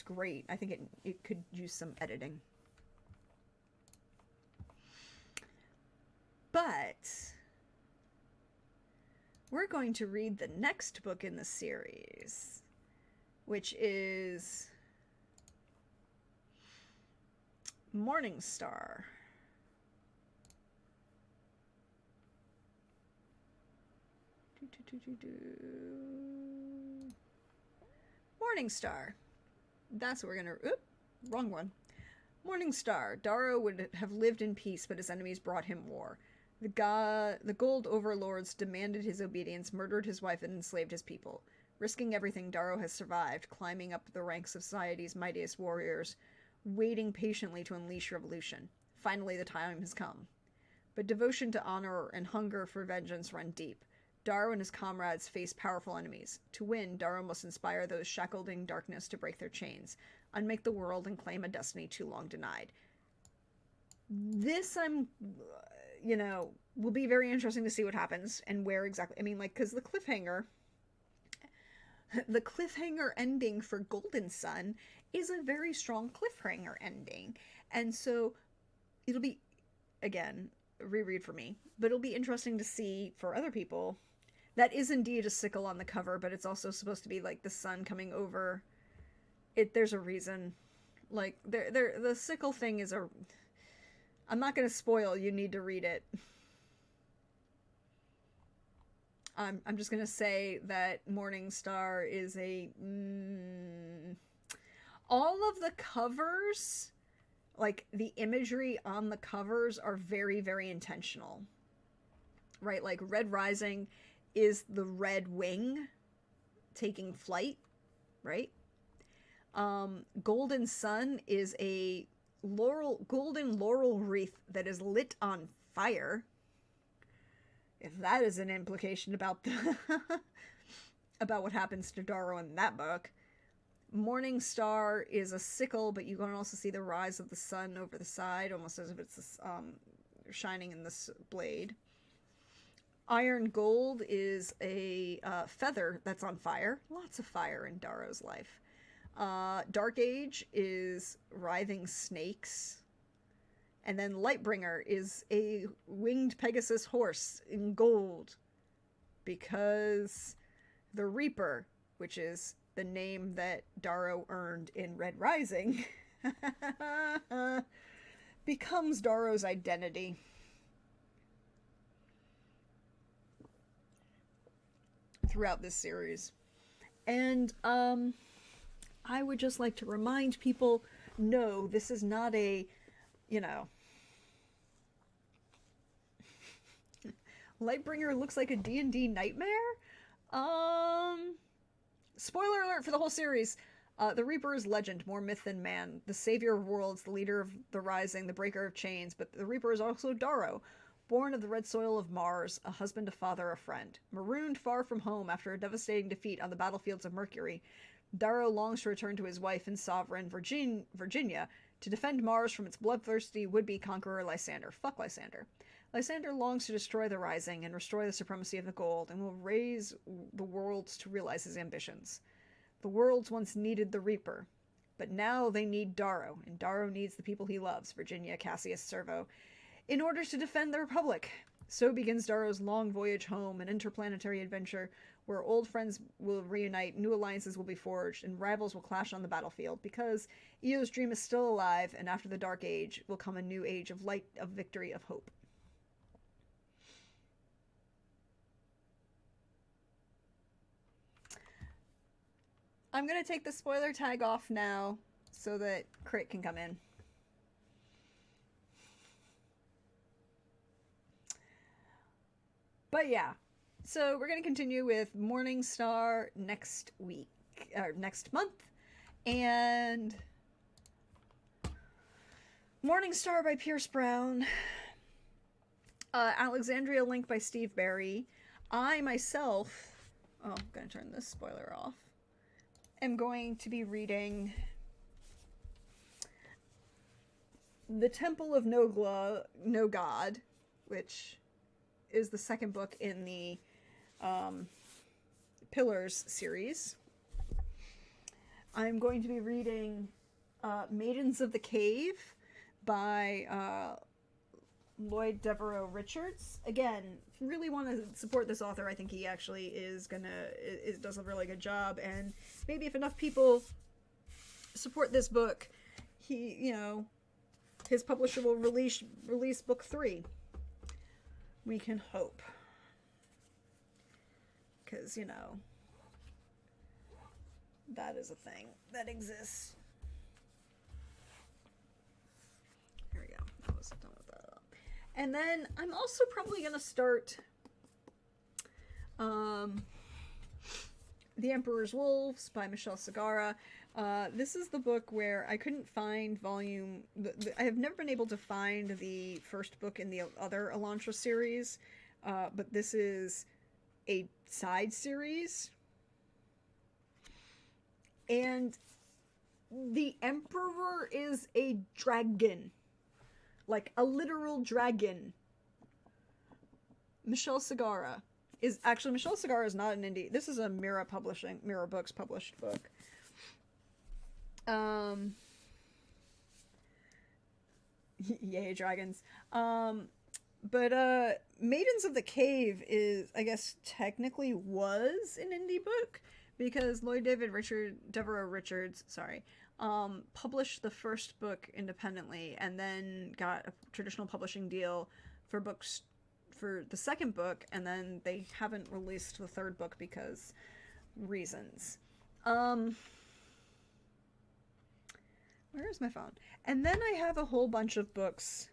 great. I think it could use some editing. But we're going to read the next book in the series, which is Morning Star. Morning Star. That's what we're gonna. Oop, wrong one. Morning Star. Darrow would have lived in peace, but his enemies brought him war. The gold overlords demanded his obedience, murdered his wife, and enslaved his people. Risking everything, Darrow has survived, climbing up the ranks of society's mightiest warriors, waiting patiently to unleash revolution. Finally, the time has come. But devotion to honor and hunger for vengeance run deep. Darrow and his comrades face powerful enemies. To win, Darrow must inspire those shackled in darkness to break their chains, unmake the world, and claim a destiny too long denied. This, will be very interesting to see what happens and where exactly. I mean, like, because the cliffhanger ending for Golden Sun is a very strong cliffhanger ending. And so it'll be, again, reread for me, but it'll be interesting to see for other people. That is indeed a sickle on the cover, but it's also supposed to be like the sun coming over it. There's a reason. Like, the sickle thing is I'm not going to spoil, you need to read it. I'm just going to say that Morning Star is all of the covers, like the imagery on the covers, are very, very intentional. Right? Like Red Rising is the red wing taking flight, right? Golden Sun is a golden laurel wreath that is lit on fire. If that is an implication about about what happens to Darrow in that book. Morning Star is a sickle, but you can also see the rise of the sun over the side, almost as if it's shining in this blade. Iron Gold is a feather that's on fire. Lots of fire in Darrow's life. Dark Age is writhing snakes. And then Lightbringer is a winged Pegasus horse in gold. Because the Reaper, which is the name that Darrow earned in Red Rising, becomes Darrow's identity. Throughout this series. And I would just like to remind people, no, this is not a, Lightbringer looks like a D&D nightmare? Spoiler alert for the whole series. The Reaper is legend, more myth than man. The savior of worlds, the leader of the Rising, the breaker of chains. But the Reaper is also Darrow. Born of the red soil of Mars, a husband, a father, a friend. Marooned far from home after a devastating defeat on the battlefields of Mercury, Darrow longs to return to his wife and sovereign, Virginia, to defend Mars from its bloodthirsty would-be conqueror Lysander. Fuck Lysander. Lysander longs to destroy the Rising and restore the supremacy of the gold, and will raise the worlds to realize his ambitions. The worlds once needed the Reaper, but now they need Darrow, and Darrow needs the people he loves, Virginia, Cassius, Servo, in order to defend the Republic. So begins Darrow's long voyage home, an interplanetary adventure where old friends will reunite, new alliances will be forged, and rivals will clash on the battlefield, because Eo's dream is still alive, and after the Dark Age will come a new age of light, of victory, of hope. I'm going to take the spoiler tag off now so that Crit can come in. But yeah, so we're going to continue with Morning Star next week, or next month. And Morning Star by Pierce Brown. Alexandria Link by Steve Berry. I myself, I'm going to turn this spoiler off, am going to be reading The Temple of No God, which is the second book in the Pillars series. I'm going to be reading Maidens of the Cave by Lloyd Devereaux Richards. Again, really want to support this author. I think he actually does a really good job, and maybe if enough people support this book, his publisher will release book 3. We can hope. Because, that is a thing that exists. There we go. I was done with that. And then I'm also probably going to start The Emperor's Wolves by Michelle Segarra. This is the book where I couldn't find I have never been able to find the first book in the other Elantra series, but this is a side series. And the Emperor is a dragon. Like a literal dragon. Michelle Segarra is not an indie. This is a Mira Books published book. Yay, dragons. But Maidens of the Cave is, I guess, technically was an indie book because Lloyd Devereaux Richards, published the first book independently and then got a traditional publishing deal for the second book, and then they haven't released the third book because reasons. Where is my phone? And then I have a whole bunch of books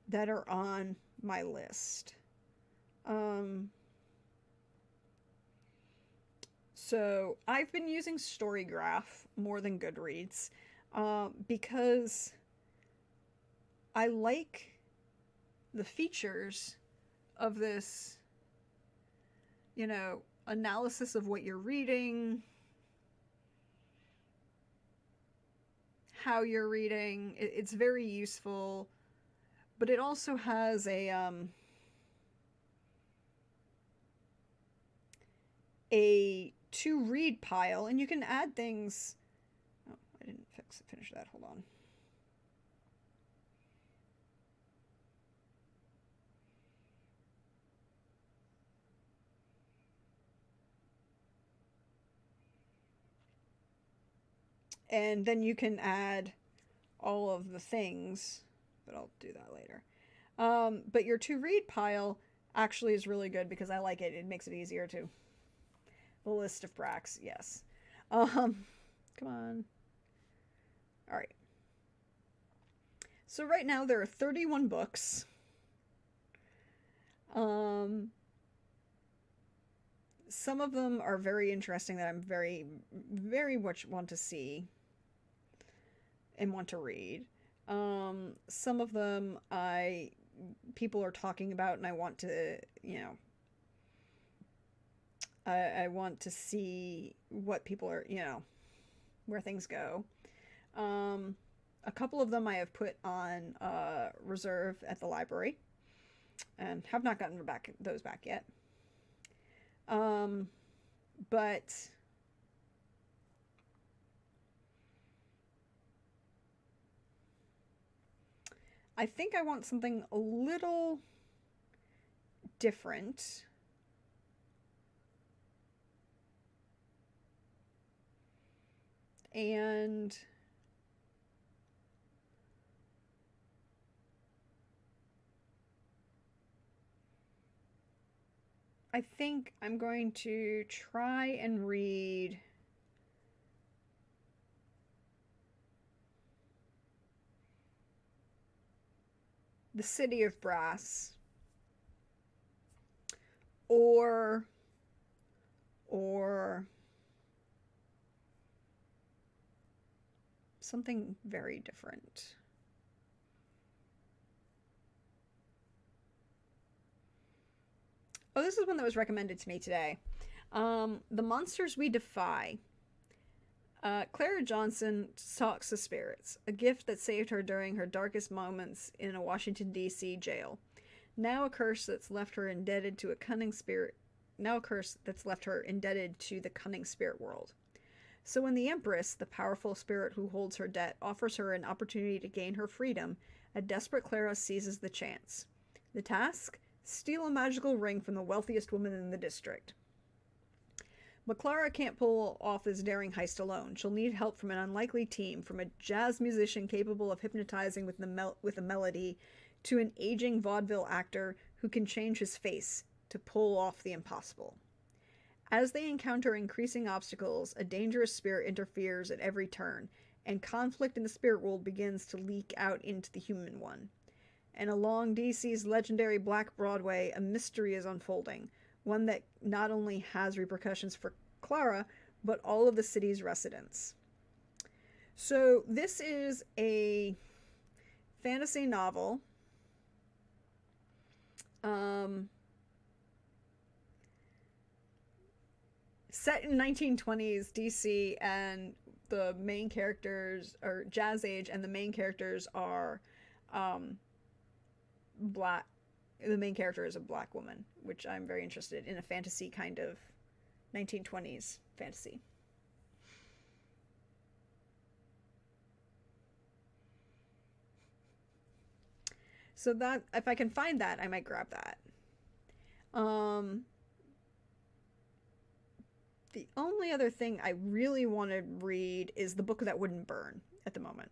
that are on my list. So I've been using Storygraph more than Goodreads because I like the features of this, analysis of what you're reading, how you're reading. It's very useful, but it also has a to read pile, and you can add things. Oh, I didn't finish that. Hold on. And then you can add all of the things, but I'll do that later. But your to read pile actually is really good because I like it. It makes it easier to. The list of Prax, yes. Come on. All right. So right now there are 31 books. Some of them are very interesting that I'm very, very much want to see and want to read. Some of them people are talking about and I want to, I want to see what people are, where things go. A couple of them I have put on reserve at the library and have not gotten those back yet. But I think I want something a little different. And I think I'm going to try and read The City of Brass or something very different. Oh, this is one that was recommended to me today. The Monsters We Defy. Clara Johnson talks to spirits, a gift that saved her during her darkest moments in a Washington, D.C. jail. Now a curse that's left her indebted to a cunning spirit now a curse that's left her indebted to the cunning spirit world. So when the Empress, the powerful spirit who holds her debt, offers her an opportunity to gain her freedom, a desperate Clara seizes the chance. The task? Steal a magical ring from the wealthiest woman in the district. But Clara can't pull off this daring heist alone. She'll need help from an unlikely team, from a jazz musician capable of hypnotizing with a melody, to an aging vaudeville actor who can change his face to pull off the impossible. As they encounter increasing obstacles, a dangerous spirit interferes at every turn, and conflict in the spirit world begins to leak out into the human one. And along DC's legendary Black Broadway, a mystery is unfolding, one that not only has repercussions for Clara, but all of the city's residents. So this is a fantasy novel. Set in 1920s DC, and the main characters are Jazz Age, and the main characters are black. The main character is a black woman, which I'm very interested in, a fantasy kind of 1920s fantasy. So that, if I can find that, I might grab that. The only other thing I really want to read is The Book That Wouldn't Burn at the moment.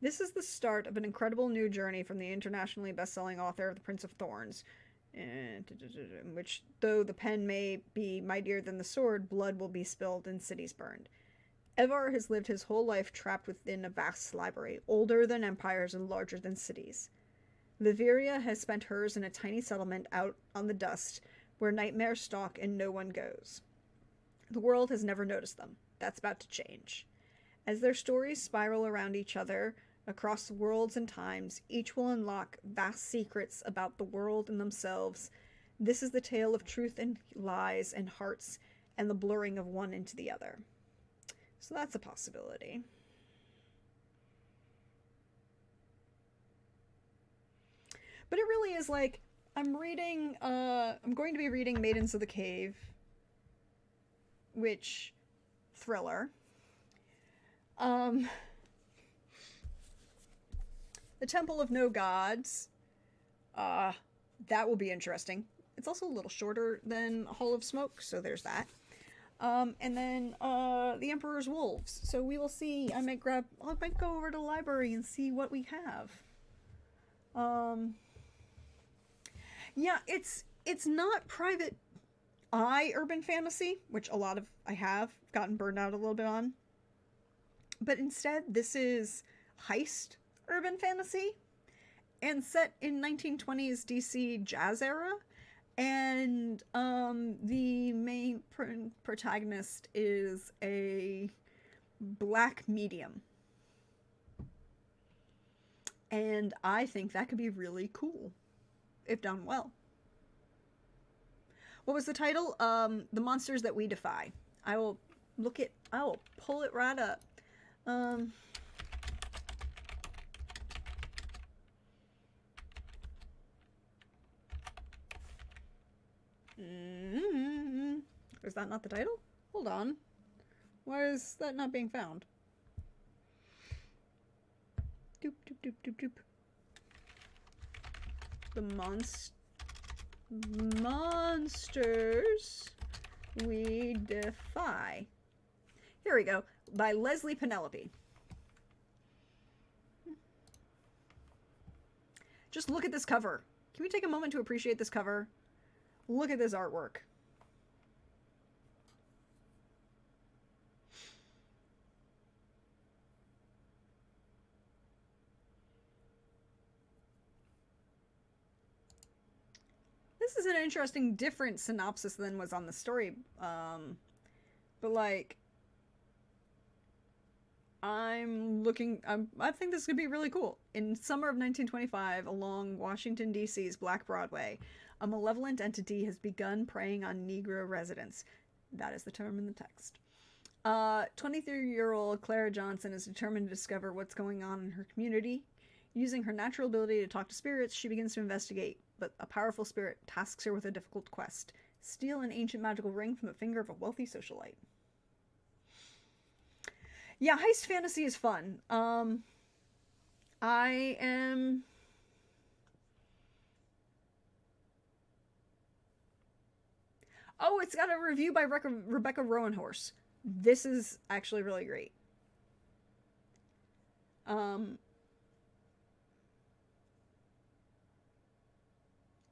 This is the start of an incredible new journey from the internationally best-selling author of The Prince of Thorns, in which, though the pen may be mightier than the sword, blood will be spilled and cities burned. Evar has lived his whole life trapped within a vast library, older than empires and larger than cities. Liveria has spent hers in a tiny settlement out on the dust, where nightmares stalk and no one goes. The world has never noticed them. That's about to change. As their stories spiral around each other, across worlds and times, each will unlock vast secrets about the world and themselves. This is the tale of truth and lies and hearts, and the blurring of one into the other. So that's a possibility. But it really is like, I'm going to be reading Maidens of the Cave, which, thriller. The Temple of No Gods, that will be interesting. It's also a little shorter than Hall of Smoke, so there's that. And then The Emperor's Wolves. So we will see. I might go over to the library and see what we have. Yeah, it's not private eye urban fantasy, which a lot of I have gotten burned out a little bit on. But instead, this is heist urban fantasy, and set in 1920s DC jazz era. And the main protagonist is a black medium. And I think that could be really cool if done well. What was the title? The Monsters That We Defy. I will pull it right up. Is that not the title? Hold on. Why is that not being found? Doop, doop, doop, doop, doop. The Monsters We Defy. Here we go. By Leslie Penelope. Just look at this cover. Can we take a moment to appreciate this cover? Look at this artwork. This is an interesting, different synopsis than was on the story. But like, I think this could be really cool. In summer of 1925, along Washington, D.C.'s Black Broadway, a malevolent entity has begun preying on Negro residents. That is the term in the text. 23-year-old Clara Johnson is determined to discover what's going on in her community. Using her natural ability to talk to spirits, she begins to investigate, but a powerful spirit tasks her with a difficult quest. Steal an ancient magical ring from the finger of a wealthy socialite. Yeah, heist fantasy is fun. I am... Oh, it's got a review by Rebecca Rowanhorse. This is actually really great.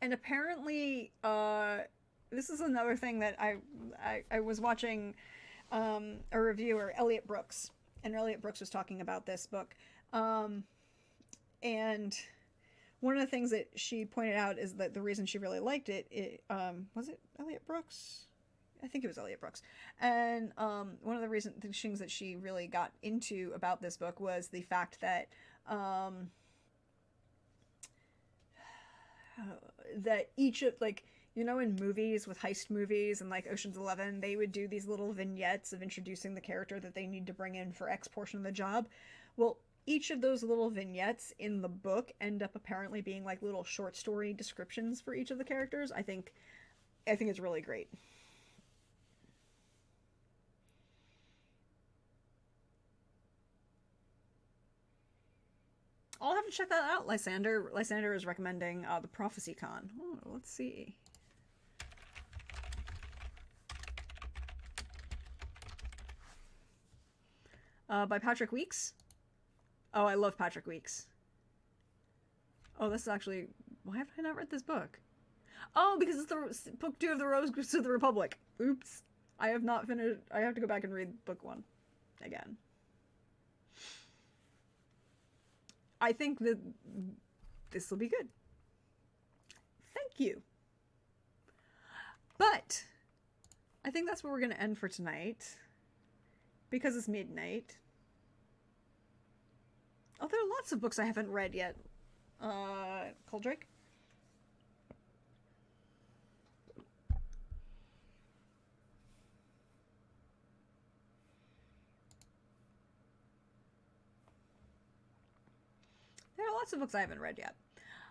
And apparently, this is another thing that I was watching a reviewer, Elliot Brooks, and Elliot Brooks was talking about this book. And one of the things that she pointed out is that the reason she really liked it, was it Elliot Brooks? I think it was Elliot Brooks. And one of the things that she really got into about this book was the fact that that each of, like, you know, in movies with heist movies and like Ocean's 11, they would do these little vignettes of introducing the character that they need to bring in for X portion of the job. Well, each of those little vignettes in the book end up apparently being like little short story descriptions for each of the characters. I think it's really great. I'll have to check that out, Lysander. Lysander is recommending the Prophecy Con. Oh, let's see. By Patrick Weeks. Oh, I love Patrick Weeks. Oh, this is actually... Why have I not read this book? Oh, because it's the book 2 of the Rose of the Republic. Oops. I have not finished... I have to go back and read book 1 again. I think that this will be good. Thank you. But I think that's where we're going to end for tonight, because it's midnight. Oh, there are lots of books I haven't read yet. Coldrake? There are lots of books I haven't read yet.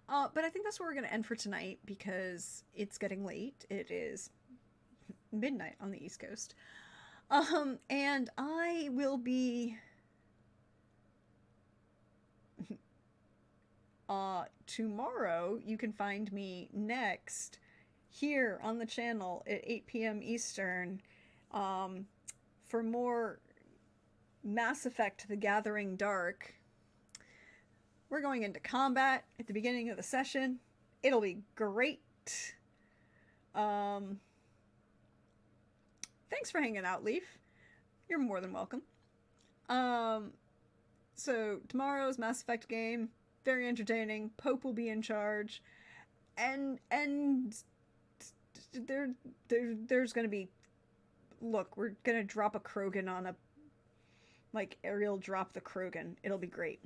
But I think that's where we're going to end for tonight, because it's getting late. It is midnight on the East Coast. And I will be... tomorrow, you can find me next here on the channel at 8 p.m. Eastern for more Mass Effect The Gathering Dark. We're going into combat at the beginning of the session. It'll be great. Thanks for hanging out, Leaf. You're more than welcome. So tomorrow's Mass Effect game, very entertaining. Pope will be in charge, and there's gonna be... Look, we're gonna drop a Krogan on a... Like, Ariel dropped the Krogan. It'll be great.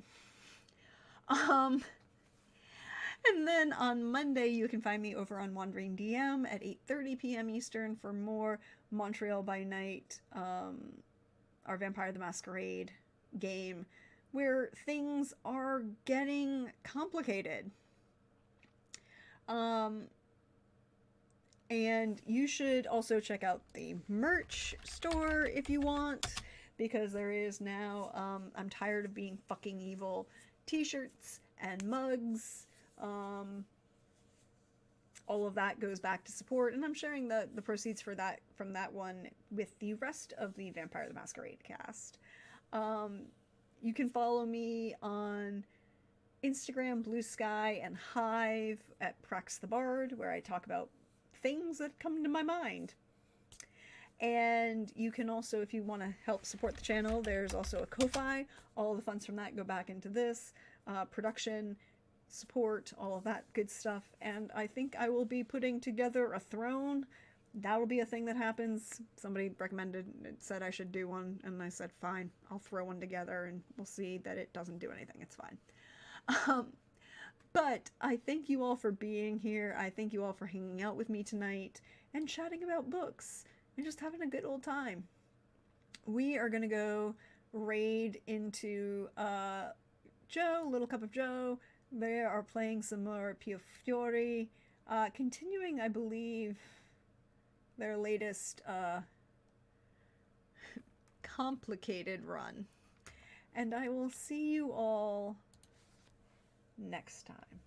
And then on Monday, you can find me over on Wandering DM at 8:30 p.m. Eastern for more Montreal by Night, our Vampire the Masquerade game, where things are getting complicated. And you should also check out the merch store if you want, because there is now, I'm tired of being fucking evil, t-shirts and mugs. All of that goes back to support, and I'm sharing the proceeds for that from that one with the rest of the Vampire the Masquerade cast. You can follow me on Instagram, Blue Sky, and Hive at Prax the Bard, where I talk about things that come to my mind. And you can also, if you want to help support the channel, there's also a Ko-Fi. All the funds from that go back into this, production, support, all of that good stuff. And I think I will be putting together a throne. That'll be a thing that happens. Somebody recommended, it said I should do one, and I said, fine, I'll throw one together, and we'll see that it doesn't do anything. It's fine. But I thank you all for being here. I thank you all for hanging out with me tonight and chatting about books and just having a good old time. we are gonna go raid into Joe, Little Cup of Joe. They are playing some more Pio Fiori, continuing, I believe, their latest complicated run. And I will see you all next time.